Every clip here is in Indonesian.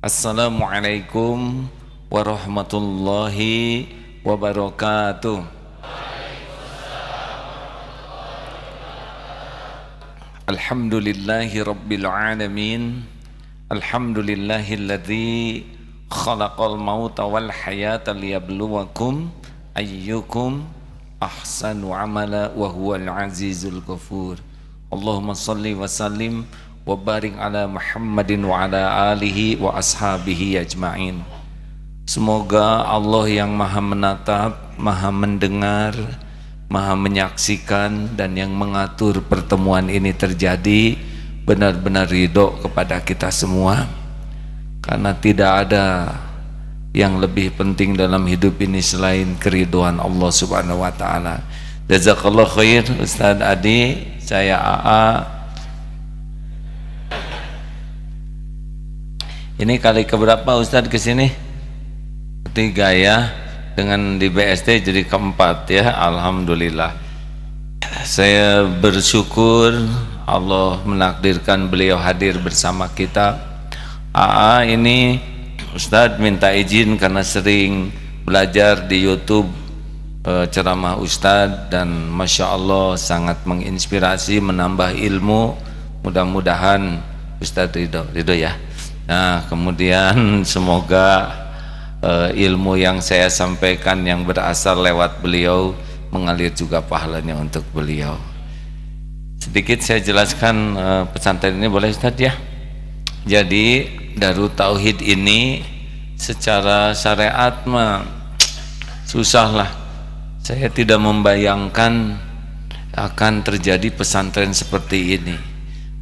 Assalamualaikum warahmatullahi wabarakatuh. Alhamdulillahi rabbil alamin. Alhamdulillahilladzi khalaqal mauta wal hayata liyabluwakum ayyukum ahsanu amala wa huwal azizul ghafur. Allahumma salli wa sallim wa barik ala Muhammadin wa ala alihi wa ashabihi ajma'in. Semoga Allah yang maha menatap, maha mendengar, maha menyaksikan dan yang mengatur pertemuan ini terjadi benar-benar ridho kepada kita semua, karena tidak ada yang lebih penting dalam hidup ini selain keridhaan Allah subhanahu wa ta'ala. Jazakallah khair Ustaz Adi. Saya AA. Ini kali keberapa Ustadz kesini? Ketiga ya, dengan di BSD jadi keempat ya. Alhamdulillah. Saya bersyukur Allah menakdirkan beliau hadir bersama kita. AA ini Ustadz minta izin karena sering belajar di YouTube ceramah Ustadz dan Masya Allah sangat menginspirasi, menambah ilmu. Mudah-mudahan Ustadz ridho ya. Nah, kemudian semoga ilmu yang saya sampaikan yang berasal lewat beliau mengalir juga pahalanya untuk beliau. Sedikit saya jelaskan pesantren ini, boleh Ustaz ya? Jadi Darut Tauhid ini secara syariat mah susahlah. Saya tidak membayangkan akan terjadi pesantren seperti ini.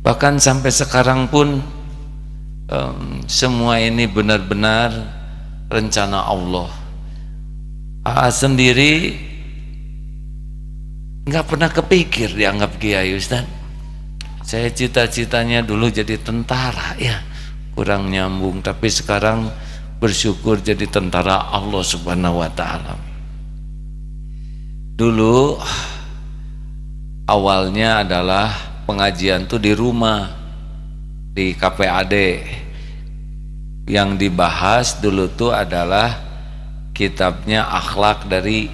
Bahkan sampai sekarang pun semua ini benar-benar rencana Allah. AA sendiri nggak pernah kepikir dianggap kiai Ustaz. Saya cita-citanya dulu jadi tentara ya, kurang nyambung, tapi sekarang bersyukur jadi tentara Allah subhanahu wa ta'ala. Dulu awalnya adalah pengajian tuh di rumah, di KPAD. Yang dibahas dulu tuh adalah kitabnya Akhlak dari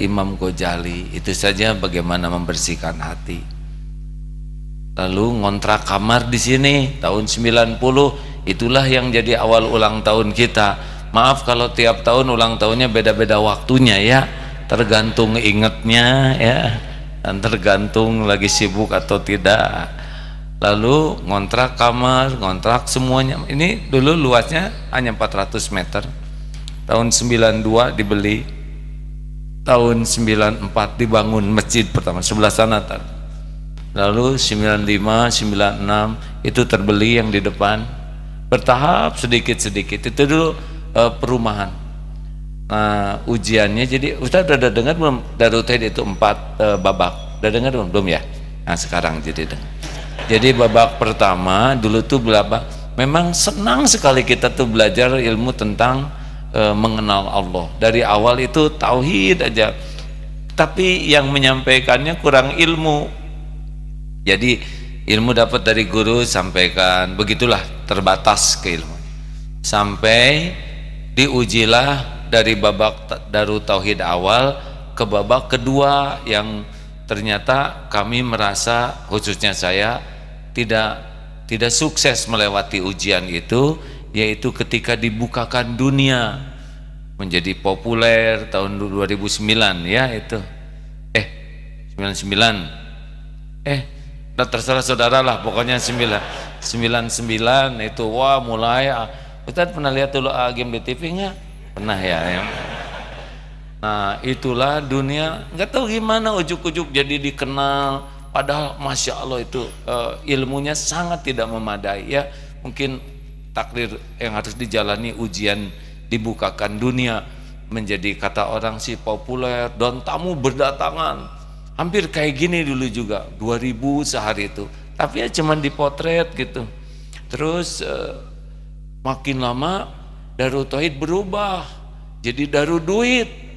Imam Ghazali. Itu saja bagaimana membersihkan hati. Lalu ngontrak kamar di sini tahun 90, itulah yang jadi awal ulang tahun kita. Maaf kalau tiap tahun ulang tahunnya beda-beda waktunya ya, tergantung ingetnya ya, dan tergantung lagi sibuk atau tidak. Lalu ngontrak kamar, ngontrak semuanya. Ini dulu luasnya hanya 400 meter. Tahun 92 dibeli. Tahun 94 dibangun masjid pertama sebelah sana. Lalu 95, 96 itu terbeli yang di depan. Bertahap sedikit-sedikit. Itu dulu perumahan. Nah, ujiannya jadi Ustaz udah dengar belum Darut Tauhid itu 4 babak? Udah dengar belum? Belum ya? Nah, sekarang jadi dengar. Jadi babak pertama dulu tuh berapa? Memang senang sekali kita tuh belajar ilmu tentang mengenal Allah. Dari awal itu tauhid aja. Tapi yang menyampaikannya kurang ilmu. Jadi ilmu dapat dari guru sampaikan, begitulah terbatas ke ilmu. Sampai diujilah dari babak Darut Tauhid awal ke babak kedua yang ternyata kami merasa, khususnya saya, tidak sukses melewati ujian itu, yaitu ketika dibukakan dunia menjadi populer tahun 2009 ya itu 99 terserah saudara lah, pokoknya 99 itu wah mulai. Ustaz pernah lihat dulu game di TV nggak? Pernah ya. Nah itulah dunia, nggak tahu gimana ujuk-ujuk jadi dikenal. Padahal Masya Allah itu ilmunya sangat tidak memadai ya. Mungkin takdir yang harus dijalani ujian dibukakan dunia menjadi kata orang sih populer dan tamu berdatangan. Hampir kayak gini dulu juga 2000 sehari itu. Tapi ya cuman dipotret gitu. Terus makin lama Darut Tauhid berubah jadi Darut Duit.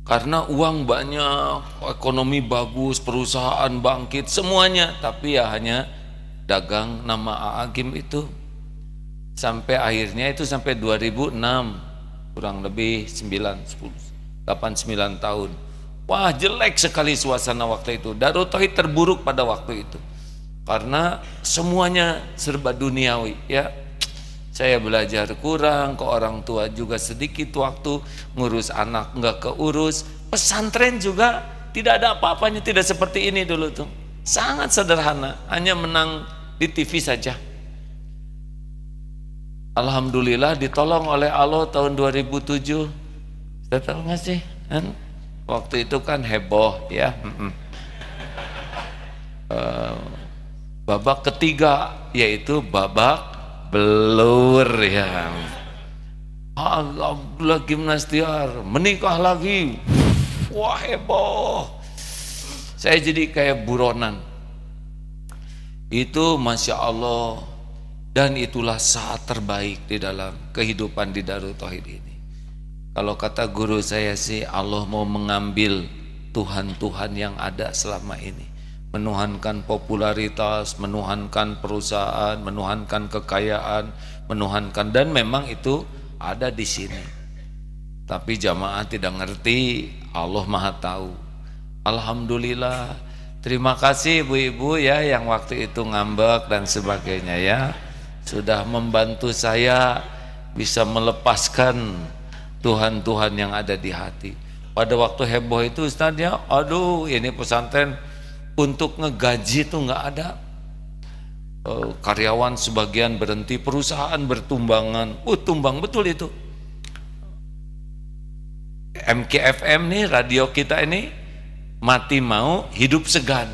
Karena uang banyak, ekonomi bagus, perusahaan bangkit, semuanya. Tapi ya hanya dagang nama AA Gim itu. sampai akhirnya itu sampai 2006, kurang lebih 9, 10, 8, 9 tahun. Wah, jelek sekali suasana waktu itu. Darut Tauhid terburuk pada waktu itu karena semuanya serba duniawi ya. Saya belajar kurang, ke orang tua juga sedikit waktu, ngurus anak nggak keurus. Pesantren juga tidak ada apa-apanya, tidak seperti ini dulu tuh. Sangat sederhana, hanya menang di TV saja. Alhamdulillah ditolong oleh Allah tahun 2007. Sudah tahu nggak sih? Waktu itu kan heboh ya. Babak ketiga yaitu babak belur ya. Abdullah Gimnastiar menikah lagi. Wah, heboh. Saya jadi kayak buronan. Itu Masya Allah. Dan itulah saat terbaik di dalam kehidupan di Darut Tauhid ini. Kalau kata guru saya sih, Allah mau mengambil Tuhan-Tuhan yang ada selama ini, menuhankan popularitas, menuhankan perusahaan, menuhankan kekayaan, menuhankan, dan memang itu ada di sini. Tapi jamaah tidak ngerti, Allah Maha tahu. Alhamdulillah, terima kasih ibu-ibu ya yang waktu itu ngambek dan sebagainya ya, sudah membantu saya bisa melepaskan Tuhan-Tuhan yang ada di hati. Pada waktu heboh itu Ustaz ya, aduh ini pesantren untuk ngegaji tuh nggak ada, karyawan sebagian berhenti, perusahaan bertumbangan, tumbang betul itu. MKFM nih, radio kita ini mati mau hidup segan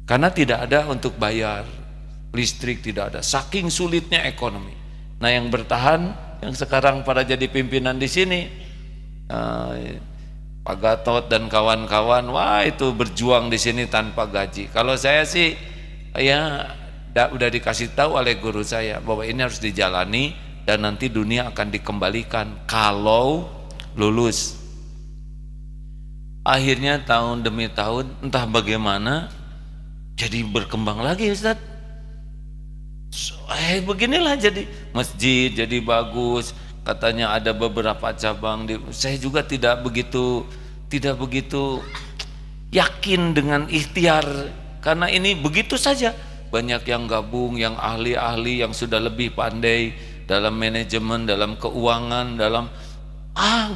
karena tidak ada untuk bayar listrik, tidak ada, saking sulitnya ekonomi. Nah yang bertahan, yang sekarang pada jadi pimpinan di sini, Pak Gatot dan kawan-kawan, wah itu berjuang di sini tanpa gaji. Kalau saya sih ya udah dikasih tahu oleh guru saya bahwa ini harus dijalani dan nanti dunia akan dikembalikan kalau lulus. Akhirnya tahun demi tahun entah bagaimana jadi berkembang lagi Ustaz. Beginilah jadi masjid jadi bagus, katanya ada beberapa cabang saya juga tidak begitu yakin dengan ikhtiar karena ini begitu saja. Banyak yang gabung, yang ahli-ahli yang sudah lebih pandai dalam manajemen, dalam keuangan, dalam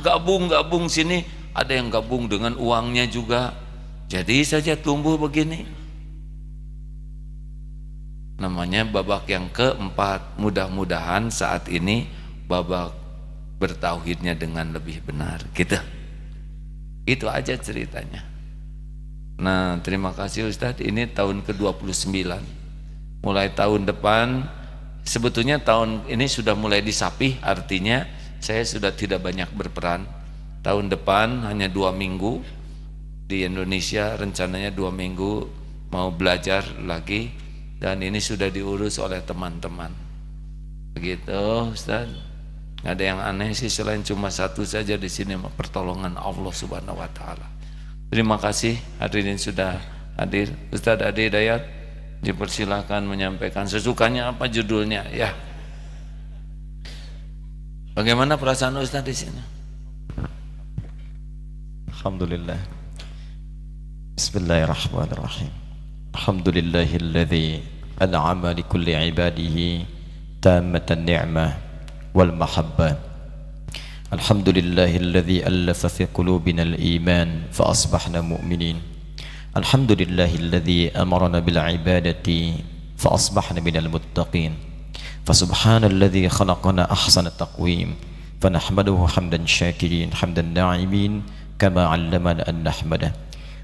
gabung sini, ada yang gabung dengan uangnya juga, jadi saja tumbuh begini. Namanya babak yang keempat. Mudah-mudahan saat ini babak bertauhidnya dengan lebih benar gitu. Itu aja ceritanya. Nah terima kasih Ustadz, ini tahun ke-29. Mulai tahun depan, sebetulnya tahun ini sudah mulai disapih, artinya saya sudah tidak banyak berperan. Tahun depan hanya 2 minggu di Indonesia, rencananya 2 minggu mau belajar lagi, dan ini sudah diurus oleh teman-teman. Begitu Ustaz. Nggak ada yang aneh sih selain cuma satu saja di sini, pertolongan Allah Subhanahu wa taala. Terima kasih hadirin sudah hadir. Ustaz Adi Dayat dipersilakan menyampaikan sesukanya apa judulnya ya. Bagaimana perasaan Ustaz di sini? Alhamdulillah. Bismillahirrahmanirrahim. Alhamdulillahilladzi an'ama likulli ibadihi tammatan ni'mah wal mahabbah. Alhamdulillahilladzi allafa fi qulubina al-iman fa asbahna mu'minin. Alhamdulillahilladzi amarna bil ibadati fa asbahna minal muttaqin. Fa subhanalladzi khalaqana ahsana taqwim fa nahmaduhu hamdan syakirin hamdan na'imin kama 'allamana an nahmadah.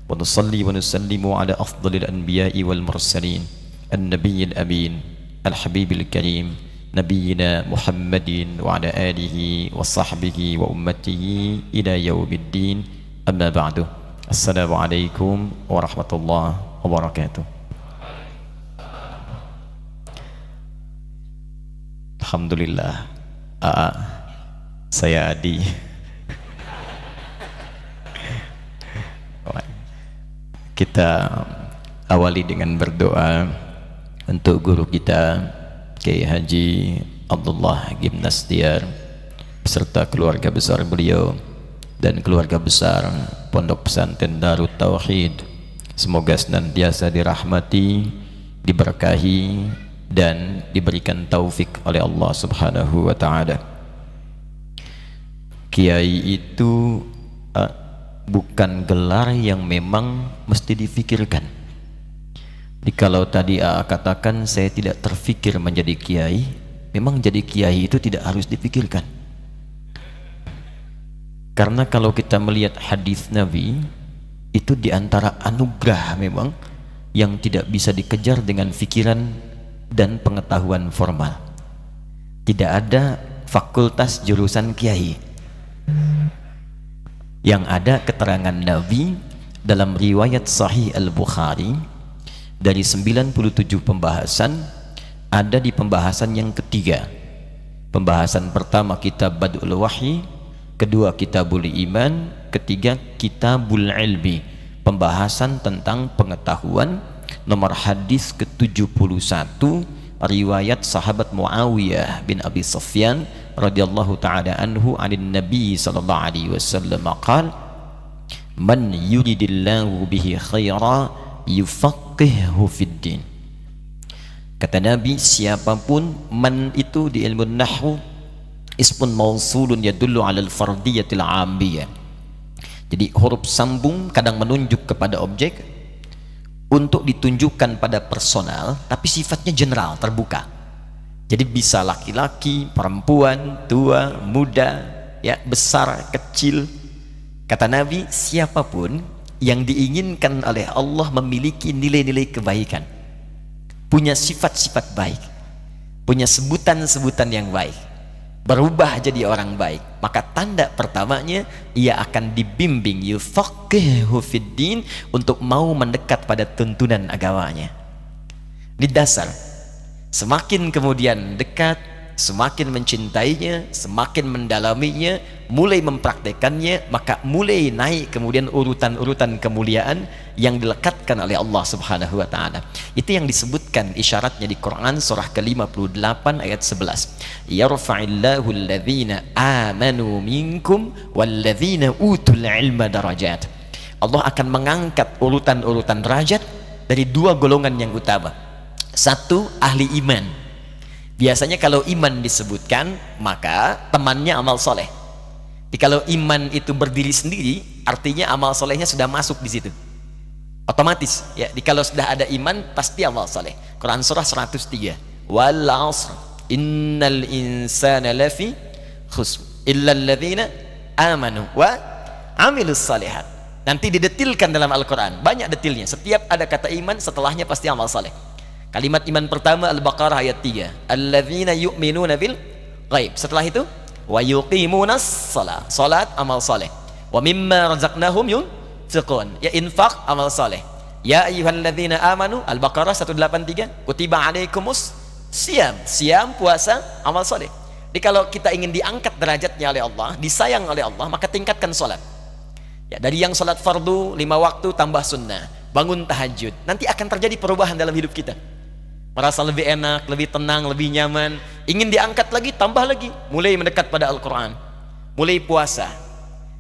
Wa nusalli wa nusallimu ala afdalil anbiya'i wal mursalin an-nabiyil amin al-habibil karim nabiyyina Muhammadin wa ala alihi wa sahbihi wa ummatihi ila yaumiddin. Amma ba'du. Assalamualaikum warahmatullahi wabarakatuh. Alhamdulillah. Saya Adi. Kita awali dengan berdoa untuk guru kita Kiai Haji Abdullah Gimnastiar beserta keluarga besar beliau dan keluarga besar Pondok Pesantren Darut Tauhid, semoga senantiasa dirahmati, diberkahi dan diberikan taufik oleh Allah Subhanahu wa taala. Kiai itu bukan gelar yang memang mesti difikirkan. Jadi kalau tadi katakan saya tidak terfikir menjadi kiai, memang jadi kiai itu tidak harus dipikirkan. Karena kalau kita melihat hadis Nabi, itu diantara anugerah memang yang tidak bisa dikejar dengan pikiran dan pengetahuan formal. Tidak ada fakultas jurusan kiai. Yang ada keterangan Nabi dalam riwayat Sahih Al-Bukhari, dari 97 pembahasan ada di pembahasan yang ketiga. Pembahasan pertama kitab Badul Wahyi, kedua kitabul iman, ketiga kitabul ilmi, pembahasan tentang pengetahuan. Nomor hadis ke-71 riwayat sahabat Muawiyah bin Abi Sufyan radhiyallahu taala anhu anin Nabi sallallahu alaihi wasallam qala man yuridillahu bihi khaira yufaqqihhu fid din. Kata Nabi, siapapun, man itu di ilmu nahwu ismun mausulun yadullu ala al-fardiyatil 'amiyah. Jadi huruf sambung kadang menunjuk kepada objek untuk ditunjukkan pada personal, tapi sifatnya general, terbuka. Jadi bisa laki-laki, perempuan, tua, muda, ya, besar, kecil. Kata Nabi, siapapun yang diinginkan oleh Allah memiliki nilai-nilai kebaikan, punya sifat-sifat baik, punya sebutan-sebutan yang baik, berubah jadi orang baik, maka tanda pertamanya ia akan dibimbing, yufaqqihhu fid din, untuk mau mendekat pada tuntunan agamanya. Di dasar, semakin kemudian dekat, semakin mencintainya, semakin mendalaminya, mulai mempraktekannya, maka mulai naik kemudian urutan-urutan kemuliaan yang dilekatkan oleh Allah Subhanahu wa taala. Itu yang disebutkan isyaratnya di Quran surah ke-58 ayat 11. Yarfa'illahu alladhina amanu minkum walladhina utul ilma darajat. Allah akan mengangkat urutan-urutan derajat dari dua golongan yang utama. Satu, ahli iman. Biasanya kalau iman disebutkan, maka temannya amal soleh. Jadi kalau iman itu berdiri sendiri, artinya amal solehnya sudah masuk di situ. Otomatis, ya. Jadi kalau sudah ada iman, pasti amal soleh. Quran surah 103. Wal 'asr innal insana lafi khusr illa alladhina amanu wa amilus salihat. Nanti didetilkan dalam Al-Quran, banyak detilnya. Setiap ada kata iman, setelahnya pasti amal soleh. Kalimat iman pertama Al-Baqarah ayat 3. Alladzina yu'minuna bil ghaib. Setelah itu wa yuqimunas shalah. Salat amal saleh. Wa mimma razaqnahum yunfiqun. Ya infak amal saleh. Ya ayyuhalladzina amanu Al-Baqarah 183. Kutiba alaikumus siyam. Siyam puasa amal saleh. Jadi kalau kita ingin diangkat derajatnya oleh Allah, disayang oleh Allah, maka tingkatkan salat. Ya, dari yang salat fardu 5 waktu tambah sunnah, bangun tahajud. Nanti akan terjadi perubahan dalam hidup kita. Merasa lebih enak, lebih tenang, lebih nyaman. Ingin diangkat lagi, tambah lagi. Mulai mendekat pada Al-Quran, mulai puasa,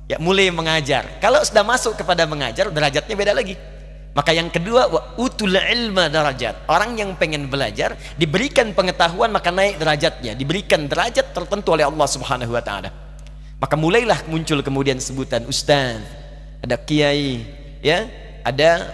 ya, mulai mengajar. Kalau sudah masuk kepada mengajar, derajatnya beda lagi. Maka yang kedua, wa utul ilma darajat. Orang yang pengen belajar, diberikan pengetahuan, maka naik derajatnya, diberikan derajat tertentu oleh Allah Subhanahu wa taala. Maka mulailah muncul kemudian sebutan ustaz, ada kiai, ya, ada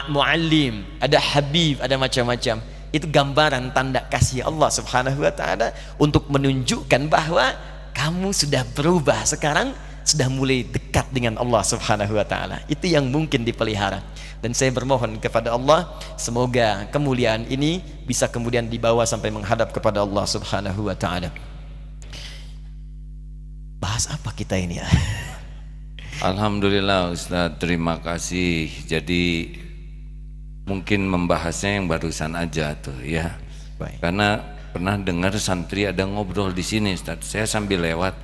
muallim, ada habib, ada macam-macam. Itu gambaran tanda kasih Allah Subhanahu wa taala untuk menunjukkan bahwa kamu sudah berubah, sekarang sudah mulai dekat dengan Allah Subhanahu wa taala. Itu yang mungkin dipelihara. Dan saya bermohon kepada Allah, semoga kemuliaan ini bisa kemudian dibawa sampai menghadap kepada Allah Subhanahu wa taala. Bahas apa kita ini ya? Alhamdulillah Ustaz, terima kasih. Jadi mungkin membahasnya yang barusan aja tuh ya. Baik. Karena pernah dengar santri ada ngobrol di sini Ustaz. Saya sambil lewat,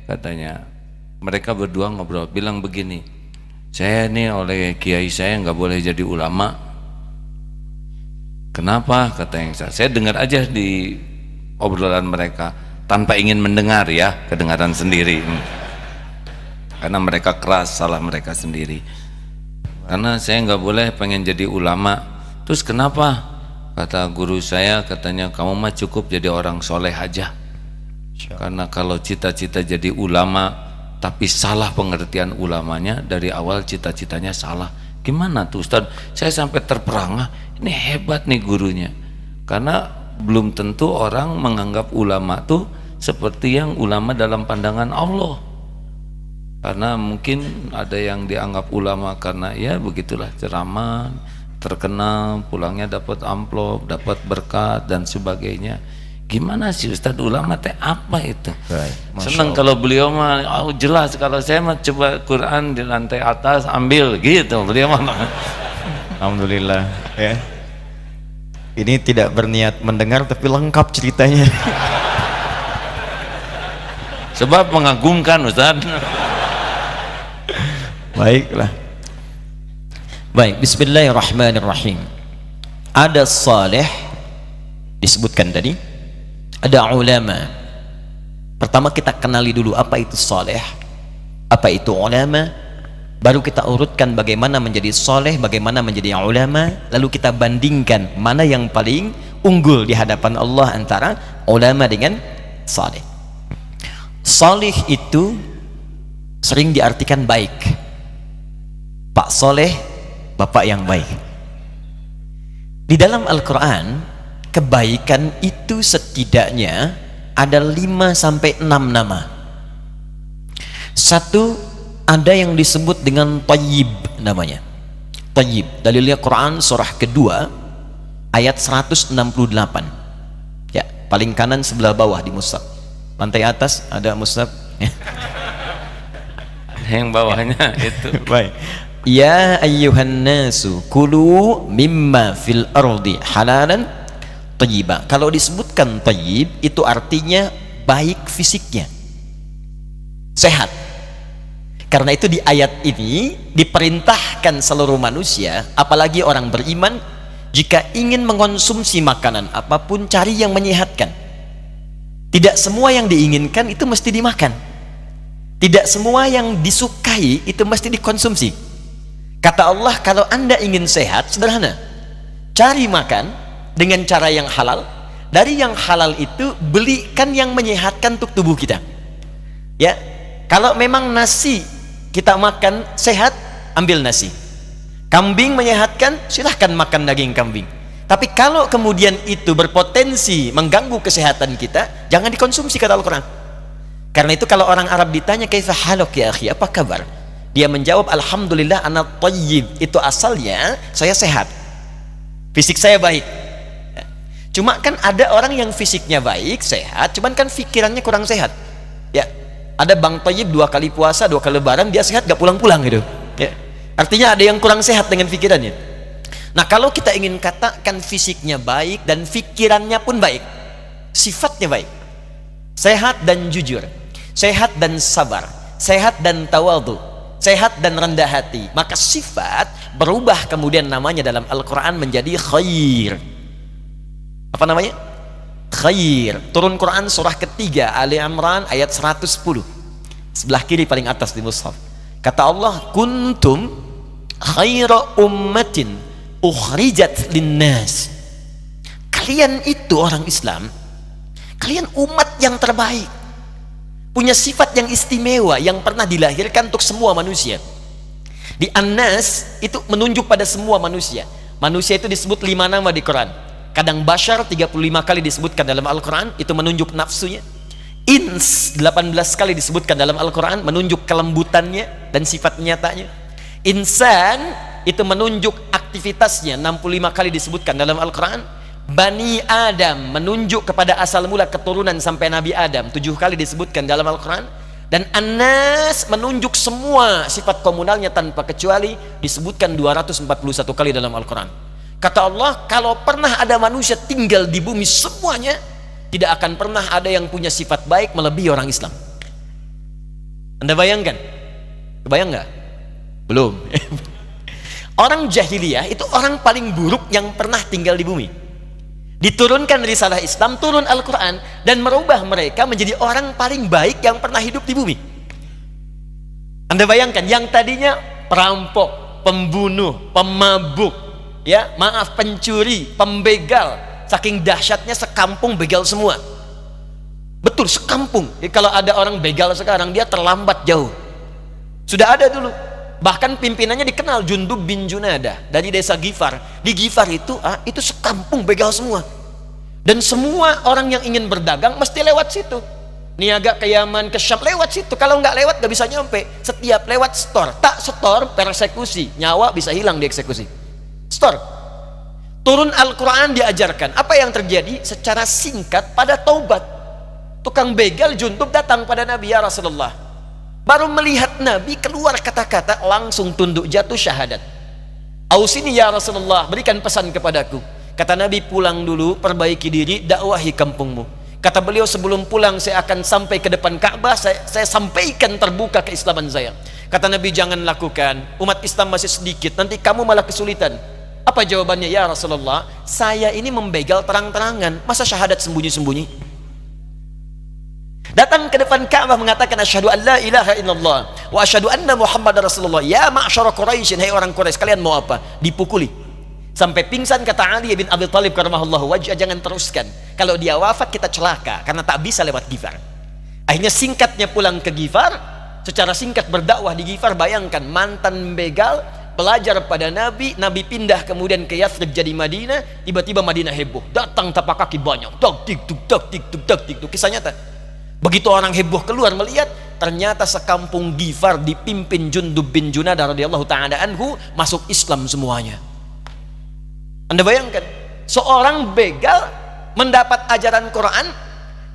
katanya mereka berdua ngobrol, bilang begini, saya nih oleh kiai saya nggak boleh jadi ulama Kenapa? Kata yang saya dengar aja di obrolan mereka tanpa ingin mendengar ya, kedengaran sendiri. Karena mereka keras, salah mereka sendiri. Karena saya nggak boleh pengen jadi ulama. Terus kenapa? Kata guru saya, katanya kamu mah cukup jadi orang soleh aja. Karena kalau cita-cita jadi ulama tapi salah pengertian ulamanya, dari awal cita-citanya salah. Gimana tuh Ustaz? Saya sampai terperangah, ini hebat nih gurunya. Karena belum tentu orang menganggap ulama tuh seperti yang ulama dalam pandangan Allah. Karena mungkin ada yang dianggap ulama karena ya begitulah, ceramah, terkenal, pulangnya dapat amplop, dapat berkat dan sebagainya. Gimana sih Ustadz, ulama teh apa itu? Senang kalau beliau mah jelas, kalau saya mah coba Quran di lantai atas ambil gitu, beliau mah. Alhamdulillah ya. Ini tidak berniat mendengar tapi lengkap ceritanya. Sebab mengagumkan Ustadz. Baiklah. Baik, bismillahirrahmanirrahim. Ada saleh disebutkan tadi, ada ulama. Pertama kita kenali dulu apa itu saleh, apa itu ulama, baru kita urutkan bagaimana menjadi saleh, bagaimana menjadi ulama, lalu kita bandingkan mana yang paling unggul di hadapan Allah antara ulama dengan saleh. Saleh itu sering diartikan baik. Pak Soleh, bapak yang baik. Di dalam Al-Quran, kebaikan itu setidaknya ada 5-6 nama. Satu, ada yang disebut dengan Thayyib namanya. Thayyib, dalilnya Quran surah kedua ayat 168 ya, paling kanan sebelah bawah di mushaf. Lantai atas ada mushaf yang bawahnya itu. Baik. Ya ayyuhan nasu kulu mimma fil ardi halalan thayyiba. Kalau disebutkan thayyib itu artinya baik fisiknya, sehat. Karena itu di ayat ini diperintahkan seluruh manusia, apalagi orang beriman, jika ingin mengkonsumsi makanan apapun cari yang menyehatkan. Tidak semua yang diinginkan itu mesti dimakan. Tidak semua yang disukai itu mesti dikonsumsi. Kata Allah, kalau anda ingin sehat, sederhana, cari makan dengan cara yang halal. Dari yang halal itu belikan yang menyehatkan untuk tubuh kita. Ya, kalau memang nasi kita makan sehat, ambil nasi. Kambing menyehatkan, silahkan makan daging kambing. Tapi kalau kemudian itu berpotensi mengganggu kesehatan kita, jangan dikonsumsi, kata Al-Quran. Karena itu kalau orang Arab ditanya, kaifa haluk ya akhi, apa kabar? Dia menjawab, alhamdulillah ana thayyib. Itu asalnya saya sehat, fisik saya baik. Cuma kan ada orang yang fisiknya baik, sehat, cuman kan pikirannya kurang sehat. Ya, ada Bang Thayyib 2 kali puasa, 2 kali lebaran, dia sehat gak pulang-pulang gitu. Ya. Artinya ada yang kurang sehat dengan pikirannya. Nah, kalau kita ingin katakan fisiknya baik dan pikirannya pun baik, sifatnya baik, sehat dan jujur, sehat dan sabar, sehat dan tawadhu, sehat dan rendah hati, maka sifat berubah kemudian namanya dalam Al-Quran menjadi khair. Apa namanya? Khair. Turun Quran surah ketiga Ali Imran ayat 110, sebelah kiri paling atas di mushaf. Kata Allah, kuntum khaira ummatin ukhrijat linnas. Kalian itu orang Islam, kalian umat yang terbaik, punya sifat yang istimewa yang pernah dilahirkan untuk semua manusia. Di An-Nas itu menunjuk pada semua manusia. Manusia itu disebut 5 nama di Quran. Kadang Bashar 35 kali disebutkan dalam Al-Quran, itu menunjuk nafsunya. Ins 18 kali disebutkan dalam Al-Quran, menunjuk kelembutannya dan sifat nyatanya. Insan itu menunjuk aktivitasnya, 65 kali disebutkan dalam Al-Quran. Bani Adam menunjuk kepada asal mula keturunan sampai Nabi Adam, 7 kali disebutkan dalam Al-Quran. Dan An-Nas menunjuk semua sifat komunalnya tanpa kecuali, disebutkan 241 kali dalam Al-Quran. Kata Allah, kalau pernah ada manusia tinggal di bumi semuanya, tidak akan pernah ada yang punya sifat baik melebihi orang Islam. Anda bayangkan? Bayang nggak? Belum. Orang jahiliyah itu orang paling buruk yang pernah tinggal di bumi. Diturunkan risalah Islam, turun Al-Quran, dan merubah mereka menjadi orang paling baik yang pernah hidup di bumi. Anda bayangkan, yang tadinya perampok, pembunuh, pemabuk, ya maaf, pencuri, pembegal, saking dahsyatnya sekampung begal semua. Betul, sekampung. Jadi kalau ada orang begal sekarang, dia terlambat jauh. Sudah ada dulu. Bahkan pimpinannya dikenal, Jundub bin Junadah dari desa Gifar. Di Gifar itu sekampung begal semua. Dan semua orang yang ingin berdagang mesti lewat situ. Niaga ke Yaman, ke Syam, lewat situ. Kalau nggak lewat nggak bisa nyampe. Setiap lewat store, tak store persekusi, nyawa bisa hilang dieksekusi. Store. Turun Al-Quran diajarkan. Apa yang terjadi? Secara singkat pada taubat. Tukang begal Jundub datang pada Nabi, ya Rasulullah. Baru melihat Nabi, keluar kata-kata, langsung tunduk jatuh syahadat. Ausini ya Rasulullah, berikan pesan kepadaku. Kata Nabi, pulang dulu, perbaiki diri, dakwahi kampungmu. Kata beliau, sebelum pulang saya akan sampai ke depan Ka'bah, saya sampaikan terbuka keislaman saya. Kata Nabi, jangan lakukan, umat Islam masih sedikit, nanti kamu malah kesulitan. Apa jawabannya? Ya Rasulullah, saya ini membegal terang-terangan, masa syahadat sembunyi-sembunyi? Datang ke depan Ka'bah mengatakan, asyhadu an la ilaha illallah wa asyhadu anna Muhammadar Rasulullah. Ya ma'syara Quraisy, hai orang Quraisy, kalian mau apa? Dipukuli sampai pingsan. Kata Ali bin Abi Thalib karramallahu wajhah, jangan teruskan, kalau dia wafat kita celaka karena tak bisa lewat Gifar. Akhirnya singkatnya pulang ke Gifar, secara singkat berdakwah di Gifar. Bayangkan, mantan begal belajar pada Nabi, Nabi pindah kemudian ke Yathrib jadi Madinah, tiba-tiba Madinah heboh, datang tapak kaki banyak, tok tik tuk tok tik tuk tok tik tuk. Kisah nyata. Begitu orang heboh keluar melihat, ternyata sekampung Gifar dipimpin Jundub bin Junadah radhiyallahu ta'ala anhu masuk Islam semuanya. Anda bayangkan, seorang begal mendapat ajaran Quran,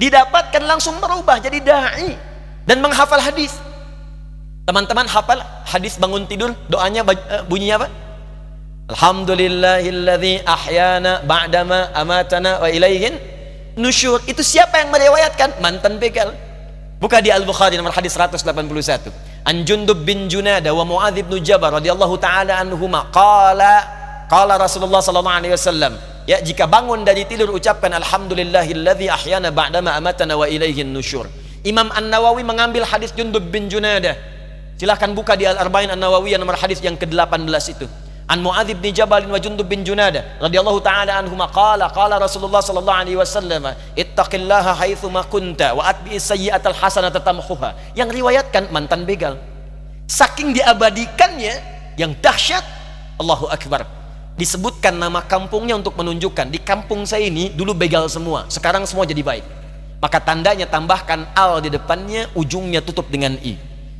didapatkan langsung berubah jadi da'i dan menghafal hadis. Teman-teman hafal hadis bangun tidur, doanya bunyinya apa? Alhamdulillahilladzi ahyana ba'dama amatana wa ilaihin nusyur. Itu siapa yang meriwayatkan? Mantan begal. Buka di Al-Bukhari nomor hadis 181. An Jundub bin Junadah wa Muadz bin Jabal radhiyallahu taala anhuma qala Rasulullah sallallahu alaihi wasallam, ya, jika bangun dari tidur ucapkan alhamdulillahilladzi ahyana ba'dama amatana wa ilaihin nusyur. Imam An-Nawawi mengambil hadis Jundub bin Junadah. Silahkan buka di Al-Arba'in An-Nawawiyah nomor hadis yang ke-18 itu. An Muadz bin Jabal wa Jundub bin Junadah radhiyallahu taala anhuma qala Rasulullah sallallahu alaihi wasallam, ittaqillaha haitsu ma kunta wa atbi'is sayyi'atal hasanata tamhuha. Yang riwayatkan mantan begal. Saking diabadikannya yang dahsyat, Allahu akbar. Disebutkan nama kampungnya untuk menunjukkan, di kampung saya ini dulu begal semua, sekarang semua jadi baik. Maka tandanya tambahkan al di depannya, ujungnya tutup dengan i.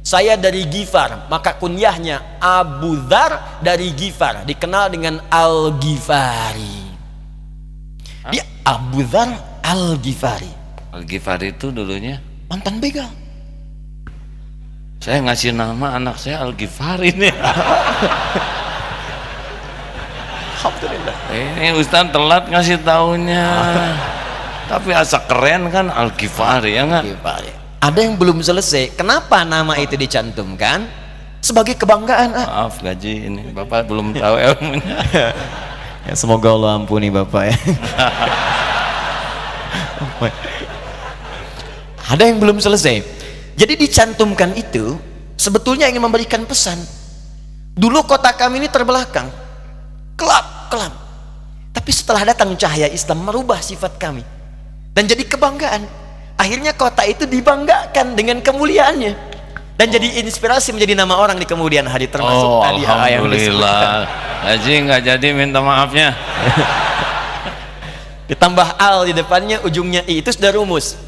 Saya dari Gifar, maka kunyahnya Abu Dzar dari Gifar, dikenal dengan Al-Ghifari. Dia Abu Dzar Al-Ghifari. Al-Ghifari itu dulunya mantan begal. Saya ngasih nama anak saya Al-Ghifari nih. Alhamdulillah. Ini Ustaz telat ngasih taunya. Tapi asa keren kan Al-Ghifari, ya nggak? Al-Ghifari. Ada yang belum selesai. Kenapa nama itu dicantumkan? Sebagai kebanggaan. Maaf gaji ini, Bapak belum tahu ilmunya. Ya, semoga Allah ampuni Bapak ya. Ada yang belum selesai. Jadi dicantumkan itu sebetulnya ingin memberikan pesan. Dulu kota kami ini terbelakang, kelap. Tapi setelah datang cahaya Islam merubah sifat kami dan jadi kebanggaan. Akhirnya kota itu dibanggakan dengan kemuliaannya dan jadi inspirasi menjadi nama orang di kemudian hari, termasuk tadi alhamdulillah. Haji nggak jadi, minta maafnya. Ditambah al di depannya, ujungnya i, itu sudah rumus.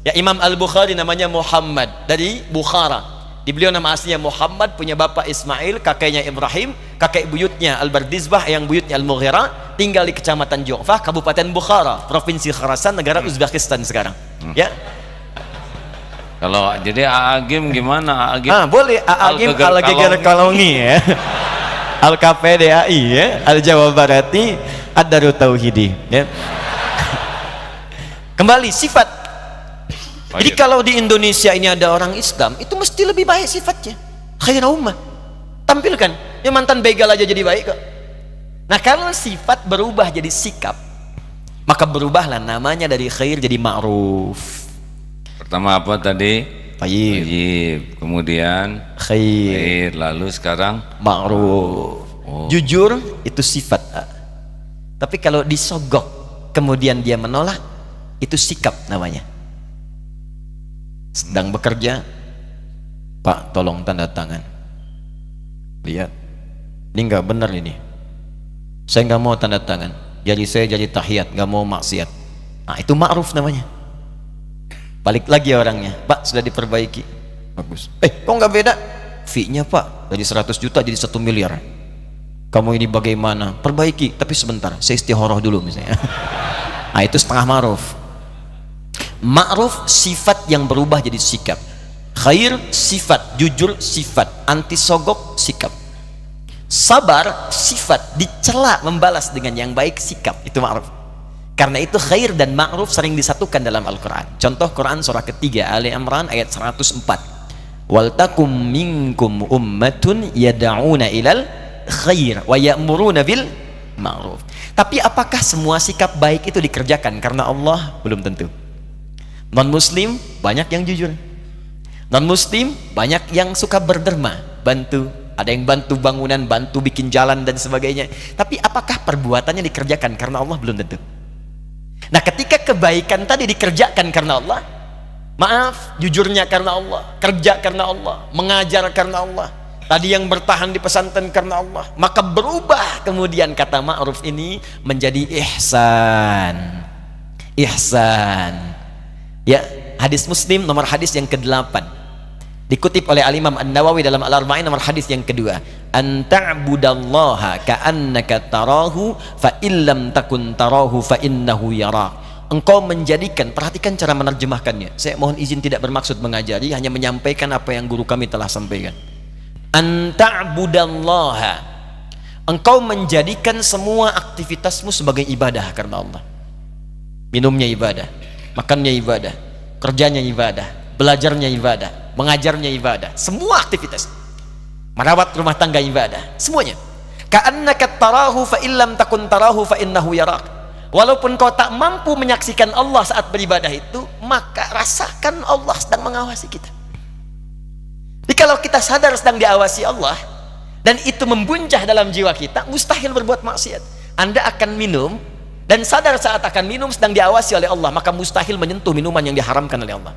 Ya, Imam Al-Bukhari namanya Muhammad dari Bukhara. Di beliau nama aslinya Muhammad, punya bapak Ismail, kakeknya Ibrahim, kakek buyutnya Al-Bardizbah yang buyutnya Al-Mughirah, tinggal di kecamatan Ju'fah, Kabupaten Bukhara, Provinsi Khurasan, negara Uzbekistan sekarang. Ya. Kalau jadi Aagim gimana? Aagim? Boleh Aagim Al-Geger Kalongi ya. Al-KPDAI ya, Al-Jawa Barati, Ad-Darut Tauhidi ya. Kembali sifat. Jadi kalau di Indonesia ini ada orang Islam, itu mesti lebih baik sifatnya. Khairul ummah. Tampilkan. Ya, mantan begal aja jadi baik kok. Nah, kalau sifat berubah jadi sikap, Maka berubahlah namanya dari khair jadi ma'ruf. Pertama apa tadi? Tayyib. Tayyib. Kemudian Khair. Lalu sekarang Ma'ruf. Oh. Jujur itu sifat. Tapi kalau disogok kemudian dia menolak, itu sikap namanya. Sedang bekerja, Pak tolong tanda tangan. Lihat, ini nggak benar ini. Saya nggak mau tanda tangan. Jadi saya jadi tahiyat, nggak mau maksiat. Nah itu ma'ruf namanya. Balik lagi orangnya, Pak sudah diperbaiki. Bagus. Kok nggak beda? Fee-nya Pak dari 100 juta jadi 1 miliar. Kamu ini bagaimana? Perbaiki, tapi sebentar, saya istikharah dulu misalnya. Nah itu setengah ma'ruf. Ma'ruf sifat yang berubah jadi sikap. Khair sifat, jujur sifat, anti sogok sikap. Sabar sifat, dicela membalas dengan yang baik sikap, itu ma'ruf. Karena itu khair dan ma'ruf sering disatukan dalam Al-Quran. Contoh Quran surah ketiga Ali Imran ayat 104. Waltakum minkum ummatun yada'una ilal khair wa ya'muruna bil ma'ruf. Tapi apakah semua sikap baik itu dikerjakan karena Allah? Belum tentu. Non muslim banyak yang jujur, non muslim banyak yang suka berderma, bantu, ada yang bantu bangunan, bantu bikin jalan dan sebagainya. Tapi apakah perbuatannya dikerjakan karena Allah? Belum tentu. Nah ketika kebaikan tadi dikerjakan karena Allah, maaf, jujurnya karena Allah, kerja karena Allah, mengajar karena Allah, tadi yang bertahan di pesantren karena Allah, maka berubah kemudian kata ma'ruf ini menjadi ihsan. Ihsan. Ya, hadis Muslim nomor hadis yang ke-8 dikutip oleh Al-Imam An-Nawawi dalam Al-Arba'in nomor hadis yang kedua. An ta'budallaha ka'annaka tarahu fa illam takun tarahu fa innahu yarak. Engkau menjadikan, perhatikan cara menerjemahkannya. Saya mohon izin tidak bermaksud mengajari, hanya menyampaikan apa yang guru kami telah sampaikan. An ta'budallaha, engkau menjadikan semua aktivitasmu sebagai ibadah karena Allah. Minumnya ibadah, makannya ibadah, kerjanya ibadah, belajarnya ibadah, mengajarnya ibadah, semua aktivitas, merawat rumah tangga ibadah, semuanya. Ka'annaka tarahu fa illam takun tarahu fa innahu yarak. Walaupun kau tak mampu menyaksikan Allah saat beribadah itu, maka rasakan Allah sedang mengawasi kita. Jadi kalau kita sadar sedang diawasi Allah dan itu membuncah dalam jiwa kita, mustahil berbuat maksiat. Anda akan minum dan sadar saat akan minum sedang diawasi oleh Allah, maka mustahil menyentuh minuman yang diharamkan oleh Allah.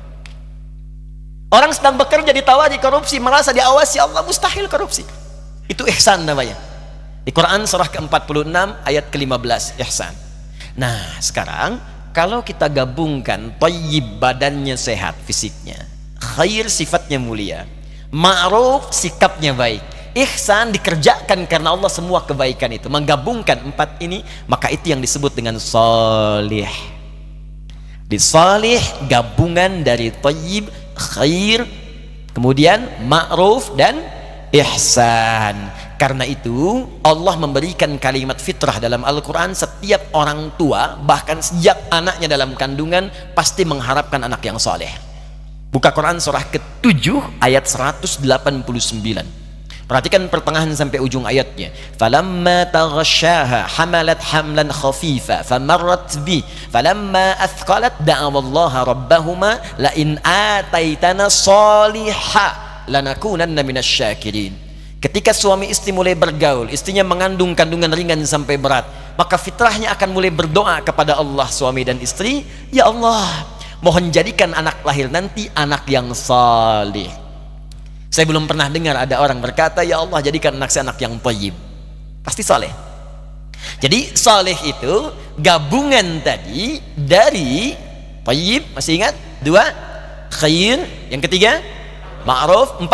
Orang sedang bekerja ditawari korupsi, merasa diawasi Allah, mustahil korupsi. Itu ihsan namanya. Di Quran surah ke-46 ayat ke-15, ihsan. Nah sekarang kalau kita gabungkan thayyib badannya sehat fisiknya, khair sifatnya mulia, ma'ruf sikapnya baik, ihsan dikerjakan karena Allah semua kebaikan itu, menggabungkan 4 ini, maka itu yang disebut dengan salih. Di salih gabungan dari thayyib, khair, kemudian ma'ruf dan ihsan. Karena itu Allah memberikan kalimat fitrah dalam Al-Quran. Setiap orang tua bahkan sejak anaknya dalam kandungan pasti mengharapkan anak yang saleh. Buka Quran surah ke-7 ayat 189. Perhatikan pertengahan sampai ujung ayatnya. Falamma taghasyaha hamalat hamlan khafifa famarrat bi falamma athqalat da'awallaha rabbahuma la in ataitana salihah lanakunanna minasyakirin. Ketika suami istri mulai bergaul, istrinya mengandung kandungan ringan sampai berat, maka fitrahnya akan mulai berdoa kepada Allah, suami dan istri, ya Allah, mohon jadikan anak lahir nanti anak yang salih. Saya belum pernah dengar ada orang berkata, ya Allah jadikan anak saya anak yang thayyib. Pasti saleh. Jadi saleh itu gabungan tadi dari thayyib, masih ingat? 2, khair, yang ketiga ma'ruf, 4,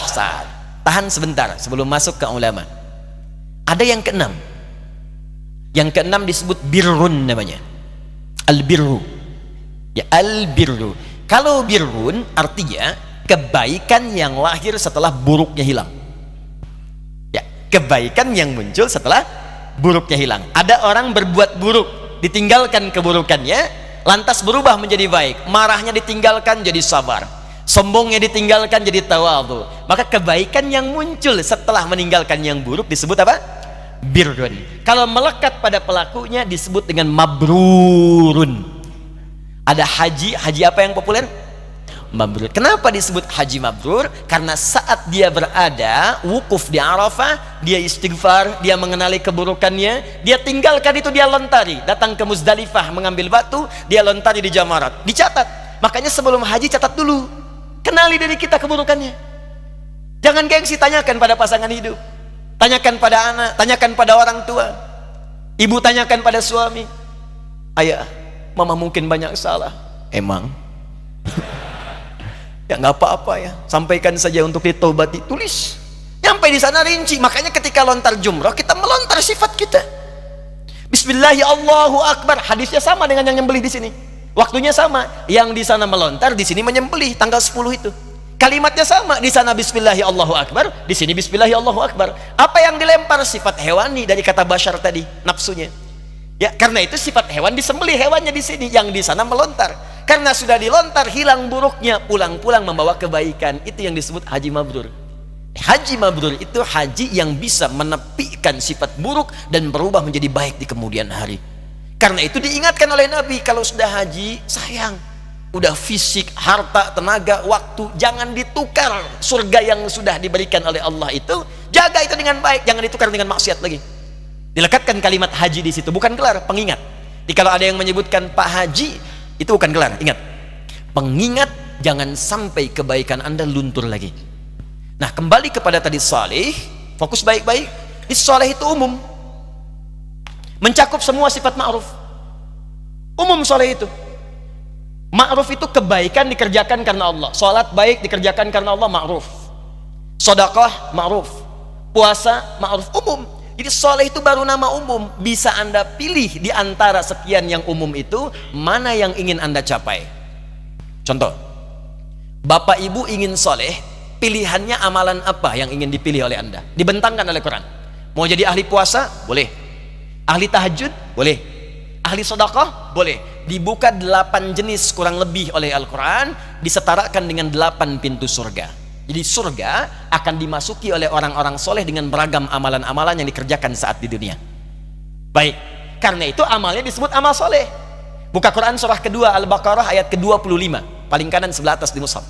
ihsan. Tahan sebentar sebelum masuk ke ulama. Ada yang ke-6. Yang ke-6 disebut birrun namanya. Al-birru. Ya, al-birru. Kalau birrun artinya kebaikan yang lahir setelah buruknya hilang. Ya, kebaikan yang muncul setelah buruknya hilang. Ada orang berbuat buruk, ditinggalkan keburukannya, lantas berubah menjadi baik. Marahnya ditinggalkan jadi sabar, sombongnya ditinggalkan jadi tawadhu. Maka kebaikan yang muncul setelah meninggalkan yang buruk disebut apa? birrun. Kalau melekat pada pelakunya disebut dengan mabrurun. Ada haji apa yang populer? Mabrur. Kenapa disebut haji mabrur? Karena saat dia berada wukuf di Arafah, dia istighfar, dia mengenali keburukannya, dia tinggalkan itu, dia lontari, datang ke Muzdalifah mengambil batu, dia lontari di Jamarat, dicatat. Makanya sebelum haji catat dulu, kenali diri kita keburukannya. Jangan gengsi, tanyakan pada pasangan hidup, tanyakan pada anak, tanyakan pada orang tua, ibu tanyakan pada suami. Ayah, mama mungkin banyak salah. Emang? Ya nggak apa-apa ya, sampaikan saja untuk ditobati, tulis. Nyampe di sana rinci. Makanya ketika lontar jumrah kita melontar sifat kita. Bismillahirrahmanirrahim, Allahu Akbar. Hadisnya sama dengan yang nyembelih di sini. Waktunya sama. Yang di sana melontar, di sini menyembelih tanggal 10 itu. Kalimatnya sama, di sana Bismillahirrahmanirrahim, Allahu Akbar, di sini Bismillahirrahmanirrahim, Allahu Akbar. Apa yang dilempar? Sifat hewani dari kata bashar tadi, nafsunya. Ya, karena itu sifat hewan disembelih, hewannya di sini, yang di sana melontar. Karena sudah dilontar, hilang buruknya, pulang-pulang membawa kebaikan. Itu yang disebut haji mabrur. Haji mabrur itu haji yang bisa menepikan sifat buruk dan berubah menjadi baik di kemudian hari. Karena itu diingatkan oleh Nabi, kalau sudah haji, sayang, udah fisik, harta, tenaga, waktu, jangan ditukar. Surga yang sudah diberikan oleh Allah itu, jaga itu dengan baik, jangan ditukar dengan maksiat lagi. Dilekatkan kalimat haji di situ, bukan gelar, pengingat. Jadi kalau ada yang menyebutkan Pak Haji, itu bukan gelar, ingat, pengingat, jangan sampai kebaikan Anda luntur lagi. Nah, kembali kepada tadi salih, fokus baik-baik. Di salih itu umum, mencakup semua sifat ma'ruf. Umum salih itu. Ma'ruf itu kebaikan dikerjakan karena Allah. Salat baik dikerjakan karena Allah, ma'ruf. Sedekah ma'ruf. Puasa ma'ruf, umum. Jadi soleh itu baru nama umum. Bisa Anda pilih di antara sekian yang umum itu, mana yang ingin Anda capai. Contoh, Bapak Ibu ingin soleh, pilihannya amalan apa yang ingin dipilih oleh Anda? Dibentangkan oleh Quran. Mau jadi ahli puasa? Boleh. Ahli tahajud? Boleh. Ahli sedekah? Boleh. Dibuka 8 jenis kurang lebih oleh Al-Quran, disetarakan dengan 8 pintu surga. Jadi surga akan dimasuki oleh orang-orang soleh dengan beragam amalan-amalan yang dikerjakan saat di dunia. Baik, karena itu amalnya disebut amal soleh. Buka Quran surah kedua Al-Baqarah ayat ke-25, paling kanan sebelah atas di mushaf.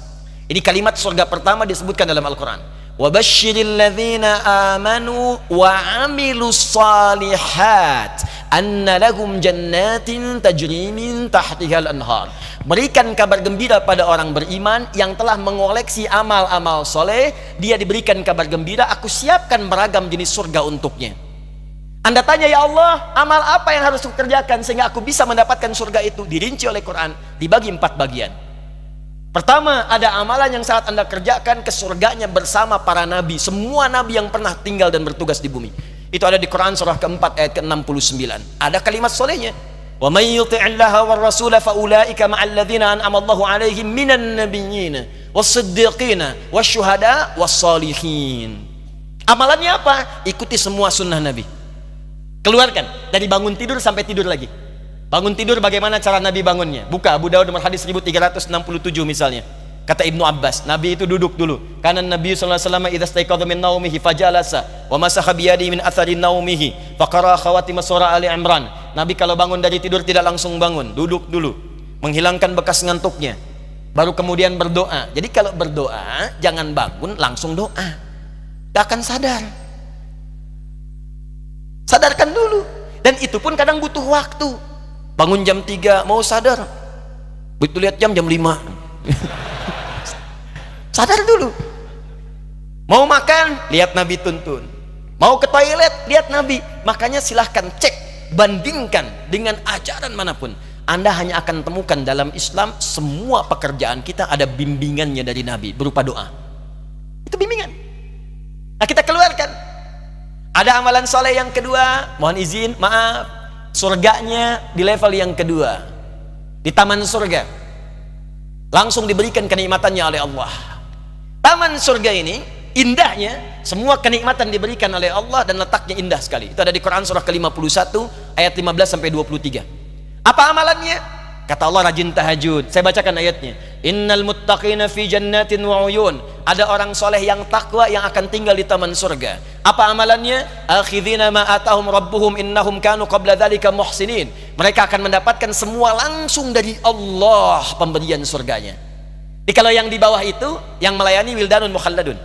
Ini kalimat surga pertama disebutkan dalam Al-Quran. Wabashshiril ladzina amanu wa amilus salihat anna lahum jannatin tajri min tahtihal anhar. Berikan kabar gembira pada orang beriman yang telah mengoleksi amal-amal soleh. Dia diberikan kabar gembira, aku siapkan beragam jenis surga untuknya. Anda tanya, ya Allah, amal apa yang harus kukerjakan sehingga aku bisa mendapatkan surga itu? Dirinci oleh Quran, dibagi 4 bagian. Pertama, ada amalan yang saat Anda kerjakan ke surganya bersama para nabi, semua nabi yang pernah tinggal dan bertugas di bumi. Itu ada di Quran surah keempat ayat ke-69. Ada kalimat solehnya. Wa may yuti'illaha war rasula fa ulaika ma'al ladzina an'ama Allahu 'alaihim minan nabiyyin was-siddiqina wasyuhada was-shalihin. Amalannya apa? Ikuti semua sunnah Nabi. Keluarkan dari bangun tidur sampai tidur lagi. Bangun tidur bagaimana cara Nabi bangunnya? Buka Abu Dawud nomor hadis 1367 misalnya. Kata Ibnu Abbas, Nabi itu duduk dulu. Karena Nabi sallallahu alaihi wasallam idza staiqadha min naumihi fajalasa wa masaha bi yadihi min athari naumihi faqara khawatim surah Ali Imran. Nabi kalau bangun dari tidur tidak langsung bangun, duduk dulu, menghilangkan bekas ngantuknya, baru kemudian berdoa. Jadi kalau berdoa jangan bangun langsung doa, tidak akan sadar. Sadarkan dulu. Dan itu pun kadang butuh waktu. Bangun jam 3 mau sadar, begitu lihat jam 5. Sadar dulu. Mau makan, lihat Nabi tuntun. Mau ke toilet, lihat Nabi. Makanya silahkan cek, bandingkan dengan ajaran manapun. Anda hanya akan temukan dalam Islam semua pekerjaan kita ada bimbingannya dari Nabi berupa doa. Itu bimbingan. Nah, kita keluarkan. Ada amalan soleh yang kedua, mohon izin, maaf, surganya di level yang kedua, di taman surga, langsung diberikan kenikmatannya oleh Allah. Taman surga ini indahnya, semua kenikmatan diberikan oleh Allah dan letaknya indah sekali. Itu ada di Quran surah ke-51 ayat 15 sampai 23. Apa amalannya? Kata Allah, rajin tahajud. Saya bacakan ayatnya. Innal muttaqina fi jannatin wa uyun. Ada orang soleh yang takwa yang akan tinggal di taman surga. Apa amalannya? Akhidhina ma atahum rabbuhum innahum kanu qabla dzalika muhsinin. Mereka akan mendapatkan semua langsung dari Allah pemberian surganya. Jadi kalau yang di bawah itu yang melayani wildanun mukhalladun.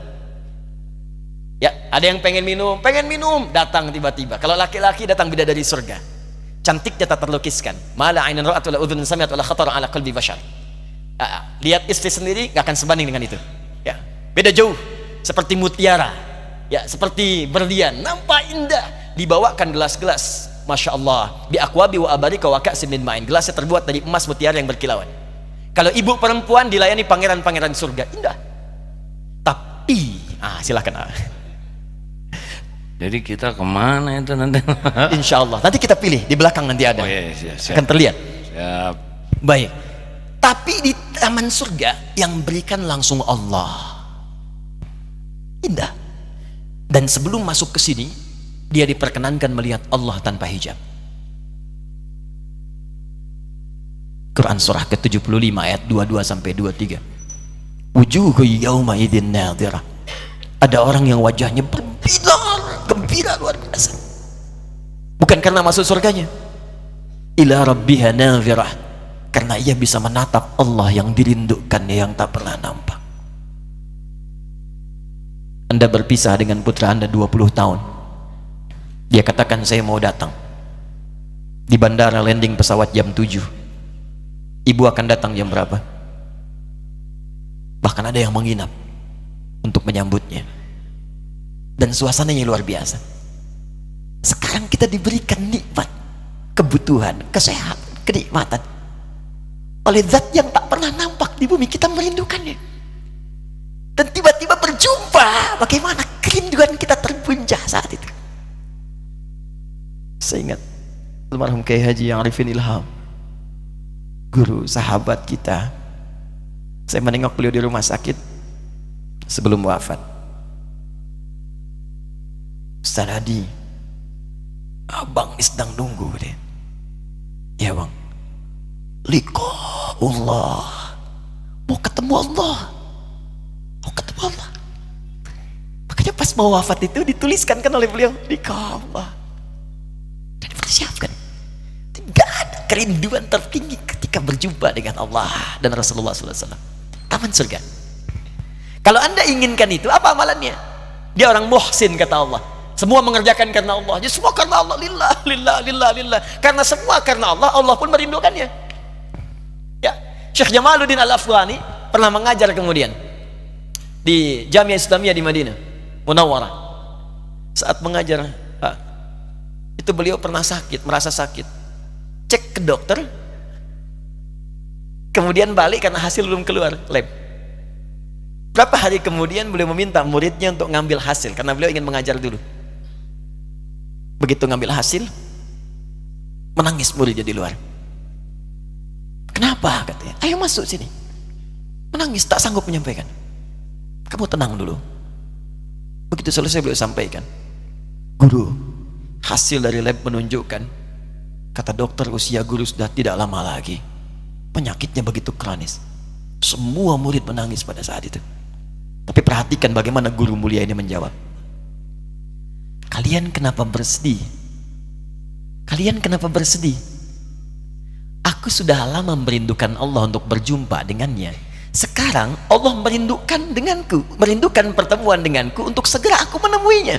Ya, ada yang pengen minum, datang tiba-tiba. Kalau laki-laki datang bidadari surga. Cantiknya tak terlukiskan. Mala ainun ra'at wala udhun sami'at wala khatara ala qalbi bashar. Lihat istri sendiri gak akan sebanding dengan itu. Ya, beda jauh. Seperti mutiara. Ya, seperti berlian, nampak indah. Dibawakan gelas-gelas, masya Allah, bi aqwabi wa abarika wa ka'sin min ma'in. Gelasnya terbuat dari emas mutiara yang berkilauan. Kalau ibu perempuan dilayani pangeran-pangeran surga, indah. Tapi, silakan. Jadi kita kemana itu nanti? Insya Allah, nanti kita pilih di belakang nanti ada. Oh, iya, siap. Akan terlihat. Siap. Baik. Tapi di taman surga yang berikan langsung Allah. Indah. Dan sebelum masuk ke sini, dia diperkenankan melihat Allah tanpa hijab. Quran surah ke-75 ayat 22 sampai 23. Wujuhu yauma idzin nadhirah. Ada orang yang wajahnya berbinar, gembira luar biasa. Bukan karena masuk surganya. Ila rabbiha nadhirah. Karena ia bisa menatap Allah yang dirindukannya yang tak pernah nampak. Anda berpisah dengan putra Anda 20 tahun. Dia katakan saya mau datang. Di bandara landing pesawat jam 7. Ibu akan datang jam berapa? Bahkan ada yang menginap untuk menyambutnya. Dan suasananya luar biasa. Sekarang kita diberikan nikmat, kebutuhan, kesehatan, kenikmatan oleh zat yang tak pernah nampak di bumi. Kita merindukannya. Dan tiba-tiba berjumpa, bagaimana kerinduan kita terbuncah saat itu. Saya ingat almarhum Kiai Haji Arifin Ilham, guru sahabat kita. Saya menengok beliau di rumah sakit sebelum wafat. Ustaz Hadi, abang sedang nunggu deh. Ya bang, liqa'ullah, mau ketemu Allah. Ketemu Allah. Makanya pas mau wafat itu dituliskan kan oleh beliau di Allah dan dipersiapkan. Tidak ada kerinduan tertinggi ketika berjumpa dengan Allah dan Rasulullah SAW. Taman surga. Kalau anda inginkan itu, apa amalannya? Dia orang muhsin kata Allah. Semua mengerjakan karena Allah. Jadi semua karena Allah. Lillah, lillah, lillah, lillah. Karena semua karena Allah, Allah pun merindukannya. Ya, Syekh Jamaluddin Al-Afghani pernah mengajar kemudian di Jamiah Islamiyah di Madinah Munawwarah. Saat mengajar, itu beliau pernah sakit, merasa sakit. Cek ke dokter, kemudian balik karena hasil belum keluar lab. Berapa hari kemudian beliau meminta muridnya untuk ngambil hasil karena beliau ingin mengajar dulu. Begitu ngambil hasil, menangis muridnya di luar. Kenapa? Katanya, ayo masuk sini. Menangis, tak sanggup menyampaikan. Kamu tenang dulu. Begitu selesai beliau sampaikan, guru, hasil dari lab menunjukkan, kata dokter, usia guru sudah tidak lama lagi. Penyakitnya begitu kronis. Semua murid menangis pada saat itu. Tapi perhatikan bagaimana guru mulia ini menjawab. Kalian kenapa bersedih? Kalian kenapa bersedih? Aku sudah lama merindukan Allah untuk berjumpa dengannya. Sekarang Allah merindukan denganku, merindukan pertemuan denganku untuk segera aku menemuinya.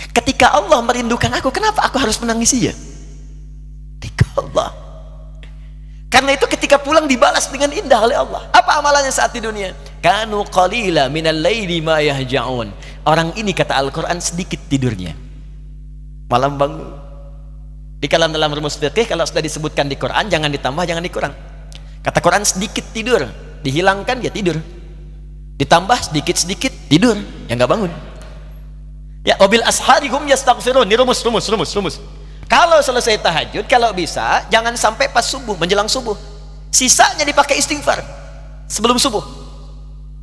Ketika Allah merindukan aku, kenapa aku harus menangisi ya? Allah. Karena itu ketika pulang dibalas dengan indah oleh Allah. Apa amalannya saat di dunia? Kanu qalila minal laili ma yahja'un. Orang ini kata Al-Quran sedikit tidurnya, malam bangun. Di dalam rumus fikih kalau sudah disebutkan di Quran jangan ditambah, jangan dikurang. Kata Quran sedikit tidur, dihilangkan ya tidur, ditambah sedikit-sedikit tidur, ya nggak bangun. Ya, wabil asharihum yastaghfirun. Ini rumus. Kalau selesai tahajud, kalau bisa jangan sampai pas subuh, menjelang subuh. Sisanya dipakai istighfar sebelum subuh.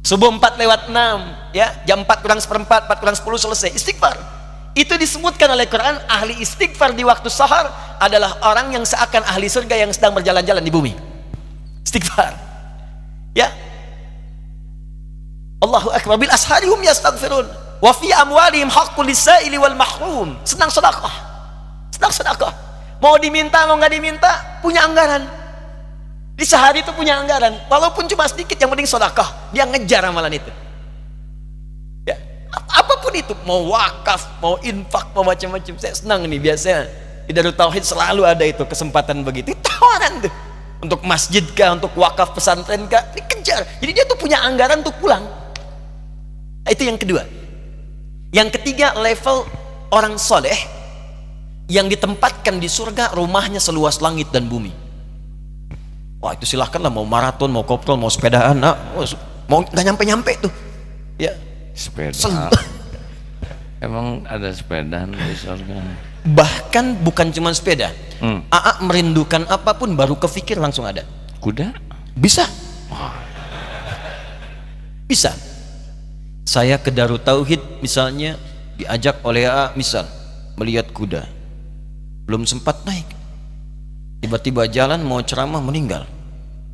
Subuh 4:06, ya, jam 4 kurang seperempat, 4 kurang 10 selesai istighfar. Itu disebutkan oleh Quran, ahli istighfar di waktu sahar adalah orang yang seakan ahli surga yang sedang berjalan-jalan di bumi. Istighfar. Ya. Allahu akbar, bil asharihum yastaghfirun. Wa fi amwalihim haqqul lisaili wal mahrum. Senang sedekah. Senang sedekah. Mau diminta mau nggak diminta, punya anggaran. Di sehari itu punya anggaran, walaupun cuma sedikit, yang penting sedekah. Dia ngejar amalan itu. Ya, apapun itu, mau wakaf, mau infak, mau macam-macam. Saya senang nih, biasanya di Darut Tauhid selalu ada itu kesempatan begitu. Tawaran tuh. Untuk masjid kah, untuk wakaf pesantren kah, dikejar. Jadi dia tuh punya anggaran untuk pulang. Nah, itu yang kedua. Yang ketiga, level orang soleh yang ditempatkan di surga, rumahnya seluas langit dan bumi. Wah, itu silahkanlah, mau maraton, mau kopdol, mau sepedaan, mau nggak nyampe-nyampe tuh. Ya, sepeda. Emang ada sepedaan di surga? Bahkan bukan cuma sepeda. AA merindukan apapun baru kepikir langsung ada. Kuda? Bisa. Bisa. Saya ke Darut Tauhid misalnya diajak oleh AA misal melihat kuda. Belum sempat naik. Tiba-tiba jalan mau ceramah meninggal.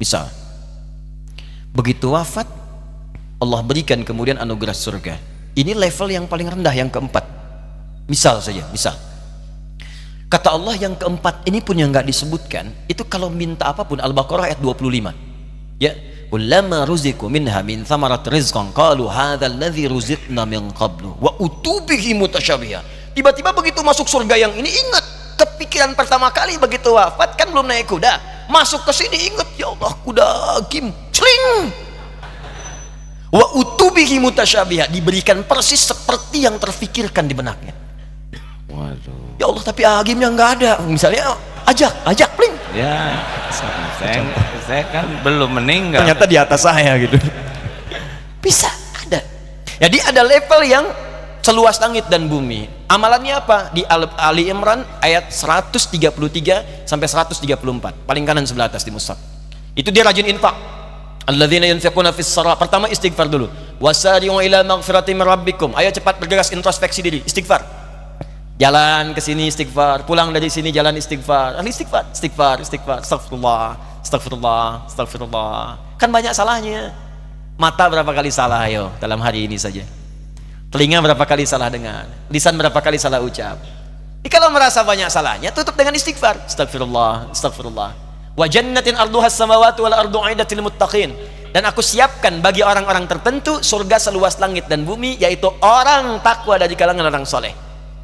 Bisa. Begitu wafat Allah berikan kemudian anugerah surga. Ini level yang paling rendah, yang keempat. Misal saja, misal. Kata Allah yang keempat ini pun yang nggak disebutkan, itu kalau minta apapun, Al-Baqarah ayat 25. Ya, "Ulama ruziqu minha min thamarat rizqan qalu hadzal ladzi ruziqna min qablu wa utubihi mutasyabiha." Tiba-tiba begitu masuk surga yang ini, ingat kepikiran pertama kali begitu wafat, kan belum naik kuda. Masuk ke sini ingat, ya Allah, kuda Kim, celing. Wa utubihi mutasyabiha, diberikan persis seperti yang terfikirkan di benaknya. Waduh. Ya Allah, tapi agimnya nggak ada. Misalnya ajak pling. Ya, saya kan belum meninggal. Ternyata di atas saya gitu. Bisa ada. Jadi ada level yang seluas langit dan bumi. Amalannya apa? Di Ali Imran ayat 133 sampai 134. Paling kanan sebelah atas di mushaf. Itu dia rajin infak. Alladzina yunfiquna fis saraa. Pertama istighfar dulu. Wasari'u ila maghfiratin min rabbikum. Ayo cepat bergegas introspeksi diri, istighfar. Jalan ke sini istighfar, pulang dari sini jalan istighfar. Istighfar, astagfirullah. Kan banyak salahnya. Mata berapa kali salah ayo dalam hari ini saja. Telinga berapa kali salah dengar, lisan berapa kali salah ucap. Jadi kalau merasa banyak salahnya, tutup dengan istighfar. Astagfirullah. Wa jannatin arduha as-samawati wal ardu 'iddatil muttaqin. Dan aku siapkan bagi orang-orang tertentu surga seluas langit dan bumi, yaitu orang takwa dari kalangan orang soleh.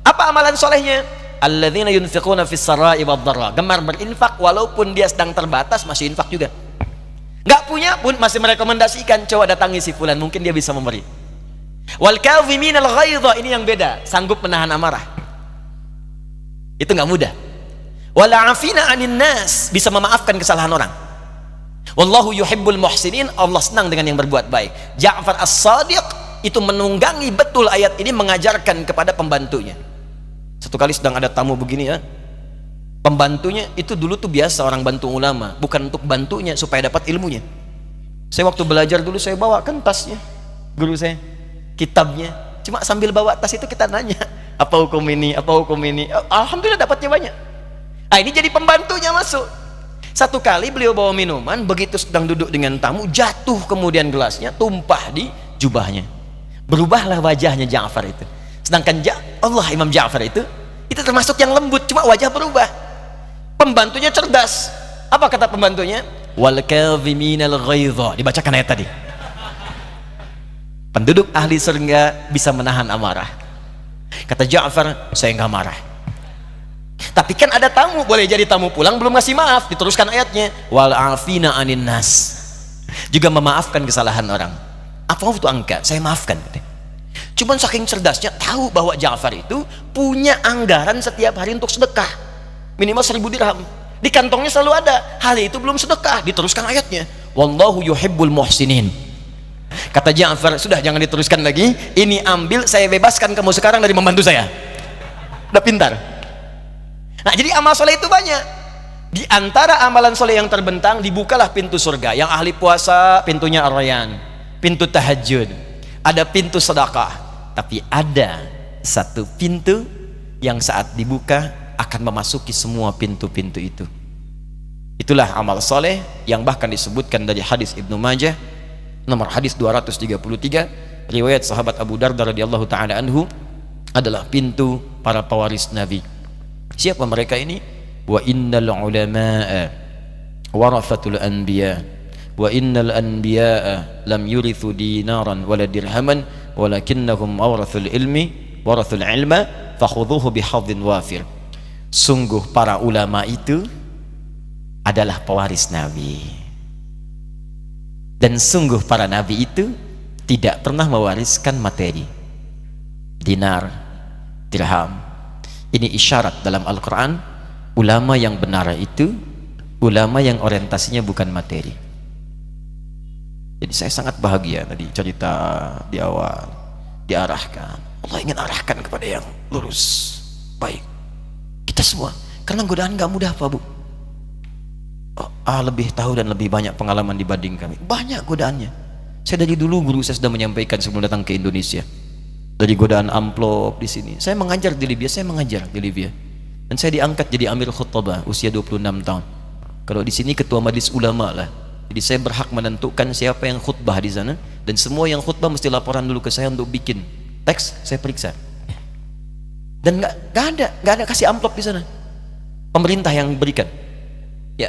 Apa amalan solehnya? Alladzina yunfiquna fis sarai wad dharra. Gemar berinfak walaupun dia sedang terbatas, masih infak juga. Nggak punya pun masih merekomendasikan, coba datangi si fulan, mungkin dia bisa memberi. Wal kadhiminal ghaidha, ini yang beda, sanggup menahan amarah. Itu nggak mudah. Wal 'afina 'anil nas, bisa memaafkan kesalahan orang. Wallahu yuhibbul muhsinin, Allah senang dengan yang berbuat baik. Ja'far As-Shadiq itu menunggangi betul ayat ini, mengajarkan kepada pembantunya. Satu kali sedang ada tamu begini ya, pembantunya itu dulu tuh biasa orang bantu ulama, bukan untuk bantunya supaya dapat ilmunya. Saya waktu belajar dulu saya bawakan tasnya, guru saya, kitabnya, cuma sambil bawa tas itu kita nanya, apa hukum ini, alhamdulillah dapatnya banyak. Nah ini jadi pembantunya masuk. Satu kali beliau bawa minuman, begitu sedang duduk dengan tamu, jatuh kemudian gelasnya, tumpah di jubahnya. Berubahlah wajahnya Ja'far itu. Sedangkan Imam Ja'far itu termasuk yang lembut, cuma wajah berubah. Pembantunya cerdas. Apa kata pembantunya? Wal kadhiminal ghaidha. Dibacakan ayat tadi. Penduduk ahli surga bisa menahan amarah. Kata Ja'far, saya nggak marah. Tapi kan ada tamu, boleh jadi tamu pulang belum ngasih maaf. Diteruskan ayatnya, wal afina 'anin nas. Juga memaafkan kesalahan orang. Apa itu angka? Saya maafkan. Cuman saking cerdasnya tahu bahwa Ja'far itu punya anggaran setiap hari untuk sedekah minimal 1000 dirham. Di kantongnya selalu ada. Hal itu belum sedekah. Diteruskan ayatnya, wallahu yuhibbul muhsinin. Kata Ja'far, sudah jangan diteruskan lagi. Ini ambil, saya bebaskan kamu sekarang dari membantu saya. Udah pintar. Nah jadi amal soleh itu banyak. Di antara amalan soleh yang terbentang, dibukalah pintu surga. Yang ahli puasa pintunya Ar-Rayyan, pintu tahajud, ada pintu sedekah. Tapi ada satu pintu yang saat dibuka akan memasuki semua pintu-pintu itu. Itulah amal soleh yang bahkan disebutkan dari hadis Ibnu Majah nomor hadis 233, riwayat sahabat Abu Darda radhiyallahu taala anhu, adalah pintu para pewaris Nabi. Siapa mereka ini? Wa innal ulama'a warathatul anbiya wa innal anbiya'a lam yurithu dinaran wala dirhaman walakinnahum awrathul ilma fakhudhuhu bihadhin wafir. Sungguh para ulama itu adalah pewaris Nabi, dan sungguh para nabi itu tidak pernah mewariskan materi, dinar, dirham. Ini isyarat dalam Al-Quran, ulama yang benar itu ulama yang orientasinya bukan materi. Jadi saya sangat bahagia tadi cerita di awal, diarahkan, Allah ingin arahkan kepada yang lurus, baik kita semua, karena godaan gak mudah Pak Bu. Lebih tahu dan lebih banyak pengalaman dibanding kami, banyak godaannya. Saya dari dulu guru saya sudah menyampaikan sebelum datang ke Indonesia, dari godaan amplop di sini. Saya mengajar di Libya, dan saya diangkat jadi Amir Khutbah usia 26 tahun. Kalau di sini ketua majelis ulama lah. Jadi saya berhak menentukan siapa yang khutbah di sana, dan semua yang khutbah mesti laporan dulu ke saya untuk bikin teks, saya periksa. Dan nggak ada kasih amplop di sana, pemerintah yang berikan. Ya,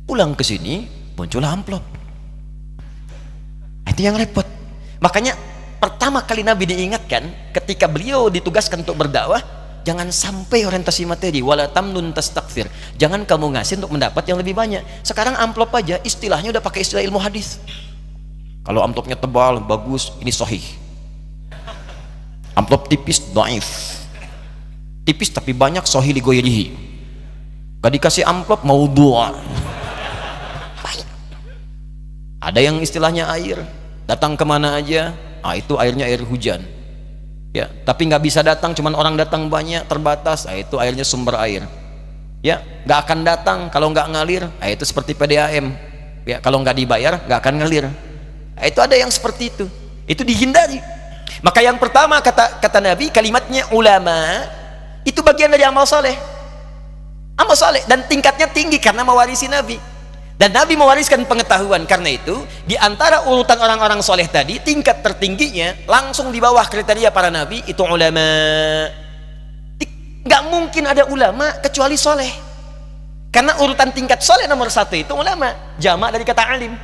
pulang ke sini muncullah amplop. Itu yang repot. Makanya pertama kali Nabi diingatkan ketika beliau ditugaskan untuk berdakwah, jangan sampai orientasi materi, wala tamnun tastakfir. Jangan kamu ngasih untuk mendapat yang lebih banyak. Sekarang amplop aja istilahnya udah pakai istilah ilmu hadis. Kalau amplopnya tebal bagus, ini sahih. Amplop tipis dhaif. Tipis tapi banyak sahih li ghairihi. Gak dikasih amplop maudhu'. Ada yang istilahnya air, datang kemana aja, itu airnya air hujan. Ya, tapi nggak bisa datang, cuman orang datang banyak, terbatas, itu airnya sumber air. Ya, nggak akan datang kalau nggak ngalir, itu seperti PDAM. Ya, kalau nggak dibayar nggak akan ngalir. Itu ada yang seperti itu dihindari. Maka yang pertama kata Nabi, kalimatnya ulama itu bagian dari amal soleh, dan tingkatnya tinggi karena mewarisi Nabi. Dan Nabi mewariskan pengetahuan, karena itu di antara urutan orang-orang soleh tadi, tingkat tertingginya langsung di bawah kriteria para nabi itu ulama. Gak mungkin ada ulama kecuali soleh, karena urutan tingkat soleh nomor satu itu ulama, jamak dari kata alim.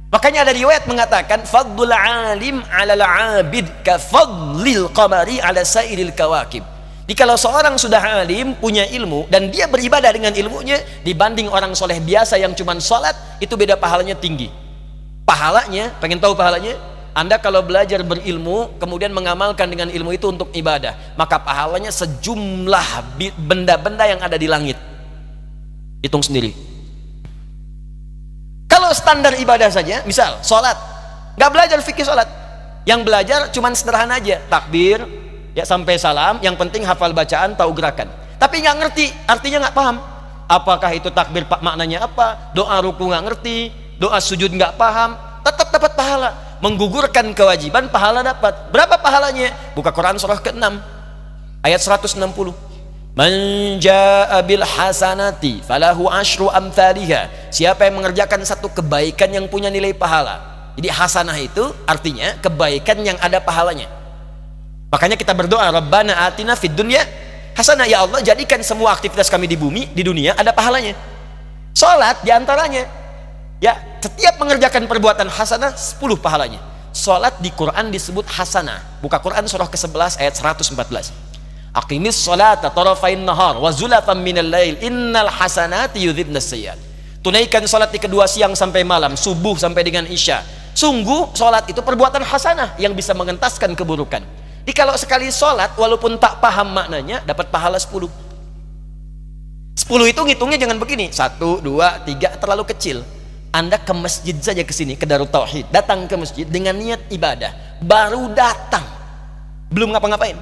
Makanya ada riwayat mengatakan fadlul alim alal abid ka fadlil qamari ala sairil kawakib. Jadi kalau seorang sudah alim, punya ilmu, dan dia beribadah dengan ilmunya, dibanding orang soleh biasa yang cuma sholat, itu beda pahalanya tinggi. Pahalanya, pengen tahu pahalanya? Anda kalau belajar berilmu, kemudian mengamalkan dengan ilmu itu untuk ibadah, maka pahalanya sejumlah benda-benda yang ada di langit. Hitung sendiri. Kalau standar ibadah saja, misal sholat, nggak belajar fikih sholat, yang belajar cuma sederhana aja, takbir, ya sampai salam, yang penting hafal bacaan, tahu gerakan, tapi nggak ngerti artinya, nggak paham apakah itu takbir maknanya apa, doa ruku nggak ngerti, doa sujud nggak paham, tetap dapat pahala. Menggugurkan kewajiban, pahala dapat. Berapa pahalanya? Buka Quran surah ke-6 ayat 160. Man jaa bil hasanati falahu asyru amthaliha. Siapa yang mengerjakan satu kebaikan yang punya nilai pahala. Jadi hasanah itu artinya kebaikan yang ada pahalanya. Makanya kita berdoa, Rabbana atina fid dunya hasanah, ya Allah jadikan semua aktivitas kami di bumi, di dunia ada pahalanya. Salat diantaranya. Ya, setiap mengerjakan perbuatan hasanah 10 pahalanya. Salat di Quran disebut hasanah. Buka Quran surah ke-11 ayat 114. Aqimis sholata tarafain nahar wa zulafan minal lail innal hasanati yudhibnas sayyi'at. Tunaikan salat di kedua siang sampai malam, subuh sampai dengan isya. Sungguh salat itu perbuatan hasanah yang bisa mengentaskan keburukan. Jadi kalau sekali sholat walaupun tak paham maknanya dapat pahala 10. 10 itu ngitungnya jangan begini, 1, 2, 3 terlalu kecil. Anda ke masjid saja, ke sini ke Darut Tauhid, datang ke masjid dengan niat ibadah, baru datang, belum ngapa-ngapain,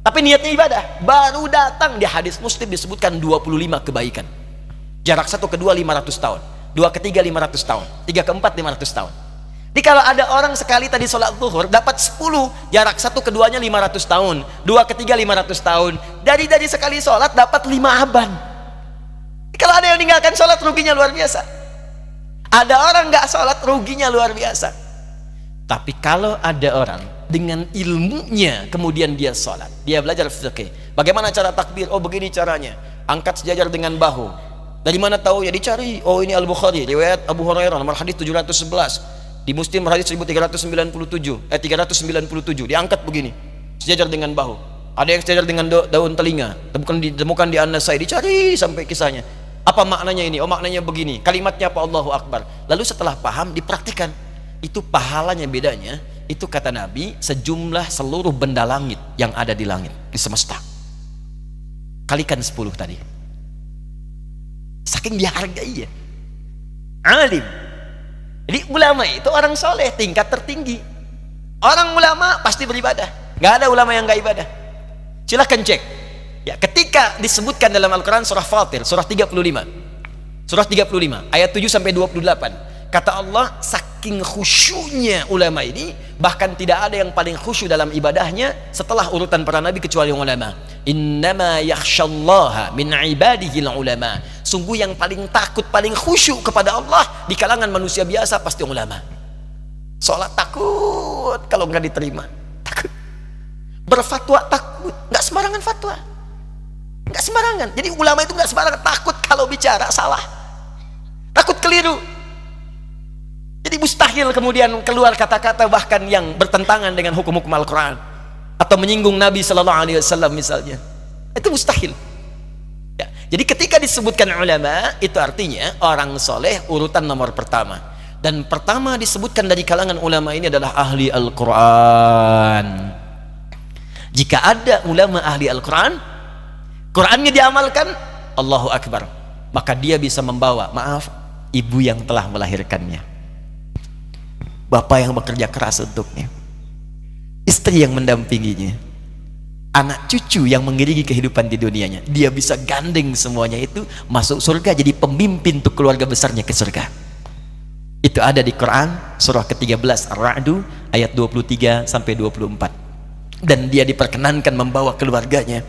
tapi niatnya ibadah, baru datang. Di hadis Muslim disebutkan 25 kebaikan. Jarak 1 ke 2 500 tahun, 2 ke 3 500 tahun, 3 ke 4 500 tahun. Jadi kalau ada orang sekali tadi sholat zuhur dapat 10, jarak 1 ke 2-nya 500 tahun, 2 ke 3 500 tahun. Dari sekali sholat dapat 5 aban. Jadi kalau ada yang meninggalkan sholat ruginya luar biasa. Ada orang nggak sholat ruginya luar biasa. Tapi kalau ada orang dengan ilmunya kemudian dia sholat, dia belajar fikih, bagaimana cara takbir, oh begini caranya, angkat sejajar dengan bahu, dari mana tahu ya, dicari, oh ini Al-Bukhari riwayat Abu Hurairah nomor hadis 711, di Muslim hadis 1397 diangkat begini sejajar dengan bahu. Ada yang sejajar dengan daun telinga, ditemukan di An-Nasai, dicari sampai kisahnya, apa maknanya ini, oh maknanya begini, kalimatnya apa, Allahu Akbar. Lalu setelah paham dipraktikkan. Itu pahalanya, bedanya itu kata Nabi sejumlah seluruh benda langit yang ada di langit, di semesta, kalikan 10 tadi. Saking dihargai ya, alim. Jadi ulama itu orang soleh tingkat tertinggi. Orang ulama pasti beribadah, nggak ada ulama yang nggak ibadah. Silahkan cek ya, ketika disebutkan dalam Al-Quran surah Fatir surah 35 ayat 7 sampai 28, kata Allah, saking khusyuknya ulama ini, bahkan tidak ada yang paling khusyuk dalam ibadahnya setelah urutan para nabi kecuali ulama. Innama yakhsyallaha min ibadihi ulama. Sungguh yang paling takut, paling khusyuk kepada Allah di kalangan manusia biasa pasti ulama. Sholat takut kalau nggak diterima, takut. Berfatwa takut, nggak sembarangan fatwa, nggak sembarangan. Jadi ulama itu nggak sembarangan, takut kalau bicara salah, takut keliru. Jadi mustahil kemudian keluar kata-kata bahkan yang bertentangan dengan hukum-hukum Al-Quran atau menyinggung Nabi Sallallahu Alaihi Wasallam misalnya, itu mustahil ya. Jadi ketika disebutkan ulama, itu artinya orang soleh urutan nomor pertama, dan pertama disebutkan dari kalangan ulama ini adalah ahli Al-Quran. Jika ada ulama ahli Al-Quran, Qurannya diamalkan, Allahu Akbar, maka dia bisa membawa, maaf, ibu yang telah melahirkannya, bapak yang bekerja keras untuknya, istri yang mendampinginya, anak cucu yang mengiringi kehidupan di dunianya, dia bisa gandeng semuanya itu masuk surga, jadi pemimpin untuk keluarga besarnya ke surga. Itu ada di Quran surah ke-13 Ar-Ra'du ayat 23 sampai 24. Dan dia diperkenankan membawa keluarganya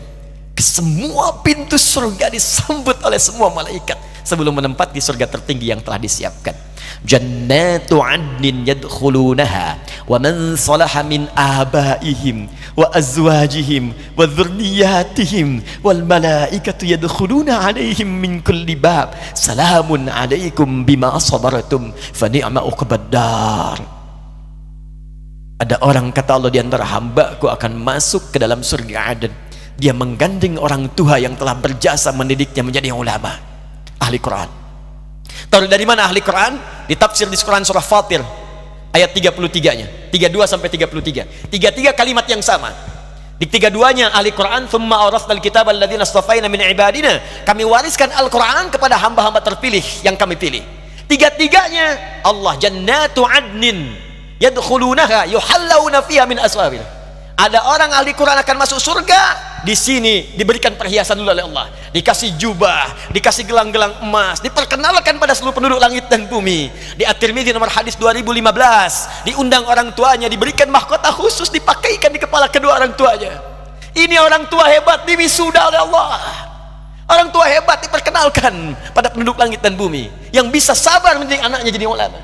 ke semua pintu surga, disambut oleh semua malaikat sebelum menempati surga tertinggi yang telah disiapkan. Jannatu 'adnin yadkhulunaha wa man salaha min abaihim wa azwajihim wa dhurriyyatihim wal malaikatu yadkhuluna 'alaihim min kulli bab salamun 'alaikum bima sabartum fa ni'ma uqbaddar. Ada orang, kata Allah, di antara hambaku akan masuk ke dalam surga Aden, dia menggandeng orang tua yang telah berjasa mendidiknya menjadi ulama ahli Quran. Tahu dari mana ahli Quran? Ditafsir di Quran surah Fatir ayat 33-nya, 32 sampai 33. 33 kalimat yang sama. Di 32-nya ahli Quran, "Tsumma awrasnal kitaba alladziina astafaina min ibadina." Kami wariskan Al-Quran kepada hamba-hamba terpilih yang kami pilih. 33-nya Allah, jannatu 'adnin yadkhulunaha yuhallawna fiha min aswabir. Ada orang ahli Quran akan masuk surga, di sini diberikan perhiasan dulu oleh Allah, dikasih jubah, dikasih gelang-gelang emas, diperkenalkan pada seluruh penduduk langit dan bumi. Di At-Tirmidzi nomor hadis 2015, diundang orang tuanya, diberikan mahkota khusus, dipakaikan di kepala kedua orang tuanya. Ini orang tua hebat, diwisuda oleh Allah. Orang tua hebat diperkenalkan pada penduduk langit dan bumi yang bisa sabar mendidik anaknya jadi ulama.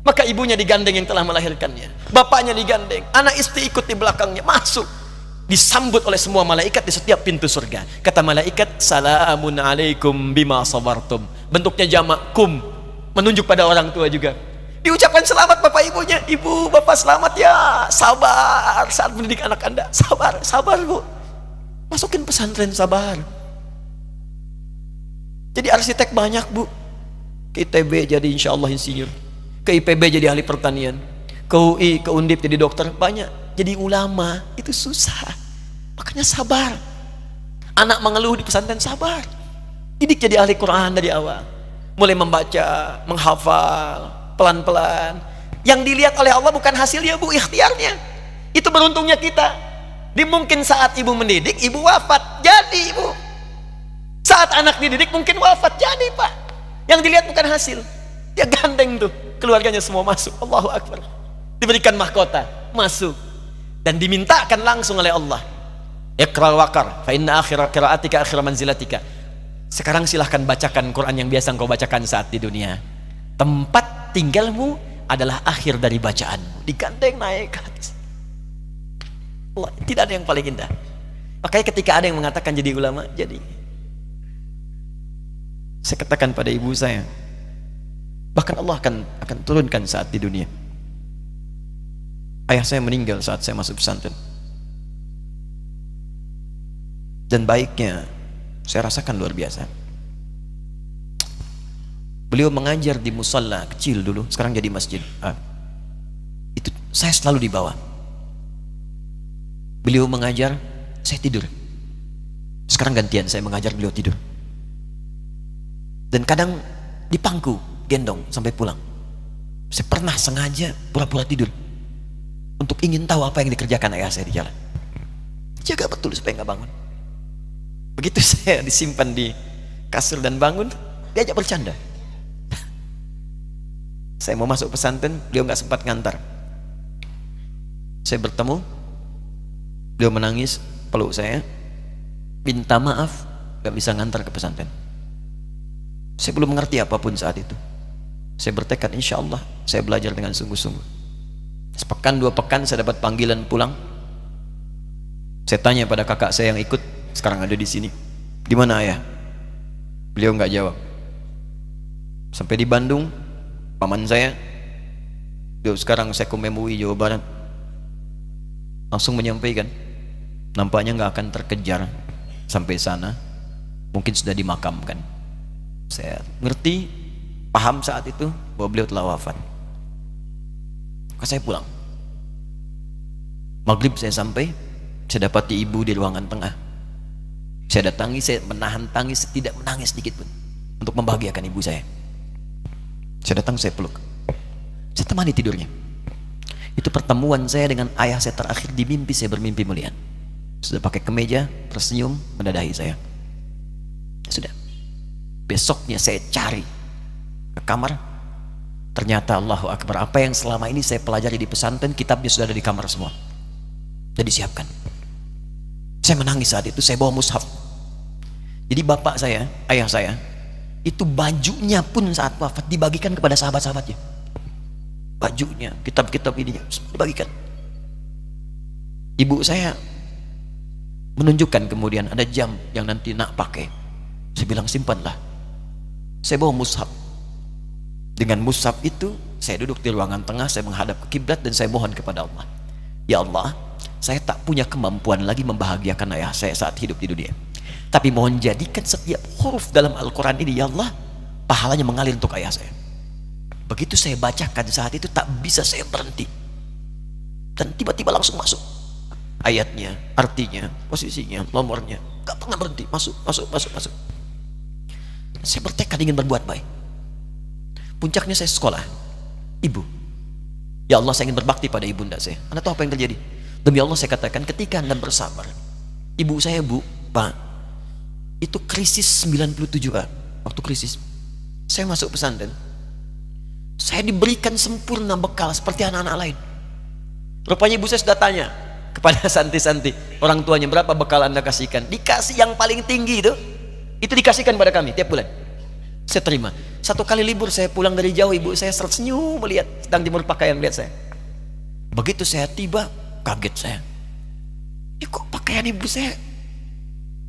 Maka ibunya digandeng yang telah melahirkannya, bapaknya digandeng, anak istri ikut di belakangnya masuk, disambut oleh semua malaikat di setiap pintu surga. Kata malaikat, salamun alaikum bima sabartum. Bentuknya jamak, kum, menunjuk pada orang tua juga. Diucapkan selamat bapak ibunya, ibu bapak selamat ya, sabar saat mendidik anak anda, sabar, sabar bu, masukin pesantren sabar. Jadi arsitek banyak bu, ke ITB jadi insya Allah insinyur, ke IPB jadi ahli pertanian, ke UI, ke Undip jadi dokter, banyak. Jadi ulama itu susah, makanya sabar. Anak mengeluh di pesantren, sabar, didik jadi ahli Quran dari awal, mulai membaca, menghafal pelan-pelan. Yang dilihat oleh Allah bukan hasilnya bu, ikhtiarnya. Itu beruntungnya kita. Di mungkin saat ibu mendidik, ibu wafat, jadi ibu. Saat anak dididik mungkin wafat, jadi pak. Yang dilihat bukan hasil. Dia gandeng tuh, keluarganya semua masuk, Allahu Akbar. Diberikan mahkota, masuk. Dan dimintakan langsung oleh Allah, Iqra waqar, fa inna akhira qiraatika akhira manzilatika. Sekarang silahkan bacakan Quran yang biasa engkau bacakan saat di dunia. Tempat tinggalmu adalah akhir dari bacaanmu. Digandeng naik ke atas. Allah, tidak ada yang paling indah. Makanya ketika ada yang mengatakan jadi ulama, jadi. Saya katakan pada ibu saya, bahkan Allah akan turunkan saat di dunia. Ayah saya meninggal saat saya masuk pesantren. Dan baiknya saya rasakan luar biasa. Beliau mengajar di musalla kecil dulu, sekarang jadi masjid. Itu saya selalu dibawa. Beliau mengajar, saya tidur. Sekarang gantian, saya mengajar, beliau tidur. Dan kadang dipangku, gendong sampai pulang. Saya pernah sengaja pura-pura tidur untuk ingin tahu apa yang dikerjakan ayah saya di jalan. Jaga betul supaya nggak bangun. Begitu saya disimpan di kasur dan bangun, diajak bercanda. Saya mau masuk pesantren, beliau nggak sempat ngantar. Saya bertemu, beliau menangis, peluk saya, minta maaf, nggak bisa ngantar ke pesantren. Saya belum mengerti apapun saat itu. Saya bertekad, insya Allah saya belajar dengan sungguh-sungguh. Sepekan 2 pekan saya dapat panggilan pulang. Saya tanya pada kakak saya yang ikut, sekarang ada di sini, di mana ayah? Beliau nggak jawab. Sampai di Bandung, paman saya, beliau sekarang Sekom MUI Jawa Barat, langsung menyampaikan, nampaknya nggak akan terkejar sampai sana, mungkin sudah dimakamkan. Saya ngerti, paham saat itu bahwa beliau telah wafat. Maka saya pulang. Maghrib saya sampai, saya dapati ibu di ruangan tengah. Saya datangi, saya menahan tangis, tidak menangis sedikit pun untuk membahagiakan ibu saya. Saya datang, saya peluk, saya temani tidurnya. Itu pertemuan saya dengan ayah saya terakhir di mimpi. Saya bermimpi melihat sudah pakai kemeja, tersenyum, mendadahi saya. Sudah. Besoknya saya cari ke kamar, ternyata Allahu Akbar, apa yang selama ini saya pelajari di pesantren, kitabnya sudah ada di kamar semua, sudah disiapkan. Saya menangis saat itu. Saya bawa mushaf. Jadi bapak saya, ayah saya, itu bajunya pun saat wafat dibagikan kepada sahabat-sahabatnya. Bajunya, kitab-kitab ininya semua dibagikan. Ibu saya menunjukkan kemudian ada jam yang nanti nak pakai. Saya bilang simpanlah. Saya bawa mushaf. Dengan mushaf itu saya duduk di ruangan tengah, saya menghadap ke kiblat dan saya mohon kepada Allah, ya Allah, saya tak punya kemampuan lagi membahagiakan ayah saya saat hidup di dunia, tapi mohon jadikan setiap huruf dalam Al-Quran ini, ya Allah, pahalanya mengalir untuk ayah saya. Begitu saya bacakan saat itu, tak bisa saya berhenti, dan tiba-tiba langsung masuk ayatnya, artinya, posisinya, nomornya, gak pernah berhenti, masuk. Saya bertekad ingin berbuat baik. Puncaknya saya sekolah. Ibu, ya Allah, saya ingin berbakti pada ibunda saya. Anda tahu apa yang terjadi? Demi Allah saya katakan, ketika Anda bersabar, ibu saya, Bu, Pak, itu krisis 97 Pak. Waktu krisis saya masuk pesantren, saya diberikan sempurna bekal seperti anak-anak lain. Rupanya ibu saya sudah tanya kepada santi-santi, orang tuanya, berapa bekal Anda kasihkan? Dikasih yang paling tinggi itu dikasihkan pada kami tiap bulan. Saya terima. Satu kali libur saya pulang dari jauh, ibu saya tersenyum melihat sedang jemur pakaian melihat saya. Begitu saya tiba, kaget saya. Kok pakaian ibu saya,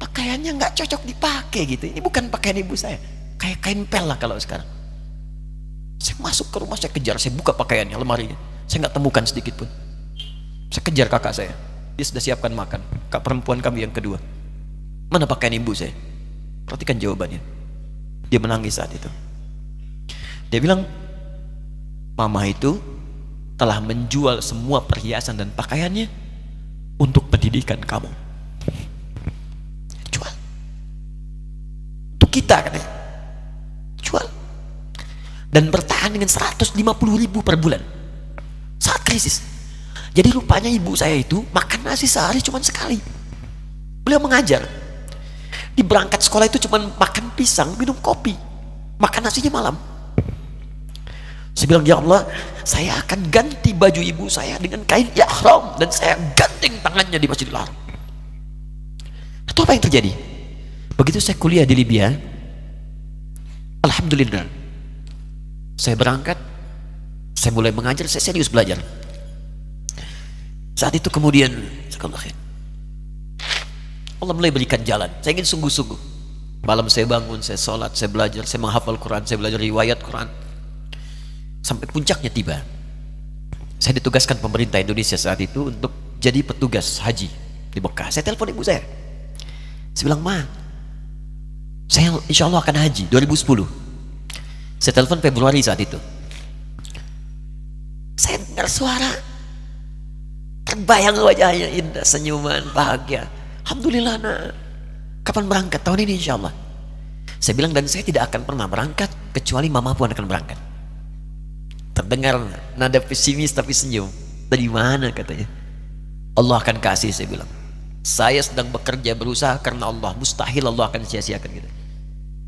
pakaiannya nggak cocok dipakai gitu. Ini bukan pakaian ibu saya, kayak kain pel lah kalau sekarang. Saya masuk ke rumah, saya kejar, saya buka pakaiannya, lemarinya, saya nggak temukan sedikit pun. Saya kejar kakak saya, dia sudah siapkan makan. Kak perempuan kami yang kedua, mana pakaian ibu saya? Perhatikan jawabannya. Dia menangis saat itu. Dia bilang, mama itu telah menjual semua perhiasan dan pakaiannya untuk pendidikan kamu. Jual. Untuk kita katanya. Jual. Dan bertahan dengan 150.000 per bulan saat krisis. Jadi rupanya ibu saya itu makan nasi sehari cuma sekali. Beliau mengajar. Di berangkat sekolah itu cuma makan pisang, minum kopi, makan nasinya malam. Saya bilang, ya Allah, saya akan ganti baju ibu saya dengan kain ihram dan saya gandeng tangannya di Masjidil Haram. Itu apa yang terjadi? Begitu saya kuliah di Libya, alhamdulillah, saya berangkat, Saya mulai mengajar, saya serius belajar. Saat itu kemudian Allah mulai berikan jalan. Saya ingin sungguh-sungguh. Malam saya bangun, saya sholat, saya belajar, saya menghafal Quran, saya belajar riwayat Quran. Sampai puncaknya tiba. Saya ditugaskan pemerintah Indonesia saat itu untuk jadi petugas haji di Mekah. Saya telepon ibu saya. Saya bilang, Ma, saya insya Allah akan haji 2010. Saya telepon Februari saat itu. Saya dengar suara, terbayang wajahnya indah, senyuman, bahagia. Alhamdulillah, nak. Kapan berangkat? Tahun ini insya Allah. Saya bilang, dan saya tidak akan pernah berangkat kecuali mama pun akan berangkat. Terdengar nada pesimis tapi senyum. Dari mana katanya? Allah akan kasih, saya bilang. Saya sedang bekerja berusaha karena Allah. Mustahil Allah akan sia-siakan kita.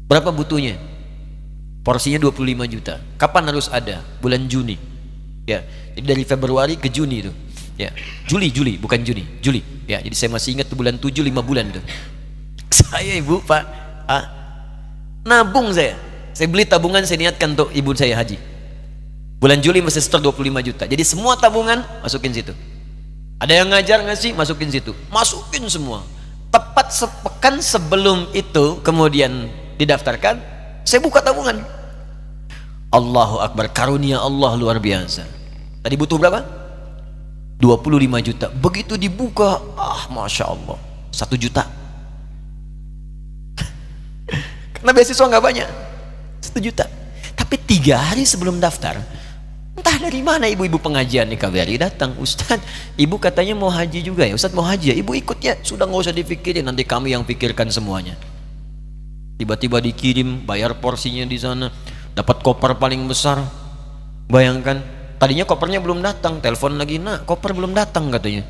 Berapa butuhnya? Porsinya 25 juta. Kapan harus ada? Bulan Juni. Ya, jadi dari Februari ke Juni itu. Ya, Juli bukan Juni, Juli. Ya, jadi saya masih ingat tuh bulan 7 5 bulan itu. Saya ibu, Pak, nabung saya. Saya beli tabungan, saya niatkan untuk ibu saya haji. Bulan Juli masih setor 25 juta. Jadi semua tabungan masukin situ. Ada yang ngajar ngasih, masukin situ. Masukin semua. Tepat sepekan sebelum itu kemudian didaftarkan, saya buka tabungan. Allahu Akbar, karunia Allah luar biasa. Tadi butuh berapa? 25 juta. Begitu dibuka, Masya Allah, 1 juta. Karena beasiswa nggak banyak, 1 juta. Tapi 3 hari sebelum daftar, entah dari mana ibu-ibu pengajian di KBRI datang, Ustadz, ibu katanya mau haji juga ya, Ustadz mau haji ya, ibu ikut ya, sudah nggak usah dipikirin, nanti kami yang pikirkan semuanya. Tiba-tiba dikirim, bayar porsinya di sana, dapat koper paling besar. Bayangkan, tadinya kopernya belum datang, telepon lagi, nak koper belum datang katanya.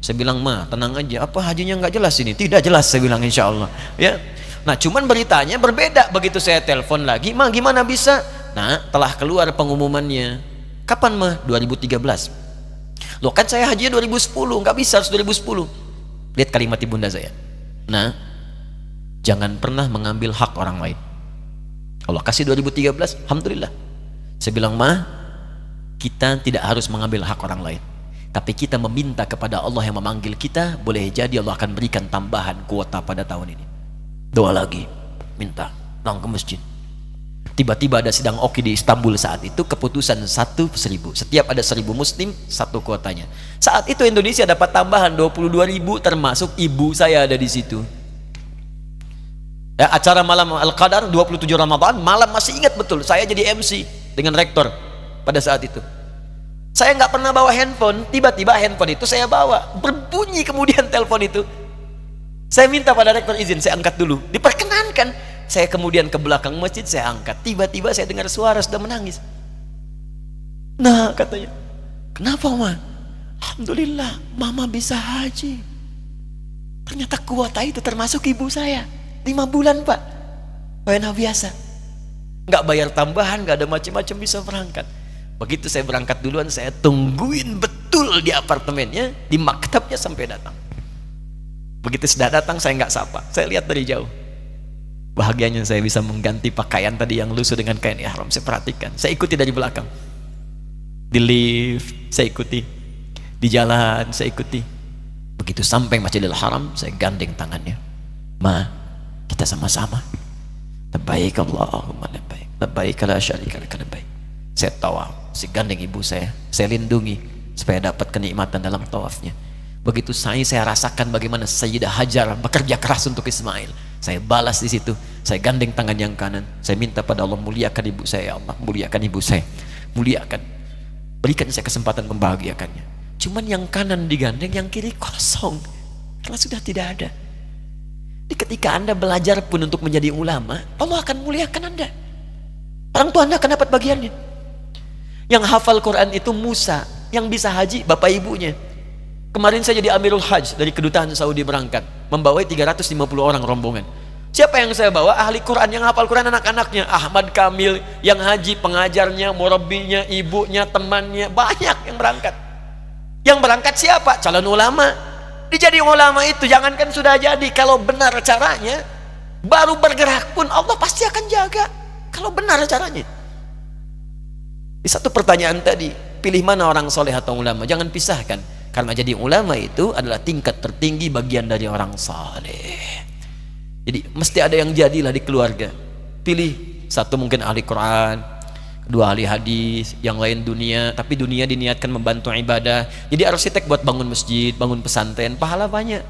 Saya bilang, Ma, tenang aja, apa hajinya nggak jelas ini? Tidak jelas, saya bilang, insya Allah. Ya, nah cuman beritanya berbeda. Begitu saya telepon lagi, Ma gimana bisa? Nah, telah keluar pengumumannya. Kapan, Ma? 2013. Loh kan saya hajinya 2010, nggak bisa, harus 2010. Lihat kalimat ibunda saya. Nah, jangan pernah mengambil hak orang lain. Allah kasih 2013, alhamdulillah. Saya bilang, Ma, kita tidak harus mengambil hak orang lain, tapi kita meminta kepada Allah yang memanggil kita. Boleh jadi Allah akan berikan tambahan kuota pada tahun ini. Doa lagi, minta, datang ke masjid. Tiba-tiba ada sidang Oki di Istanbul saat itu, keputusan 1.000. Setiap ada 1.000 muslim, 1 kuotanya. Saat itu Indonesia dapat tambahan 22.000, termasuk ibu saya ada di situ. Ya, acara malam Al-Qadar 27 Ramadan, malam masih ingat betul, saya jadi MC dengan rektor pada saat itu. Saya nggak pernah bawa handphone, tiba-tiba handphone itu saya bawa, berbunyi kemudian telepon itu. Saya minta pada rektor izin, saya angkat dulu, diperkenankan. Saya kemudian ke belakang masjid, saya angkat. Tiba-tiba saya dengar suara sudah menangis. Nah, katanya, kenapa, Ma? Alhamdulillah, Mama bisa haji. Ternyata kuota itu termasuk ibu saya. 5 bulan, Pak. Enak biasa. Nggak bayar tambahan, nggak ada macam-macam, bisa berangkat. Begitu saya berangkat duluan, saya tungguin betul di apartemennya, di maktabnya sampai datang. Begitu sudah datang, saya nggak sapa, saya lihat dari jauh. Bahagianya saya bisa mengganti pakaian tadi yang lusuh dengan kain ihram. Saya perhatikan, saya ikuti dari belakang. Di lift, saya ikuti. Di jalan, saya ikuti. Begitu sampai Masjidil Haram, saya gandeng tangannya. Ma, kita sama-sama. Labbaik Allahumma labbaik. Labbaik la syarika lak labbaik. Saya tawaf, saya gandeng ibu saya lindungi supaya dapat kenikmatan dalam tawafnya. Begitu saya rasakan bagaimana Sayyidah Hajar bekerja keras untuk Ismail. Saya balas di situ. Saya gandeng tangan yang kanan. Saya minta pada Allah, muliakan ibu saya, ya Allah, muliakan ibu saya, muliakan, berikan saya kesempatan membahagiakannya. Cuman yang kanan digandeng, yang kiri kosong, karena sudah tidak ada. Jadi ketika Anda belajar pun untuk menjadi ulama, Allah akan muliakan Anda. Orang tua Anda akan dapat bagiannya. Yang hafal Quran itu Musa, yang bisa haji bapak ibunya. Kemarin saya jadi Amirul Hajj dari kedutaan Saudi berangkat, membawai 350 orang rombongan. Siapa yang saya bawa? Ahli Quran, yang hafal Quran anak-anaknya. Ahmad Kamil, yang haji, pengajarnya, murabbinya, ibunya, temannya, banyak yang berangkat. Yang berangkat siapa? Calon ulama. Dijadi ulama itu, jangankan sudah jadi, kalau benar caranya, baru bergerak pun Allah pasti akan jaga. Kalau benar caranya. Di satu pertanyaan tadi, pilih mana orang soleh atau ulama, jangan pisahkan, karena jadi ulama itu adalah tingkat tertinggi bagian dari orang soleh. Jadi mesti ada yang jadilah di keluarga. Pilih satu mungkin ahli Quran, kedua ahli hadis, yang lain dunia, tapi dunia diniatkan membantu ibadah. Jadi arsitek buat bangun masjid, bangun pesantren, pahala banyak.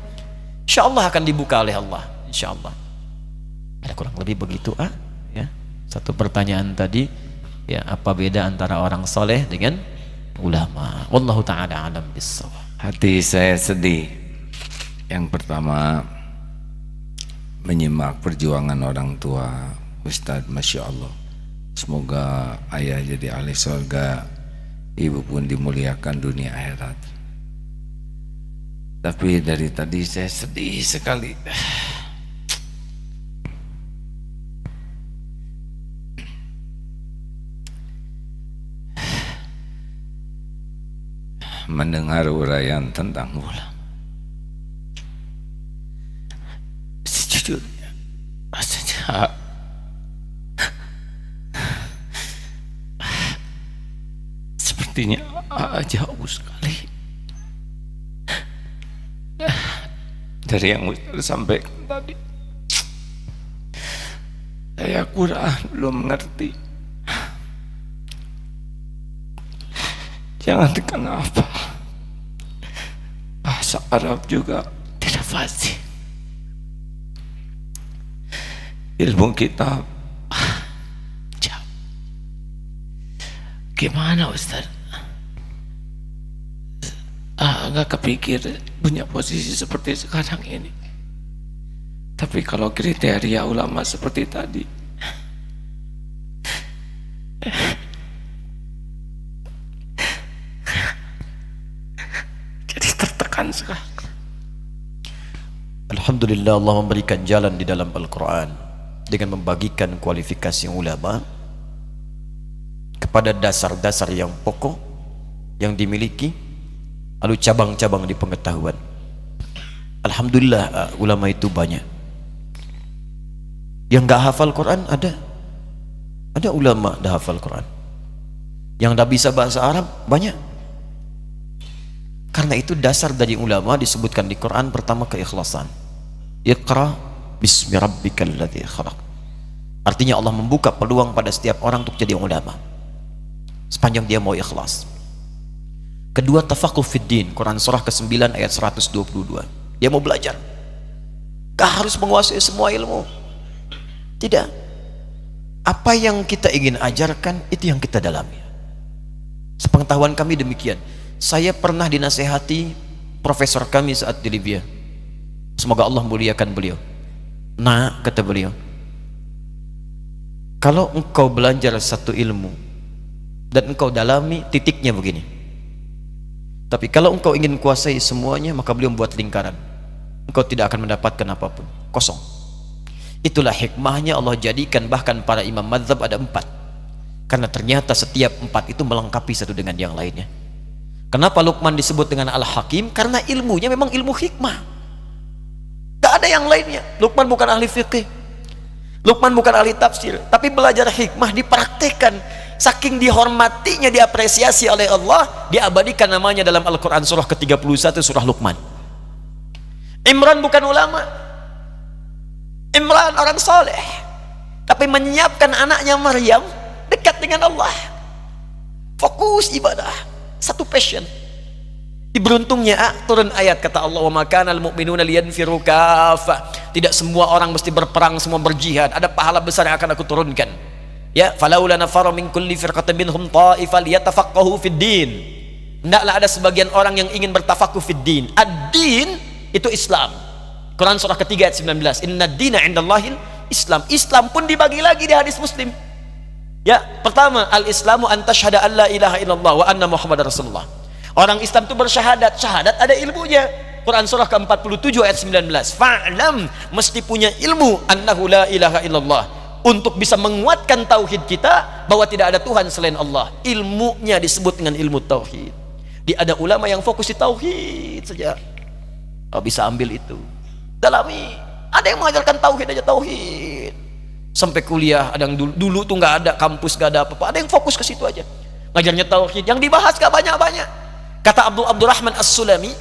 Insya Allah akan dibuka oleh Allah. Insya Allah. Ada kurang lebih begitu ya. Satu pertanyaan tadi, ya, apa beda antara orang soleh dengan ulama? Wallahu ta'ala alam bissawab. Hati saya sedih. Yang pertama, menyimak perjuangan orang tua Ustadz, Masya Allah. Semoga ayah jadi ahli surga, ibu pun dimuliakan dunia akhirat. Tapi dari tadi saya sedih sekali. Mendengar uraian tentang ulama. Sejujurnya rasanya sepertinya jauh sekali dari yang Ustaz sampaikan tadi. Saya Quran belum mengerti, jangan kenapa bahasa Arab juga tidak fasih. Ilmu kitab jauh. Gimana Ustaz? Nggak kepikir punya posisi seperti sekarang ini. Tapi kalau kriteria ulama seperti tadi, jadi tertekan sekali. Alhamdulillah, Allah memberikan jalan di dalam Al-Quran dengan membagikan kualifikasi ulama kepada dasar-dasar yang pokok yang dimiliki, lalu cabang-cabang di pengetahuan. Alhamdulillah, ulama itu banyak. Yang gak hafal Quran ada ulama dah hafal Quran. Yang dah bisa bahasa Arab banyak. Karena itu dasar dari ulama disebutkan di Quran pertama keikhlasan. Iqra bismi rabbikal ladzi khalaq. Artinya Allah membuka peluang pada setiap orang untuk jadi ulama sepanjang dia mau ikhlas. Kedua, tafaqquh fid din, Quran surah ke-9 ayat 122. Dia mau belajar, gak harus menguasai semua ilmu. Tidak, apa yang kita ingin ajarkan itu yang kita dalami. Sepengetahuan kami demikian. Saya pernah dinasehati profesor kami saat di Libya, semoga Allah muliakan beliau. Nah, kata beliau, kalau engkau belajar satu ilmu dan engkau dalami, titiknya begini. Tapi kalau engkau ingin kuasai semuanya, maka beliau membuat lingkaran. Engkau tidak akan mendapatkan apapun, kosong. Itulah hikmahnya Allah jadikan bahkan para imam mazhab ada 4. Karena ternyata setiap 4 itu melengkapi satu dengan yang lainnya. Kenapa Luqman disebut dengan Al-Hakim? Karena ilmunya memang ilmu hikmah. Gak ada yang lainnya. Luqman bukan ahli fiqih, Luqman bukan ahli tafsir, tapi belajar hikmah dipraktekkan. Saking dihormatinya, diapresiasi oleh Allah, diabadikan namanya dalam Al-Quran surah ke-31, surah Luqman. Imran bukan ulama, Imran orang soleh, tapi menyiapkan anaknya Maryam dekat dengan Allah, fokus ibadah, satu passion. Diberuntungnya turun ayat kata Allah, wa makanal mu'minuna liyanfiru kaffah. Tidak semua orang mesti berperang, semua berjihad. Ada pahala besar yang akan aku turunkan. Ya, falaula nafara min kulli firqatin minhum ta'ifah liyatafaqahu fid din. Hendaklah ada sebagian orang yang ingin bertafaqquh fid din. Ad-din itu Islam. Quran surah ketiga ayat 19. Inna dina indallahil Islam. Islam pun dibagi lagi di hadis Muslim. Ya, pertama, al-Islamu an tashhada an la ilaha illallah wa anna Muhammadar Rasulullah. Orang Islam itu bersyahadat, syahadat ada ilmunya. Quran surah ke-47 ayat 19. Fa'lam, mesti punya ilmu annahu la ilaha illallah, untuk bisa menguatkan tauhid kita bahwa tidak ada Tuhan selain Allah. Ilmunya disebut dengan ilmu tauhid. Ada ulama yang fokus di tauhid saja. Kalau bisa ambil itu, dalami. Ada yang mengajarkan tauhid aja, tauhid sampai kuliah. Ada yang dulu tuh nggak ada kampus, nggak ada apa-apa, ada yang fokus ke situ aja. ngajarnya tauhid, yang dibahas gak banyak-banyak. Kata Abdurrahman As-Sulami,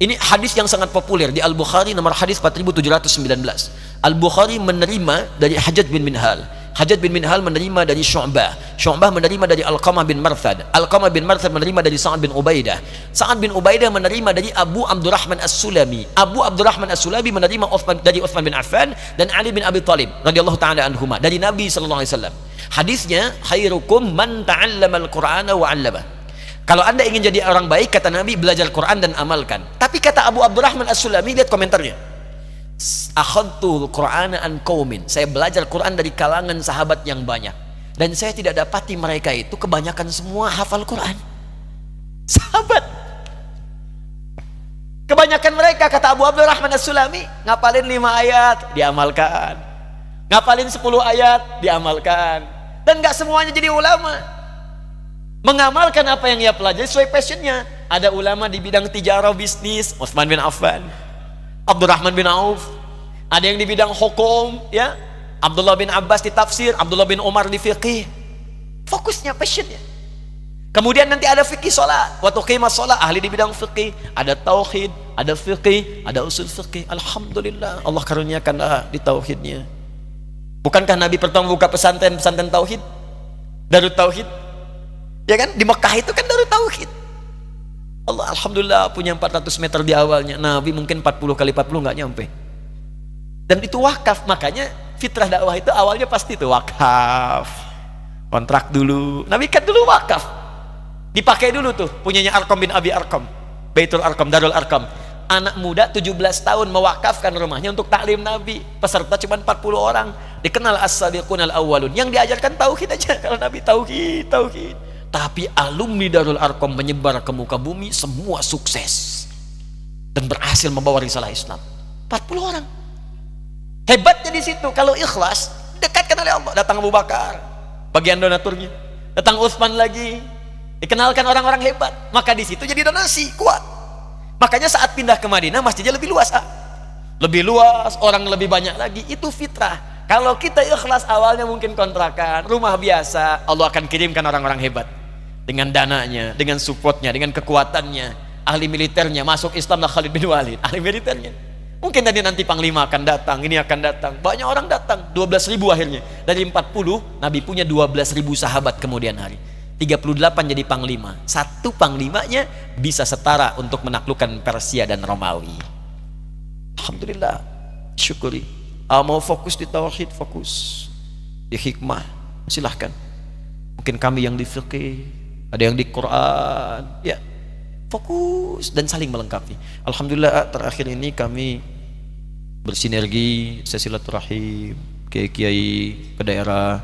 ini hadis yang sangat populer di Al-Bukhari, nomor hadis 4719. Al-Bukhari menerima dari Hajjaj bin Minhal, Hajjaj bin Minhal menerima dari Syu'bah, Syu'bah menerima dari Alqamah bin Marthad, Alqamah bin Marthad menerima dari Sa'ad bin Ubaidah, Sa'ad bin Ubaidah menerima dari Abu Abdurrahman As-Sulami, Abu Abdurrahman As-Sulami menerima dari Uthman bin Affan dan Ali bin Abi Thalib radhiyallahu ta'ala anhuma dari Nabi sallallahu alaihi wasallam. Hadisnya, khairukum man ta'allama al-Qur'ana wa 'allama. Kalau anda ingin jadi orang baik, kata Nabi, belajar Quran dan amalkan. Tapi kata Abu Abdurrahman As-Sulami, lihat komentarnya, akhadtul Qur'ana an qaumin, saya belajar Quran dari kalangan sahabat yang banyak, dan saya tidak dapati mereka itu kebanyakan semua hafal Quran. Sahabat kebanyakan mereka, kata Abu Abdurrahman As-Sulami, ngapalin 5 ayat diamalkan, ngapalin 10 ayat diamalkan, dan gak semuanya jadi ulama. Mengamalkan apa yang ia pelajari sesuai passionnya. Ada ulama di bidang tijarah, bisnis, Utsman bin Affan, Abdurrahman bin Auf. Ada yang di bidang hukum, ya, Abdullah bin Abbas di tafsir, Abdullah bin Umar di fiqih. Fokusnya, passionnya. Kemudian nanti ada fikih sholat, waktu qimah sholat, ahli di bidang fikih. Ada tauhid, ada fikih, ada usul fikih. Alhamdulillah, Allah karuniakan di tauhidnya. Bukankah Nabi pertama buka pesantren tauhid, Darut Tauhid, ya kan? Di Mekah itu kan Darut Tauhid. Allah alhamdulillah punya 400 meter di awalnya. Nabi mungkin 40 kali 40 nggak nyampe. Dan itu wakaf. Makanya fitrah dakwah itu awalnya pasti itu wakaf, kontrak dulu. Nabi kan dulu wakaf, dipakai dulu tuh punyanya Arqam bin Abi Arqam, Baitul Arqam, Darul Arqam. Anak muda 17 tahun mewakafkan rumahnya untuk taklim Nabi. Peserta cuma 40 orang. Dikenal as-sabiqun al-awwalun. Yang diajarkan tauhid aja. Kalau Nabi tauhid. Tapi alumni Darul Arqam menyebar ke muka bumi, semua sukses dan berhasil membawa risalah Islam. 40 orang. Hebatnya di situ, kalau ikhlas dekatkan oleh Allah. Datang Abu Bakar, bagian donaturnya. Datang Utsman lagi, dikenalkan orang-orang hebat. Maka di situ jadi donasi kuat. Makanya saat pindah ke Madinah, masjidnya lebih luas, lebih luas, orang lebih banyak lagi. Itu fitrah. Kalau kita ikhlas awalnya mungkin kontrakan, rumah biasa, Allah akan kirimkan orang-orang hebat. Dengan dananya, dengan supportnya, dengan kekuatannya. Ahli militernya, masuk Islam lah Khalid bin Walid, ahli militernya. Mungkin nanti Panglima akan datang, ini akan datang. Banyak orang datang, 12.000 akhirnya. Dari 40, Nabi punya 12.000 sahabat kemudian hari. 38 jadi Panglima. Satu Panglimanya bisa setara untuk menaklukkan Persia dan Romawi. Alhamdulillah, syukuri. Mau fokus di tauhid, fokus. Di hikmah, silahkan. Mungkin kami yang di fiqih, ada yang di Quran, ya, fokus dan saling melengkapi. Alhamdulillah terakhir ini kami bersinergi, silaturahim, kiai-kiai ke daerah,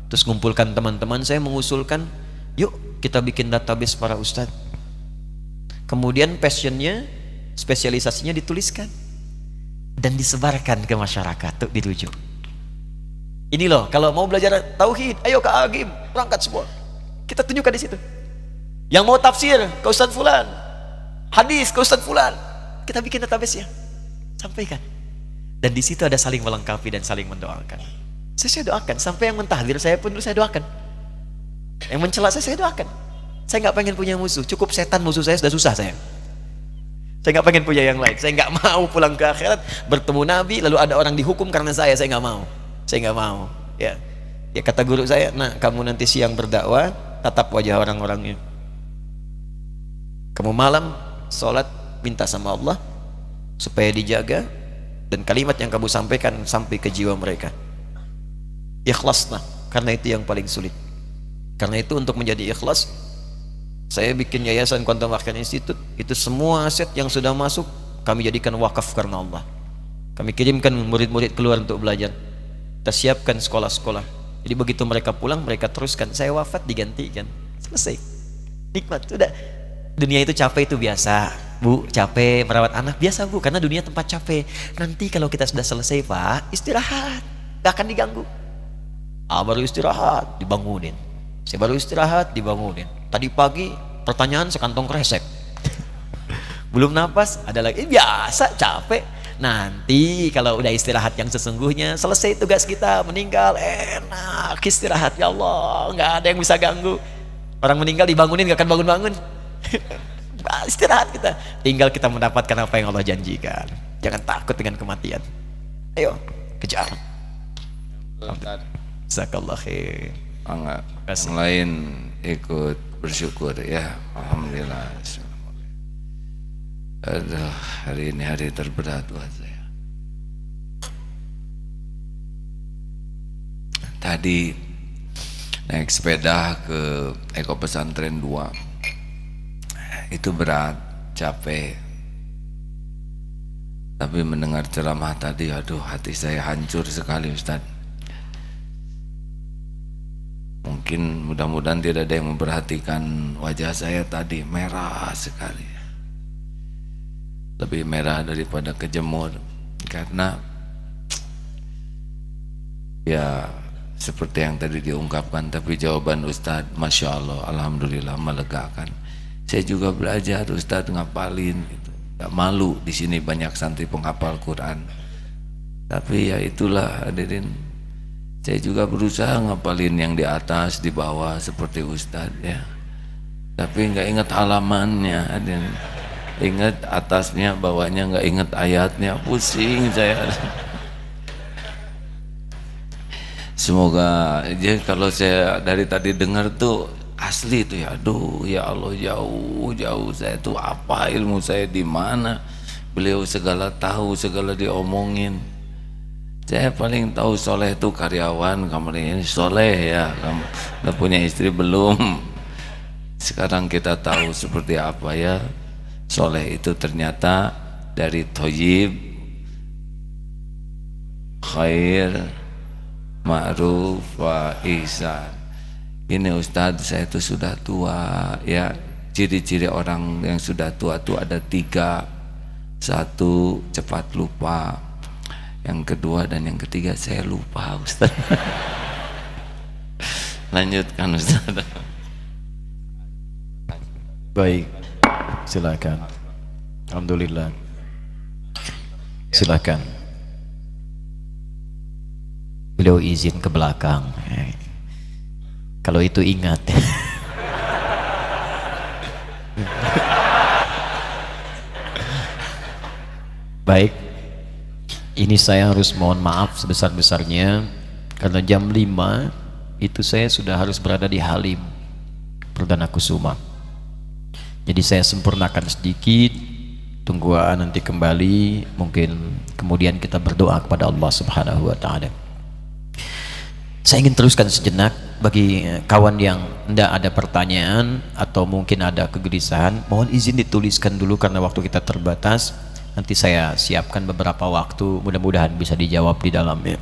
terus ngumpulkan teman-teman. Saya mengusulkan, yuk kita bikin database para ustadz. Kemudian passionnya, spesialisasinya dituliskan dan disebarkan ke masyarakat, tuh dirujuk. Ini loh, kalau mau belajar tauhid, ayo ke Agim, berangkat semua. Kita tunjukkan di situ. Yang mau tafsir ke Ustadz Fulan, hadis ke Ustadz Fulan, kita bikin database-nya, sampaikan. Dan di situ ada saling melengkapi dan saling mendoakan. Saya doakan, sampai yang mentahdir saya pun dulu saya doakan. Yang mencela saya doakan. Saya nggak pengen punya musuh, cukup setan musuh saya sudah susah saya. Saya nggak pengen punya yang lain. Saya nggak mau pulang ke akhirat bertemu Nabi lalu ada orang dihukum karena saya nggak mau. Saya nggak mau. Ya kata guru saya, nah kamu nanti siang berdakwah, tatap wajah orang-orangnya. Kamu malam sholat, minta sama Allah supaya dijaga, dan kalimat yang kamu sampaikan sampai ke jiwa mereka. Ikhlaslah, karena itu yang paling sulit. Karena itu untuk menjadi ikhlas, saya bikin yayasan Quantum Wakaf Institute. Itu semua aset yang sudah masuk kami jadikan wakaf karena Allah. Kami kirimkan murid-murid keluar untuk belajar. Kita siapkan sekolah-sekolah. Jadi begitu mereka pulang, mereka teruskan. Saya wafat digantikan, selesai. Nikmat, sudah. Dunia itu capek, itu biasa, Bu. Capek merawat anak biasa, Bu, karena dunia tempat capek. Nanti kalau kita sudah selesai, Pak, istirahat, gak akan diganggu. Baru istirahat dibangunin. Saya baru istirahat dibangunin. Tadi pagi pertanyaan sekantong kresek. Belum napas ada lagi. Biasa, capek. Nanti kalau udah istirahat yang sesungguhnya, selesai tugas kita, meninggal, enak istirahat, ya Allah, nggak ada yang bisa ganggu. Orang meninggal dibangunin gak akan bangun-bangun. Istirahat kita, tinggal kita mendapatkan apa yang Allah janjikan. Jangan takut dengan kematian, ayo kejar. Jazakallah khair. Yang lain ikut bersyukur ya, alhamdulillah. Aduh, hari ini hari terberat buat saya. Tadi naik sepeda ke Eko Pesantren 2, itu berat, capek. Tapi mendengar ceramah tadi, aduh, hati saya hancur sekali, Ustaz. Mungkin mudah-mudahan tidak ada yang memperhatikan wajah saya tadi, merah sekali, lebih merah daripada kejemur, karena ya seperti yang tadi diungkapkan. Tapi jawaban Ustadz, Masya Allah, alhamdulillah, melegakan. Saya juga belajar Ustadz ngapalin gitu. Gak malu, di sini banyak santri penghafal Quran. Tapi ya itulah hadirin, saya juga berusaha ngapalin yang di atas, di bawah seperti Ustadz ya. Tapi nggak ingat halamannya, hadirin. Ingat atasnya, bawahnya nggak ingat ayatnya, pusing saya. Semoga aja kalau saya dari tadi dengar tuh asli tuh ya, aduh ya Allah, jauh saya tuh apa ilmu saya di mana, beliau segala tahu, segala diomongin. Saya paling tahu soleh itu karyawan, kamu ini soleh ya, kamu udah punya istri belum? Sekarang kita tahu seperti apa ya, soleh itu ternyata dari thayyib, khair, ma'ruf wa ihsan. Ini Ustadz, saya itu sudah tua ya. Ciri-ciri orang yang sudah tua itu ada 3. 1, cepat lupa. Yang kedua dan yang ketiga saya lupa, Ustadz. Lanjutkan Ustadz. Baik, silakan. Alhamdulillah. Silakan. Beliau izin ke belakang. Kalau itu ingat. Baik, ini saya harus mohon maaf sebesar-besarnya karena jam 5 itu saya sudah harus berada di Halim Perdana Kusuma. Jadi saya sempurnakan sedikit, tunggu nanti kembali, mungkin kemudian kita berdoa kepada Allah Subhanahu wa taala. Saya ingin teruskan sejenak bagi kawan yang tidak ada pertanyaan atau mungkin ada kegelisahan, mohon izin dituliskan dulu karena waktu kita terbatas. Nanti saya siapkan beberapa waktu, mudah-mudahan bisa dijawab di dalamnya.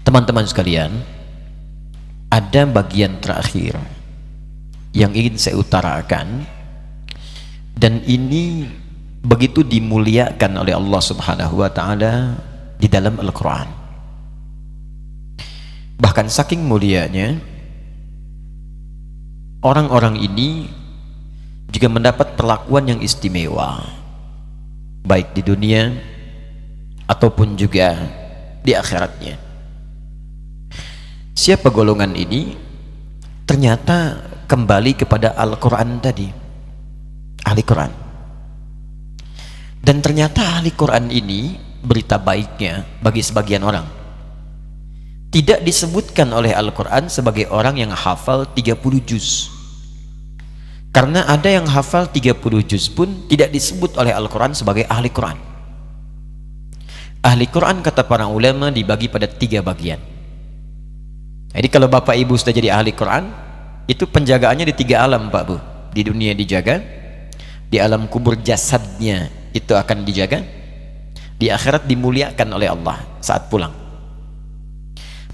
Teman-teman sekalian, ada bagian terakhir yang ingin saya utarakan, dan ini begitu dimuliakan oleh Allah Subhanahu wa taala di dalam Al-Qur'an. Bahkan saking mulianya, orang-orang ini juga mendapat perlakuan yang istimewa, baik di dunia ataupun juga di akhiratnya. Siapa golongan ini? Ternyata kembali kepada Al-Quran tadi, ahli Quran. Dan ternyata ahli Quran ini, berita baiknya bagi sebagian orang, tidak disebutkan oleh Al-Quran sebagai orang yang hafal 30 juz. Karena ada yang hafal 30 juz pun tidak disebut oleh Al-Quran sebagai ahli Quran. Ahli Quran kata para ulama dibagi pada 3 bagian. Jadi kalau bapak ibu sudah jadi ahli Quran, itu penjagaannya di 3 alam Pak Bu. Di dunia dijaga, di alam kubur jasadnya itu akan dijaga, di akhirat dimuliakan oleh Allah saat pulang.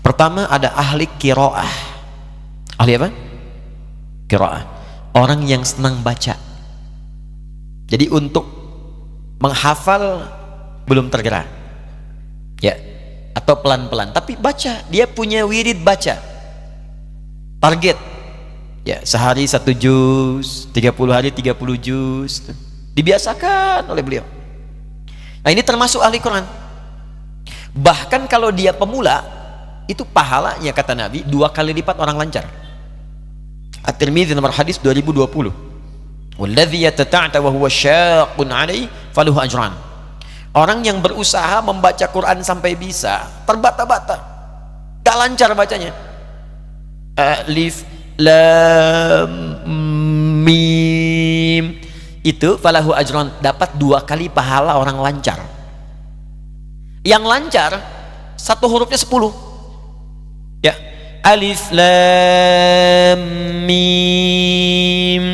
Pertama ada ahli qiraah. Ahli apa? Qiraah. Orang yang senang baca. Jadi untuk menghafal belum tergerak, ya, atau pelan-pelan, tapi baca. Dia punya wirid baca. Target, ya, sehari 1 juz, 30 hari 30 juz. Dibiasakan oleh beliau. Nah ini termasuk ahli Quran. Bahkan kalau dia pemula, itu pahalanya kata Nabi 2 kali lipat orang lancar. At-Tirmidzi nomor hadis 2020. Walladzi yatata'ta wa huwa syaqqun 'alaihi falahu ajran. Orang yang berusaha membaca Quran sampai bisa, terbata-bata, gak lancar bacanya. Alif lam mim, itu falahu ajran, dapat 2 kali pahala orang lancar. Yang lancar satu hurufnya 10. Ya, alif lam mim.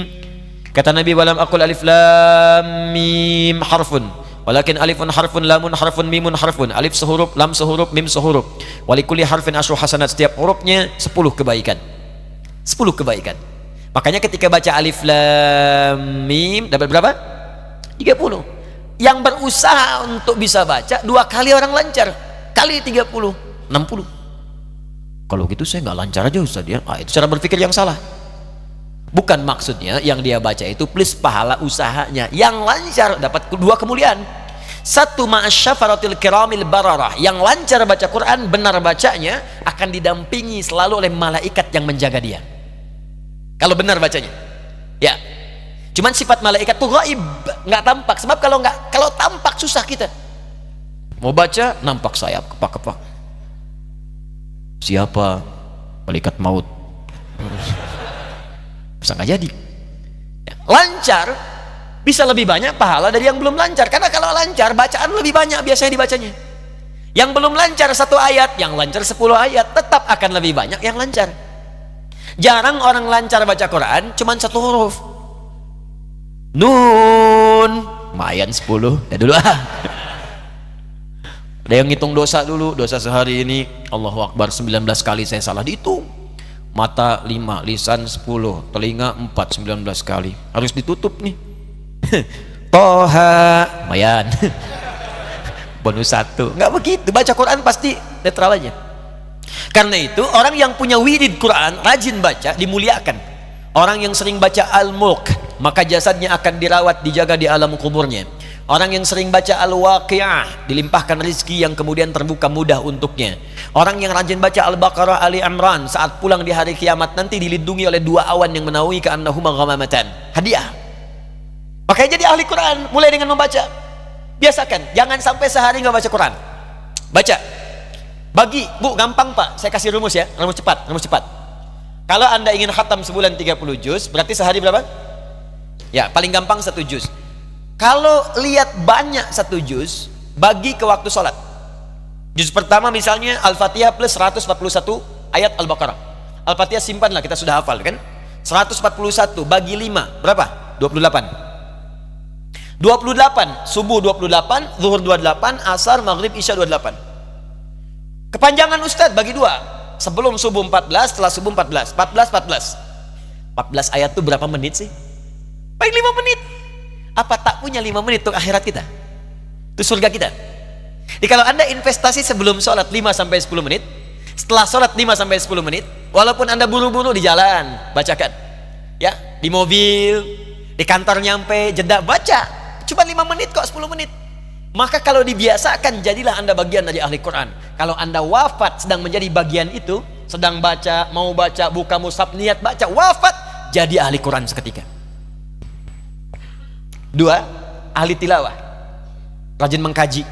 Kata Nabi, walam aqul alif lam mim harfun, walakin alifun harfun, lamun harfun, mimun harfun. Alif sehuruf, lam sehuruf, mim sehuruf. Walikuli harfin asyru hasanat, setiap hurufnya 10 kebaikan. 10 kebaikan. Makanya ketika baca alif lam mim dapat berapa? 30. Yang berusaha untuk bisa baca 2 kali orang lancar, kali 30, 60. Kalau gitu saya nggak lancar aja Ustaz ya. Itu cara berpikir yang salah. Bukan maksudnya yang dia baca itu plus pahala usahanya. Yang lancar dapat 2 kemuliaan. Satu, ma'asyafaratil kiramil bararah, yang lancar baca Quran, benar bacanya, akan didampingi selalu oleh malaikat yang menjaga dia. Kalau benar bacanya, ya. Cuman sifat malaikat tuh gaib, nggak tampak. Sebab kalau tampak susah kita. Mau baca, nampak sayap, kepak-kepak. Siapa? Malaikat maut. Bisa nggak jadi. Ya, lancar bisa lebih banyak pahala dari yang belum lancar, karena kalau lancar bacaan lebih banyak biasanya dibacanya. Yang belum lancar 1 ayat, yang lancar 10 ayat, tetap akan lebih banyak yang lancar. Jarang orang lancar baca Quran cuman 1 huruf. Nun, lumayan 10. Ya dulu ah. Ada yang ngitung dosa dulu, dosa sehari ini Allahu Akbar 19 kali saya salah dihitung. Mata 5, lisan 10, telinga 4, 19 kali. Harus ditutup nih. Toha, lumayan. Bonus 1. Nggak begitu, baca Quran pasti netral aja. Karena itu orang yang punya wirid Quran, rajin baca, dimuliakan. Orang yang sering baca Al-Mulk, maka jasadnya akan dirawat, dijaga di alam kuburnya. Orang yang sering baca Al-Waqi'ah, dilimpahkan rezeki yang kemudian terbuka mudah untuknya. Orang yang rajin baca Al-Baqarah, Ali Imran, saat pulang di hari kiamat nanti dilindungi oleh 2 awan yang menaungi ka'annahuma ghamamatan. Hadiah. Makanya jadi ahli Quran mulai dengan membaca. Biasakan, jangan sampai sehari nggak baca Quran. Baca. Bagi, Bu, gampang Pak, saya kasih rumus ya, rumus cepat. Kalau Anda ingin khatam sebulan 30 juz, berarti sehari berapa? Ya, paling gampang 1 juz. Kalau lihat banyak 1 juz, bagi ke waktu sholat. Juz pertama misalnya Al-Fatihah plus 141 ayat Al-Baqarah. Al-Fatihah simpanlah, kita sudah hafal kan? 141 bagi 5, berapa? 28. 28, subuh 28, zuhur 28, asar, maghrib, isya 28. Kepanjangan Ustadz bagi 2. Sebelum subuh 14, setelah subuh 14. 14 ayat itu berapa menit sih? Paling 5 menit. Apa tak punya 5 menit untuk akhirat kita? Itu surga kita. Jadi kalau Anda investasi sebelum sholat 5-10 menit, setelah sholat 5-10 menit, walaupun Anda buru-buru di jalan, bacakan. Ya, di mobil, di kantor nyampe, jeda, baca. Cuma 5 menit kok, 10 menit. Maka kalau dibiasakan, jadilah Anda bagian dari ahli Quran. Kalau Anda wafat sedang menjadi bagian itu, sedang baca, mau baca, buka mushaf, niat baca, wafat, jadi ahli Quran seketika. 2, ahli tilawah, rajin mengkaji.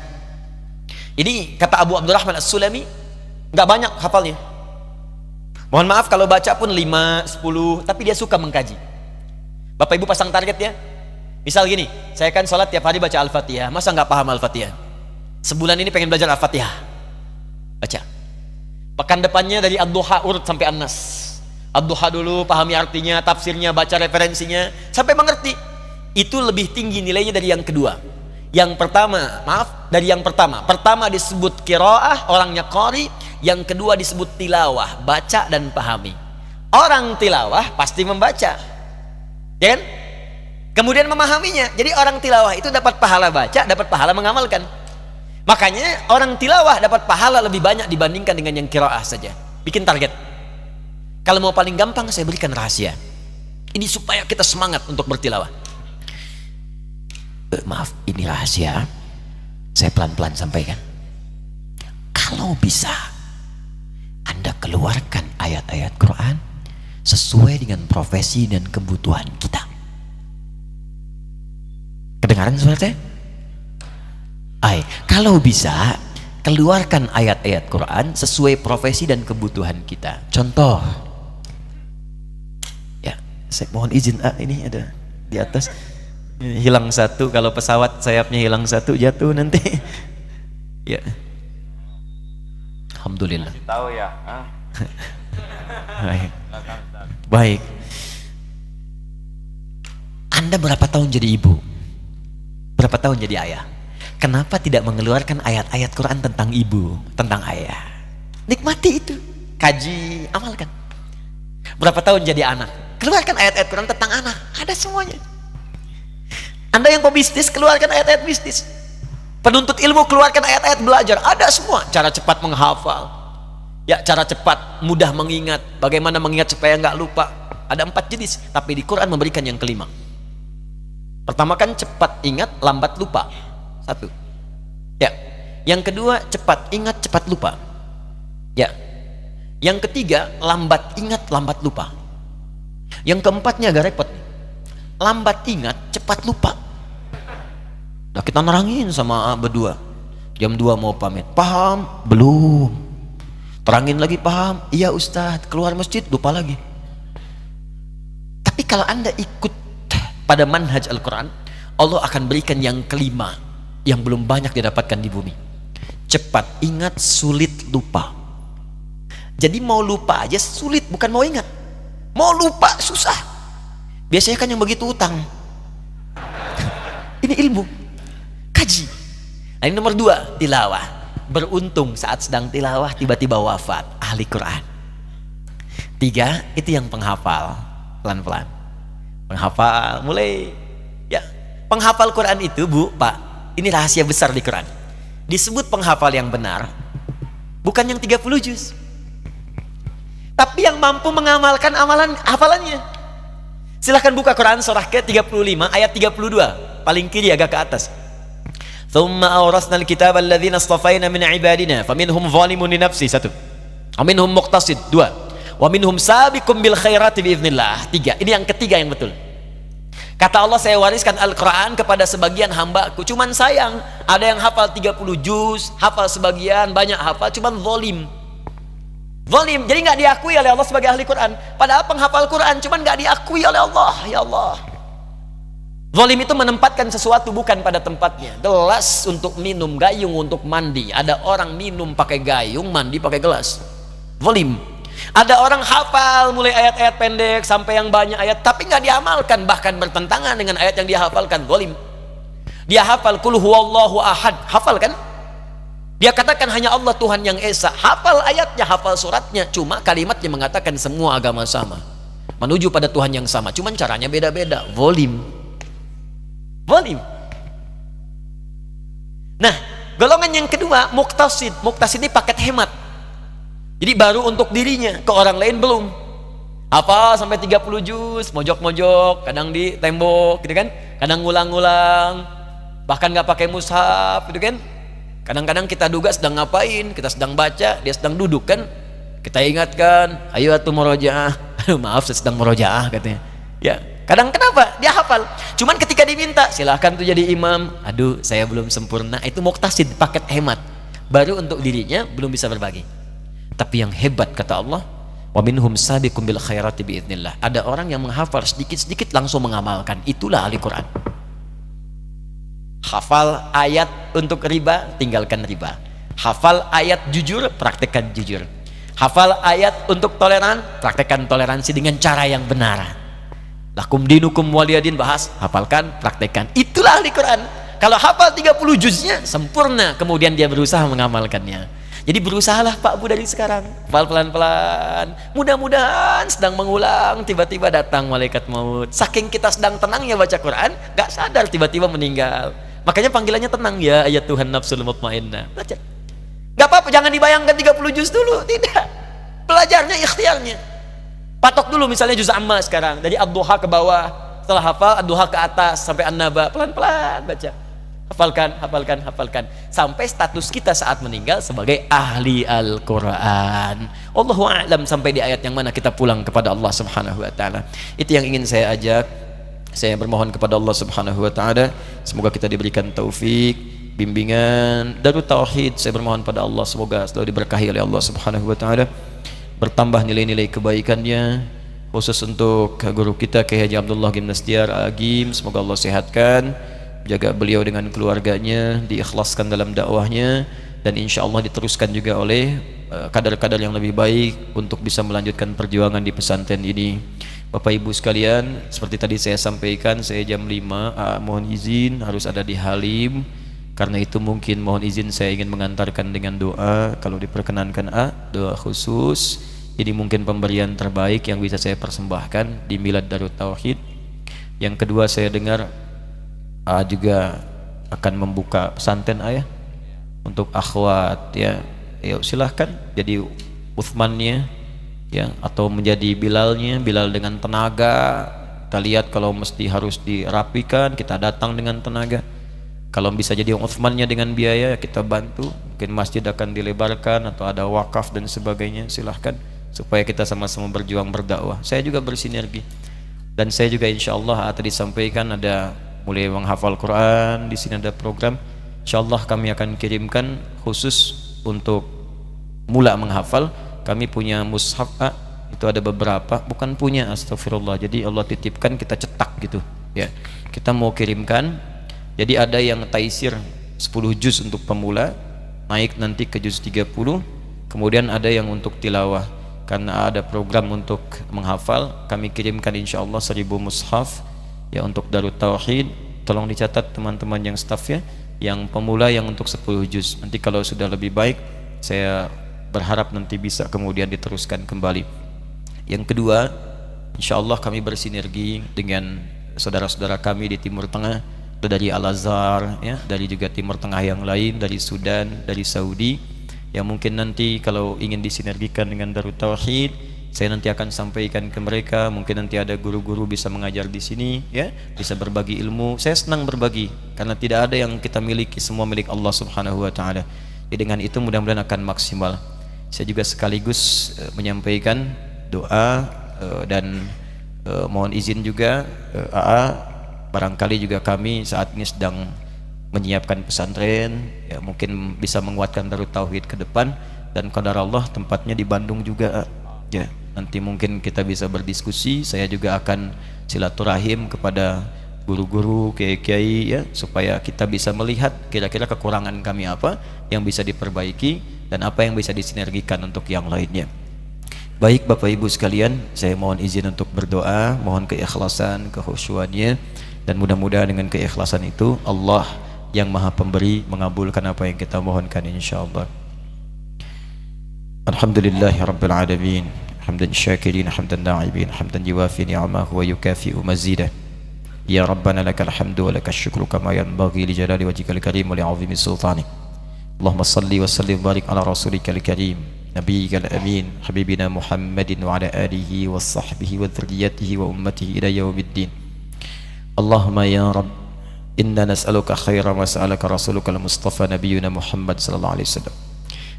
Ini kata Abu Abdurrahman As-Sulami, nggak banyak hafalnya. Mohon maaf kalau baca pun 5, 10, tapi dia suka mengkaji. Bapak Ibu pasang target ya. Misal gini, saya kan sholat tiap hari baca Al-Fatihah, masa nggak paham Al-Fatihah? Sebulan ini pengen belajar Al-Fatihah, baca. Pekan depannya dari Ad-Duha urut sampai An-Nas. Ad-Duha dulu, pahami artinya, tafsirnya, baca referensinya, sampai mengerti. Itu lebih tinggi nilainya dari yang kedua. Yang pertama, dari yang pertama. Pertama disebut qiraah, orangnya qari. Yang kedua disebut tilawah, baca dan pahami. Orang tilawah pasti membaca, ya kan? Kemudian memahaminya. Jadi orang tilawah itu dapat pahala baca, dapat pahala mengamalkan. Makanya orang tilawah dapat pahala lebih banyak dibandingkan dengan yang qiraah saja. Bikin target. Kalau mau paling gampang, saya berikan rahasia. Ini supaya kita semangat untuk bertilawah. Maaf, ini rahasia. Saya pelan-pelan sampaikan. Kalau bisa Anda keluarkan ayat-ayat Quran sesuai dengan profesi dan kebutuhan kita. Kedengaran suara saya? Kalau bisa keluarkan ayat-ayat Quran sesuai profesi dan kebutuhan kita. Contoh, ya, saya mohon izin, ini ada di atas hilang satu. Kalau pesawat sayapnya hilang satu, jatuh nanti. Ya, alhamdulillah. Tahu ya? Baik. Anda berapa tahun jadi ibu? Berapa tahun jadi ayah? Kenapa tidak mengeluarkan ayat-ayat Quran tentang ibu, tentang ayah? Nikmati itu, kaji, amalkan. Berapa tahun jadi anak? Keluarkan ayat-ayat Quran tentang anak, ada semuanya. Anda yang pebisnis, keluarkan ayat-ayat bisnis. Penuntut ilmu, keluarkan ayat-ayat belajar, ada semua. Cara cepat menghafal, ya, cara cepat mudah mengingat, bagaimana mengingat supaya nggak lupa. Ada 4 jenis, tapi di Quran memberikan yang kelima. Pertama kan cepat ingat, lambat lupa. 1. Ya. Yang kedua, cepat ingat, cepat lupa. Ya. Yang ketiga, lambat ingat, lambat lupa. Yang keempatnya agak repot. Lambat ingat, cepat lupa. Nah, kita nerangin sama berdua. Jam 2 mau pamit. Paham? Belum. Terangin lagi, paham? Iya Ustadz. Keluar masjid, lupa lagi. Tapi kalau Anda ikut pada manhaj Al-Quran, Allah akan berikan yang kelima, yang belum banyak didapatkan di bumi. Cepat ingat, sulit lupa. Jadi mau lupa aja sulit, bukan mau ingat. Mau lupa susah. Biasanya kan yang begitu utang. Ini ilmu, kaji. Nah, ini nomor 2, tilawah. Beruntung saat sedang tilawah tiba-tiba wafat ahli Quran. 3, itu yang penghafal, pelan-pelan. Penghafal mulai, ya, penghafal Quran itu, Bu, Pak, ini rahasia besar di Quran. Disebut penghafal yang benar bukan yang 30 juz, tapi yang mampu mengamalkan hafalannya. Silahkan buka Quran surah ke-35 ayat 32, paling kiri agak ke atas. Thumma awrasnal kitab alladhina astafaina min ibadina faminhum zalimun li nafsi, 1. Wa minhum muqtasid, 2. Wa minhum sabiqum bil khairati biiznillah, 3. Ini yang ketiga yang betul. Kata Allah, saya wariskan Al-Quran kepada sebagian hambaku. Cuman sayang, ada yang hafal 30 juz, hafal sebagian, banyak hafal, cuman zalim. Zalim, jadi nggak diakui oleh Allah sebagai ahli Quran. Padahal penghafal Quran, cuman nggak diakui oleh Allah. Ya Allah. Zalim itu menempatkan sesuatu bukan pada tempatnya. Gelas untuk minum, gayung untuk mandi. Ada orang minum pakai gayung, mandi pakai gelas. Zalim. Ada orang hafal mulai ayat-ayat pendek sampai yang banyak ayat, tapi nggak diamalkan, bahkan bertentangan dengan ayat yang dia hafalkan. Zalim. Dia hafal qul huwallahu ahad, hafal kan? Dia katakan hanya Allah Tuhan yang esa, hafal ayatnya, hafal suratnya, cuma kalimatnya mengatakan semua agama sama, menuju pada Tuhan yang sama, cuman caranya beda-beda. Zalim. Zalim. Nah, golongan yang kedua, muqtasid. Muqtasid ini paket hemat. Jadi baru untuk dirinya, ke orang lain belum. Apa sampai 30 juz, mojok-mojok, kadang di tembok gitu kan, kadang ngulang-ngulang, bahkan nggak pakai mushaf gitu kan. Kadang-kadang kita duga sedang ngapain, kita sedang baca, dia sedang duduk kan, kita ingatkan, ayo atuh murojaah. Aduh maaf, saya sedang murojaah katanya. Ya, kadang kenapa? Dia hafal. Cuman ketika diminta, silahkan tuh jadi imam. Aduh, saya belum sempurna. Itu muqtasid, paket hemat. Baru untuk dirinya, belum bisa berbagi. Tapi yang hebat kata Allah, wa minhum sabiqum bil khairati biiznillah. Ada orang yang menghafal sedikit-sedikit langsung mengamalkan. Itulah ahli Quran. Hafal ayat untuk riba, tinggalkan riba. Hafal ayat jujur, praktekkan jujur. Hafal ayat untuk toleran, praktekkan toleransi dengan cara yang benar. Lakum dinukum waliyadin, bahas, hafalkan, praktekkan. Itulah ahli Quran. Kalau hafal 30 juznya sempurna, kemudian dia berusaha mengamalkannya. Jadi berusahalah Pak Bu dari sekarang, pelan-pelan. Mudah-mudahan sedang mengulang, tiba-tiba datang malaikat maut. Saking kita sedang tenangnya baca Quran, gak sadar tiba-tiba meninggal. Makanya panggilannya tenang, ya ayat Tuhan nafsul mutmainnah. Baca. Gak apa-apa, jangan dibayangkan 30 juz dulu, tidak. Belajarnya ikhtiarnya. Patok dulu misalnya juz amma sekarang, dari ad-duha ke bawah. Setelah hafal ad-duha ke atas sampai an-naba, pelan-pelan baca. hafalkan sampai status kita saat meninggal sebagai ahli Al-Quran. Allahu a'lam sampai di ayat yang mana kita pulang kepada Allah Subhanahu wa taala. Itu yang ingin saya ajak. Saya bermohon kepada Allah Subhanahu wa taala semoga kita diberikan taufik, bimbingan Darut Tauhid. Saya bermohon pada Allah semoga selalu diberkahi oleh Allah Subhanahu wa taala, bertambah nilai-nilai kebaikannya, khusus untuk guru kita Kiai Haji Abdullah Gimnastiar Agim, semoga Allah sehatkan, jaga beliau dengan keluarganya, diikhlaskan dalam dakwahnya, dan insya Allah diteruskan juga oleh kadar-kadar yang lebih baik untuk bisa melanjutkan perjuangan di pesantren ini. Bapak Ibu sekalian, seperti tadi saya sampaikan, saya jam 5 mohon izin harus ada di Halim. Karena itu mungkin mohon izin saya ingin mengantarkan dengan doa, kalau diperkenankan doa khusus. Ini mungkin pemberian terbaik yang bisa saya persembahkan di Milad Darut Tauhid. Yang kedua, saya dengar juga akan membuka pesantren ya untuk akhwat ya. Ya silahkan jadi Uthmannya ya, atau menjadi Bilalnya, Bilal dengan tenaga. Kita lihat kalau mesti harus dirapikan, kita datang dengan tenaga. Kalau bisa jadi Uthmannya dengan biaya, kita bantu. Mungkin masjid akan dilebarkan atau ada wakaf dan sebagainya, silahkan, supaya kita sama-sama berjuang berdakwah. Saya juga bersinergi, dan saya juga insya Allah tadi sampaikan ada mulai menghafal Quran. Di sini ada program, insya Allah kami akan kirimkan khusus untuk mula menghafal. Kami punya mushaf itu ada beberapa, bukan punya, astagfirullah, jadi Allah titipkan, kita cetak gitu ya, kita mau kirimkan. Jadi ada yang taisir 10 juz untuk pemula, naik nanti ke juz 30, kemudian ada yang untuk tilawah. Karena ada program untuk menghafal, kami kirimkan insya Allah 1000 mushaf ya untuk Darut Tauhid. Tolong dicatat teman-teman yang staff ya, yang pemula yang untuk 10 juz. Nanti kalau sudah lebih baik, saya berharap nanti bisa kemudian diteruskan kembali. Yang kedua, insya Allah kami bersinergi dengan saudara-saudara kami di Timur Tengah, dari Al-Azhar ya, dari juga Timur Tengah yang lain, dari Sudan, dari Saudi, yang mungkin nanti kalau ingin disinergikan dengan Darut Tauhid, saya nanti akan sampaikan ke mereka. Mungkin nanti ada guru-guru bisa mengajar di sini ya, bisa berbagi ilmu. Saya senang berbagi karena tidak ada yang kita miliki, semua milik Allah Subhanahu wa taala. Jadi dengan itu mudah-mudahan akan maksimal. Saya juga sekaligus menyampaikan doa dan mohon izin juga barangkali juga kami saat ini sedang menyiapkan pesantren ya, mungkin bisa menguatkan Darut Tauhid ke depan, dan qadar Allah tempatnya di Bandung juga ya. Nanti mungkin kita bisa berdiskusi. Saya juga akan silaturahim kepada guru-guru, kiai-kiai ya, supaya kita bisa melihat kira-kira kekurangan kami apa yang bisa diperbaiki dan apa yang bisa disinergikan untuk yang lainnya. Baik Bapak Ibu sekalian, saya mohon izin untuk berdoa, mohon keikhlasan, kekhusyuannya, dan mudah-mudahan dengan keikhlasan itu Allah yang Maha Pemberi mengabulkan apa yang kita mohonkan insyaallah. Alhamdulillahirabbil alamin, hamdan syakirin, hamdan na'ibin, hamdan yuwafi ni'amahu wa yukafi'u mazidah. Ya Rabbana lakal hamdu wa lakal syukru kama yanbaghi li jalali wajhikal karim wa li 'azimi sultanik. Allahumma salli wa sallim wa barik ala rasulikal karim nabiyyikal amin habibina Muhammadin wa ala alihi wa sahbihi wa dzurriyyatihi wa ummatihi ila yaumiddin. Allahumma ya Rabb, inna nas'aluka khaira ma sa'alaka rasulukal mustafa nabiyyuna Muhammad sallallahu alaihi wasallam.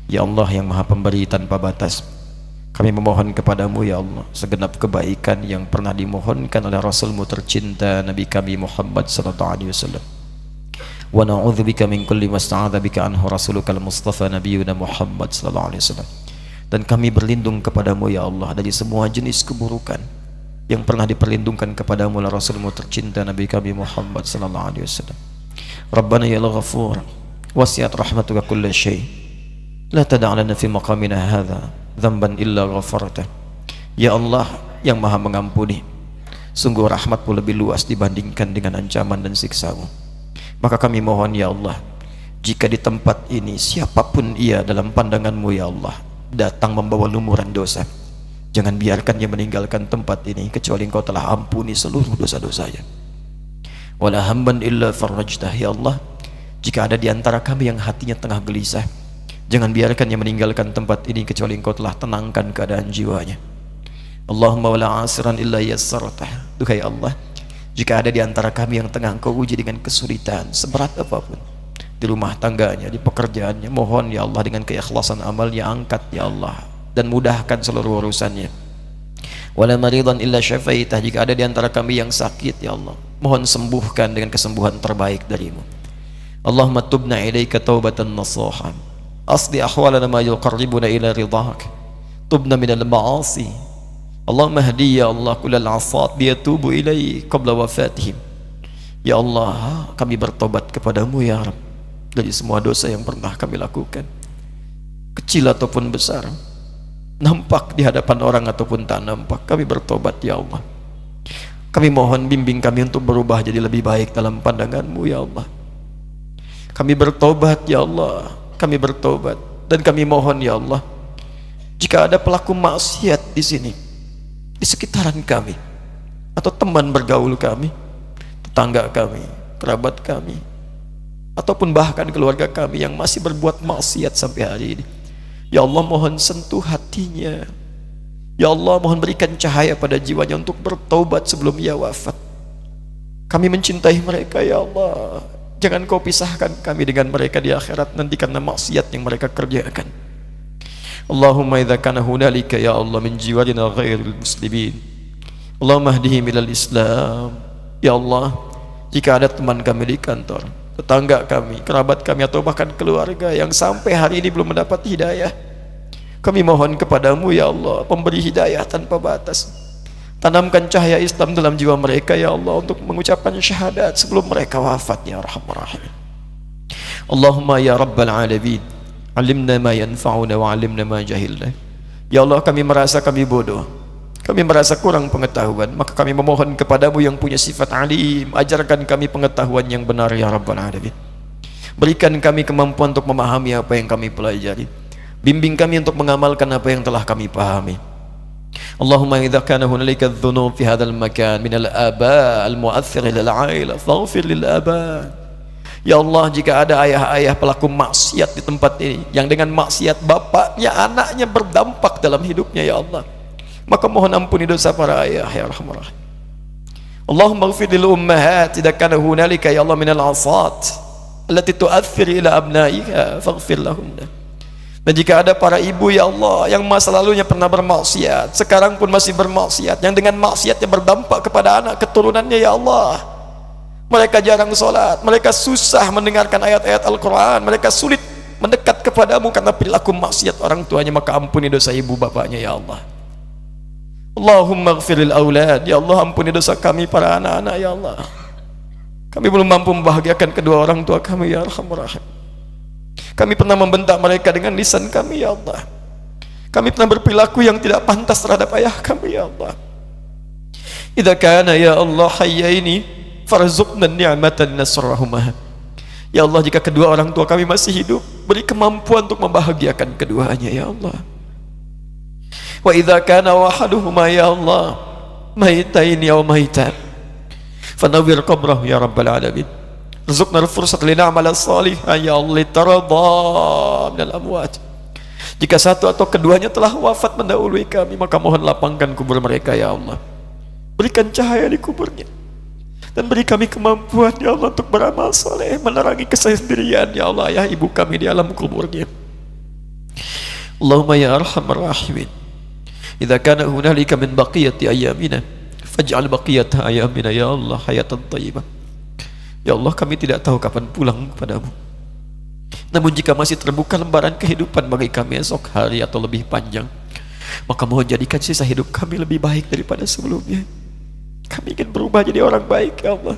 Ya Allah yang Maha Pemberi tanpa batas, kami memohon kepadamu ya Allah segenap kebaikan yang pernah dimohonkan oleh Rasulmu tercinta Nabi kami Muhammad sallallahu alaihi wasallam. Wa na'udzubika min kulli masta'adza bika anhu rasulukal mustafa nabiyyuna Muhammad sallallahu alaihi wasallam. Dan kami berlindung kepadamu ya Allah dari semua jenis keburukan yang pernah diperlindungkan kepadamu oleh Rasulmu tercinta Nabi kami Muhammad sallallahu alaihi wasallam. Rabbana ya Ghafur, wasi'at rahmatuka kulla syai', la tada' lana fi maqamina hadza dzamban illa ghafartah. Ya Allah yang Maha mengampuni, sungguh rahmatmu lebih luas dibandingkan dengan ancaman dan siksamu. Maka kami mohon ya Allah, jika di tempat ini siapapun ia dalam pandanganmu ya Allah datang membawa lumuran dosa, jangan biarkan dia meninggalkan tempat ini kecuali Engkau telah ampuni seluruh dosa-dosanya. Wala hamban illa farajtah. Ya Allah, jika ada di antara kami yang hatinya tengah gelisah, jangan biarkan dia meninggalkan tempat ini kecuali Engkau telah tenangkan keadaan jiwanya. Allahumma wala asiran illa yassartah. Duhai Allah, Jika ada di antara kami yang tengah Engkau uji dengan kesulitan seberat apapun, di rumah tangganya, di pekerjaannya, mohon ya Allah dengan keikhlasan amalnya angkat ya Allah dan mudahkan seluruh urusannya. Wala maridan illa syafaitah, jika ada di antara kami yang sakit ya Allah, mohon sembuhkan dengan kesembuhan terbaik darimu. Allahumma tubna ilaika taubatan nasuhan, asli ahwalana ma yuqarribuna ila ridhak, tubna minal ma'asi. Allahumma hdi ya Allah kullal asat liyatubu ilaik qabla wafatihim. Ya Allah, kami bertobat kepadamu ya Rabb dari semua dosa yang pernah kami lakukan, kecil ataupun besar, nampak di hadapan orang ataupun tak nampak. Kami bertobat ya Allah. Kami mohon bimbing kami untuk berubah jadi lebih baik dalam pandangan-Mu ya Allah. Kami bertobat ya Allah, kami bertobat, dan kami mohon ya Allah, jika ada pelaku maksiat di sini, di sekitaran kami, atau teman bergaul kami, tetangga kami, kerabat kami, ataupun bahkan keluarga kami yang masih berbuat maksiat sampai hari ini, ya Allah mohon sentuh hatinya. Ya Allah mohon berikan cahaya pada jiwanya untuk bertaubat sebelum ia wafat. Kami mencintai mereka ya Allah, jangan Kau pisahkan kami dengan mereka di akhirat nanti karena maksiat yang mereka kerjakan. Allahumma idza kana hunalika ya Allah min jiwarina ghairil muslimin, Allahumma hdihim ilal Islam. Ya Allah, jika ada teman kami di kantor, tetangga kami, kerabat kami, atau bahkan keluarga yang sampai hari ini belum mendapat hidayah, kami mohon kepadamu ya Allah, pemberi hidayah tanpa batas, tanamkan cahaya Islam dalam jiwa mereka ya Allah untuk mengucapkan syahadat sebelum mereka wafat ya Arhamar Rahimin. Allahumma ya Rabbal Alamin, alimna ma yanfa'una wa alimna ma jahilna. Ya Allah, kami merasa kami bodoh, kami merasa kurang pengetahuan, maka kami memohon kepadamu yang punya sifat alim, ajarkan kami pengetahuan yang benar ya Rabbal Alamin. Berikan kami kemampuan untuk memahami apa yang kami pelajari, bimbing kami untuk mengamalkan apa yang telah kami pahami. Allahumma idza kana hunalika dhunub fi hadzal makan min al-aba al-mu'aththir lil 'aila faghfir lil aba. Ya Allah, jika ada ayah-ayah pelaku maksiat di tempat ini yang dengan maksiat bapaknya, anaknya berdampak dalam hidupnya ya Allah, maka mohon ampuni dosa para ayah ya Rahman Rahim. Allahumma ighfir lil ummahat idza kana hunalika ya Allah min al-'asat allati tu'aththir ila abnaiha faghfir lahunna. Dan jika ada para ibu ya Allah yang masa lalunya pernah bermaksiat, sekarang pun masih bermaksiat, yang dengan maksiatnya berdampak kepada anak keturunannya ya Allah, mereka jarang sholat, mereka susah mendengarkan ayat-ayat Al-Quran, mereka sulit mendekat kepadamu karena perilaku maksiat orang tuanya, maka ampuni dosa ibu bapaknya ya Allah. Allahumma ighfiril aulad, ya Allah ampuni dosa kami para anak-anak ya Allah. Kami belum mampu membahagiakan kedua orang tua kami ya Arhamar Rahim. Kami pernah membentak mereka dengan lisan kami ya Allah. Kami pernah berperilaku yang tidak pantas terhadap ayah kami ya Allah. Idza kana ya Allah hayyaini farzuqna ni'matan nasrahuma. Ya Allah, jika kedua orang tua kami masih hidup, beri kemampuan untuk membahagiakan keduanya ya Allah. Wa idza kana wahaduhuma ya Allah maitaini aw maitan fanawwir qabrahu ya Rabbal Alamin. Rizukna al-fursat lina'mal as-salihah ya Allah litarada minal amwat. Jika satu atau keduanya telah wafat mendahului kami, maka mohon lapangkan kubur mereka ya Allah. Berikan cahaya di kuburnya dan beri kami kemampuan ya Allah untuk beramal saleh, menerangi kesendirian ya Allah ayah ibu kami di alam kuburnya. Allahumma ya Arhamar Rahimin, idza kana hunalika min baqiyati ayyamina faj'al baqiyata ayyamina ya Allah hayatan thayyibah. Ya Allah, kami tidak tahu kapan pulang kepadamu, namun jika masih terbuka lembaran kehidupan bagi kami esok hari atau lebih panjang, maka mohon jadikan sisa hidup kami lebih baik daripada sebelumnya. Kami ingin berubah jadi orang baik ya Allah.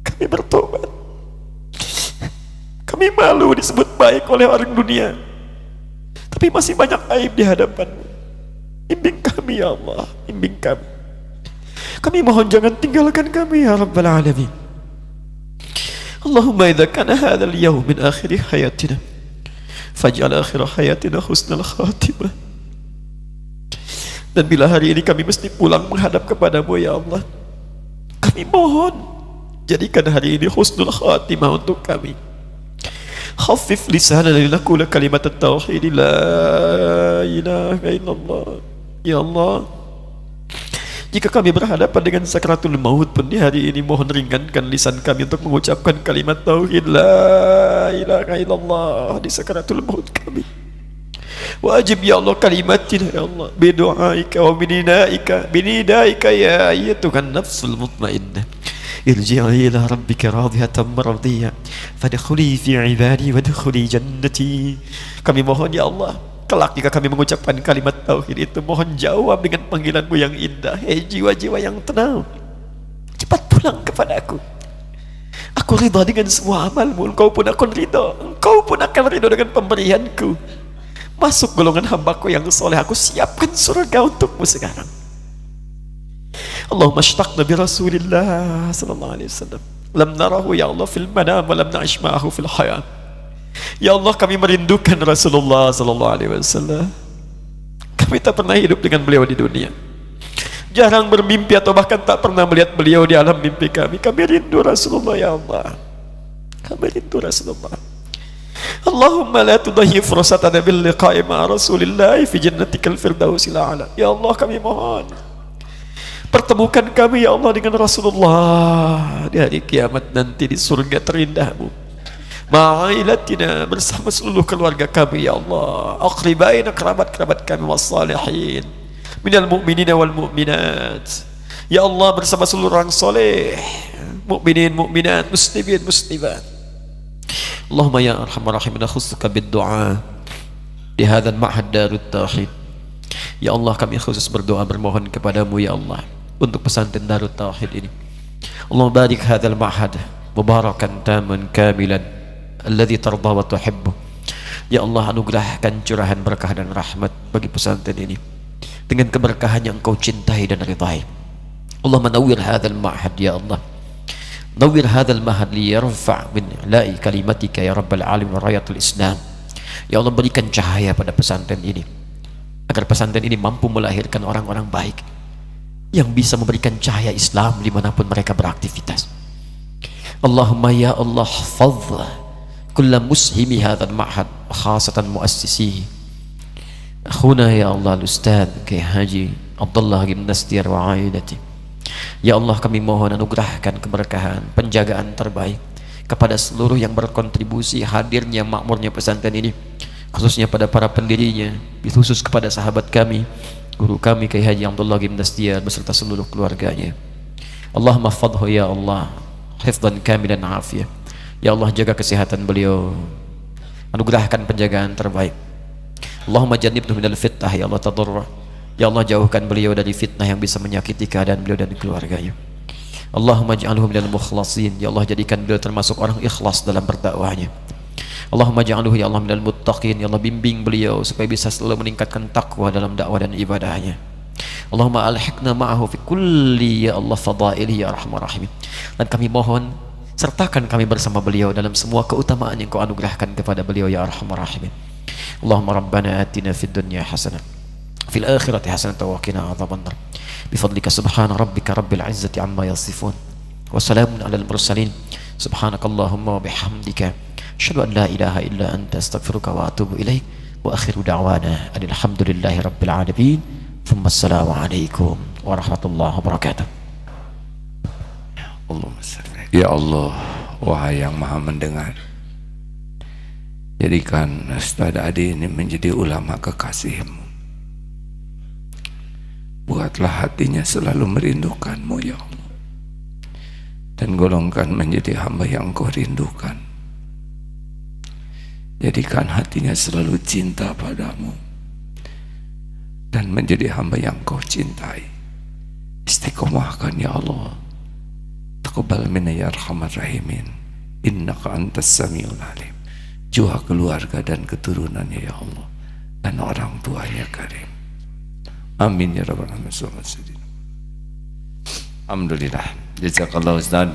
Kami bertobat. Kami malu disebut baik oleh orang dunia, tapi masih banyak aib di hadapan-Mu. Bimbing kami ya Allah, bimbing kami. Kami mohon jangan tinggalkan kami ya Rabbal Alamin. Allahumma idza kana hadzal yawm min akhir hayatina faj'al akhir hayatina husnal khatimah. Dan bila hari ini kami mesti pulang menghadap kepadamu ya Allah, kami mohon jadikan hari ini husnul khatimah untuk kami. Khaffif lisanana linaqula kalimat at-tauhid la ilaha illallah. Ya Allah, Jika kami berhadapan dengan sakratul maut pun di hari ini, mohon ringankan lisan kami untuk mengucapkan kalimat tauhid la ilaha illallah di sakratul maut kami. Wajib ya Allah kalimatina ya Allah bidu'aika wa binidaika ya ayyatuhan nafsul mutmainnah irji'i ila rabbika radiyatan mardiyah fadkhuli fi ibadi wadkhuli jannati. Kami mohon ya Allah, kelak jika kami mengucapkan kalimat tauhid itu, mohon jawab dengan panggilanmu yang indah. Hei jiwa-jiwa yang tenang, cepat pulang kepadaku. Aku ridha dengan semua amalmu, engkau pun akan ridha. Engkau pun akan ridha dengan pemberianku. Masuk golongan hambaku yang soleh, aku siapkan surga untukmu sekarang. Allahumma ashtaqna bi Rasulillah sallallahu alaihi wasallam. Lam narahu ya Allah fil manam wa lam na'ish ma'ahu fil hayat. Ya Allah, kami merindukan Rasulullah sallallahu alaihi wasallam. Kami tak pernah hidup dengan beliau di dunia. Jarang bermimpi atau bahkan tak pernah melihat beliau di alam mimpi kami. Kami rindu Rasulullah ya Allah. Kami rindu Rasulullah. Allahumma la tudayyi fursatana bil liqa'i ma'a Rasulillah fi jannatikal firdausil a'la. Ya Allah, kami mohon pertemukan kami ya Allah dengan Rasulullah di hari kiamat nanti di surga terindahmu. Ma'ailatina, bersama seluruh keluarga kami ya Allah. Aqribaina, kerabat-kerabat kami wassalihin minal mu'minina wal mu'minat. Ya Allah, bersama seluruh orang soleh, mu'minin, mu'minat, muslimin, muslimat. Allahumma ya arhamar rahimin, khusuka bid-du'a di hadzal ma'had darut tauhid. Ya Allah, kami khusus berdoa bermohon kepadamu ya Allah untuk pesantren Darut Tauhid ini. Allahumma barik hadzal ma'had mubarakan taman kamilan alladzi tarda wa tuhibbu. Ya Allah, anugerahkan curahan berkah dan rahmat bagi pesantren ini dengan keberkahan yang Engkau cintai dan ridai. Allahumma nawwir hadzal ma'had ya Allah. Nawwir hadzal ma'had li yarfa' min la'i kalimatika ya rabbal alamin wa rayatul Islam. Ya Allah, berikan cahaya pada pesantren ini agar pesantren ini mampu melahirkan orang-orang baik yang bisa memberikan cahaya Islam dimanapun mereka beraktivitas. Allahumma ya Allah, fadh kulla mushimi hadzal ma'had khasatan muassisihi akhuna ya Allah al-ustaz Kiai Haji Abdullah bin Nastir wa ailati. Ya Allah, kami mohon anugerahkan keberkahan, penjagaan terbaik kepada seluruh yang berkontribusi hadirnya makmurnya pesantren ini, khususnya pada para pendirinya, khusus kepada sahabat kami, guru kami Kiai Haji Abdullah bin Nastir beserta seluruh keluarganya. Allahumma fadhu ya Allah hifdhan kamilan afiyah. Ya Allah, jaga kesehatan beliau, anugerahkan penjagaan terbaik. Allahumma jannibhu minal fitnah ya Allah tadarrah. Ya Allah, jauhkan beliau dari fitnah yang bisa menyakiti keadaan beliau dan keluarganya. Allahumma ja'alhu minal mukhlasin. Ya Allah, jadikan beliau termasuk orang ikhlas dalam berdakwahnya. Allahumma ja'alhu ya Allah minal muttaqin. Ya Allah, bimbing beliau supaya bisa selalu meningkatkan takwa dalam dakwah dan ibadahnya. Allahumma alhiqna ma'ahu fi kulli ya Allah fadaili ya arhamar rahimin. Dan kami mohon sertakan kami bersama beliau dalam semua keutamaan yang Kau anugerahkan kepada beliau ya arhamar rahimin. Allahumma rabbana atina fid dunya hasanah fil akhirati hasanah wa qina adzabannar. Bifadlika subhana rabbika rabbil izzati amma yasifun wa salamun alal mursalin. Subhanakallahumma wa bihamdika asyhadu an la ilaha illa anta astaghfiruka wa atubu ilaik. Wa akhiru da'wana alhamdulillahi rabbil alamin. Thumma assalamu alaikum warahmatullahi wabarakatuh. Ya Allah, wahai yang maha mendengar, jadikan Ustaz Adi ini menjadi ulama kekasih-Mu. Buatlah hatinya selalu merindukan-Mu ya Allah, dan golongkan menjadi hamba yang Kau rindukan. Jadikan hatinya selalu cinta padamu dan menjadi hamba yang Kau cintai. Istiqomahkan ya Allah. Taqabbal minna ya arhamar rahimin, innaka antas samiul alim. Jua keluarga dan keturunannya ya Allah, dan orang tuanya karim. Amin ya rabbal alamin. Alhamdulillah. Jazakallahu Ustaz.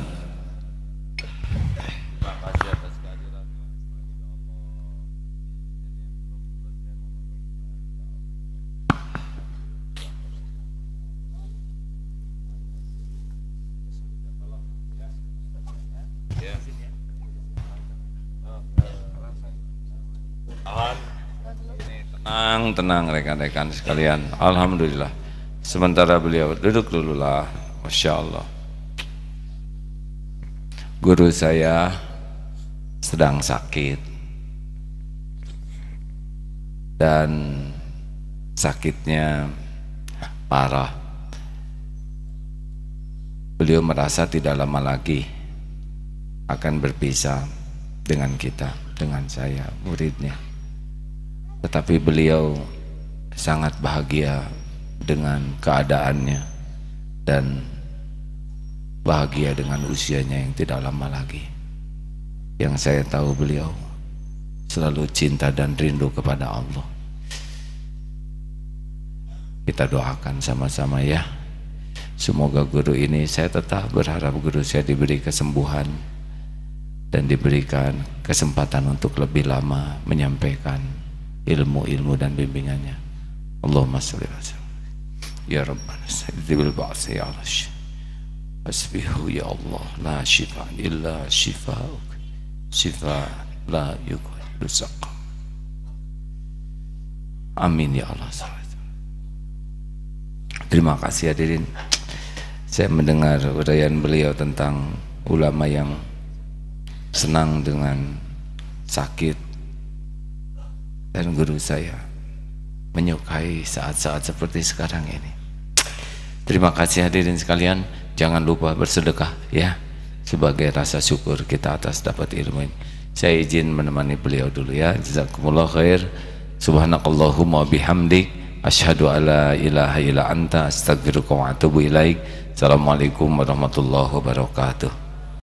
Tenang rekan-rekan sekalian. Alhamdulillah sementara beliau duduk dulu lah. Masya Allah. Guru saya sedang sakit dan sakitnya parah. Beliau merasa tidak lama lagi akan berpisah dengan kita, dengan saya, muridnya. Tetapi beliau sangat bahagia dengan keadaannya dan bahagia dengan usianya yang tidak lama lagi. Yang saya tahu beliau selalu cinta dan rindu kepada Allah. Kita doakan sama-sama ya. Semoga guru ini, saya tetap berharap guru saya diberi kesembuhan dan diberikan kesempatan untuk lebih lama menyampaikan ilmu-ilmu dan bimbingannya. Allahumma sholli wa sallim. Ya Rabbana sa'idil ba'si ya Allah. Asbihu ya Allah, la shifa illa shifa'uk. Shifa la yughadiru saqam. Amin ya Allah. Terima kasih hadirin. Saya mendengar uraian beliau tentang ulama yang senang dengan sakit, dan guru saya menyukai saat-saat seperti sekarang ini. Terima kasih hadirin sekalian. Jangan lupa bersedekah ya, sebagai rasa syukur kita atas dapat ilmu ini. Saya izin menemani beliau dulu ya. Jazakumullah khair. Subhanakallahumma bihamdik, asyhadu alla ilaha illa anta, astaghfiruka wa atubu ilaik. Assalamualaikum warahmatullahi wabarakatuh.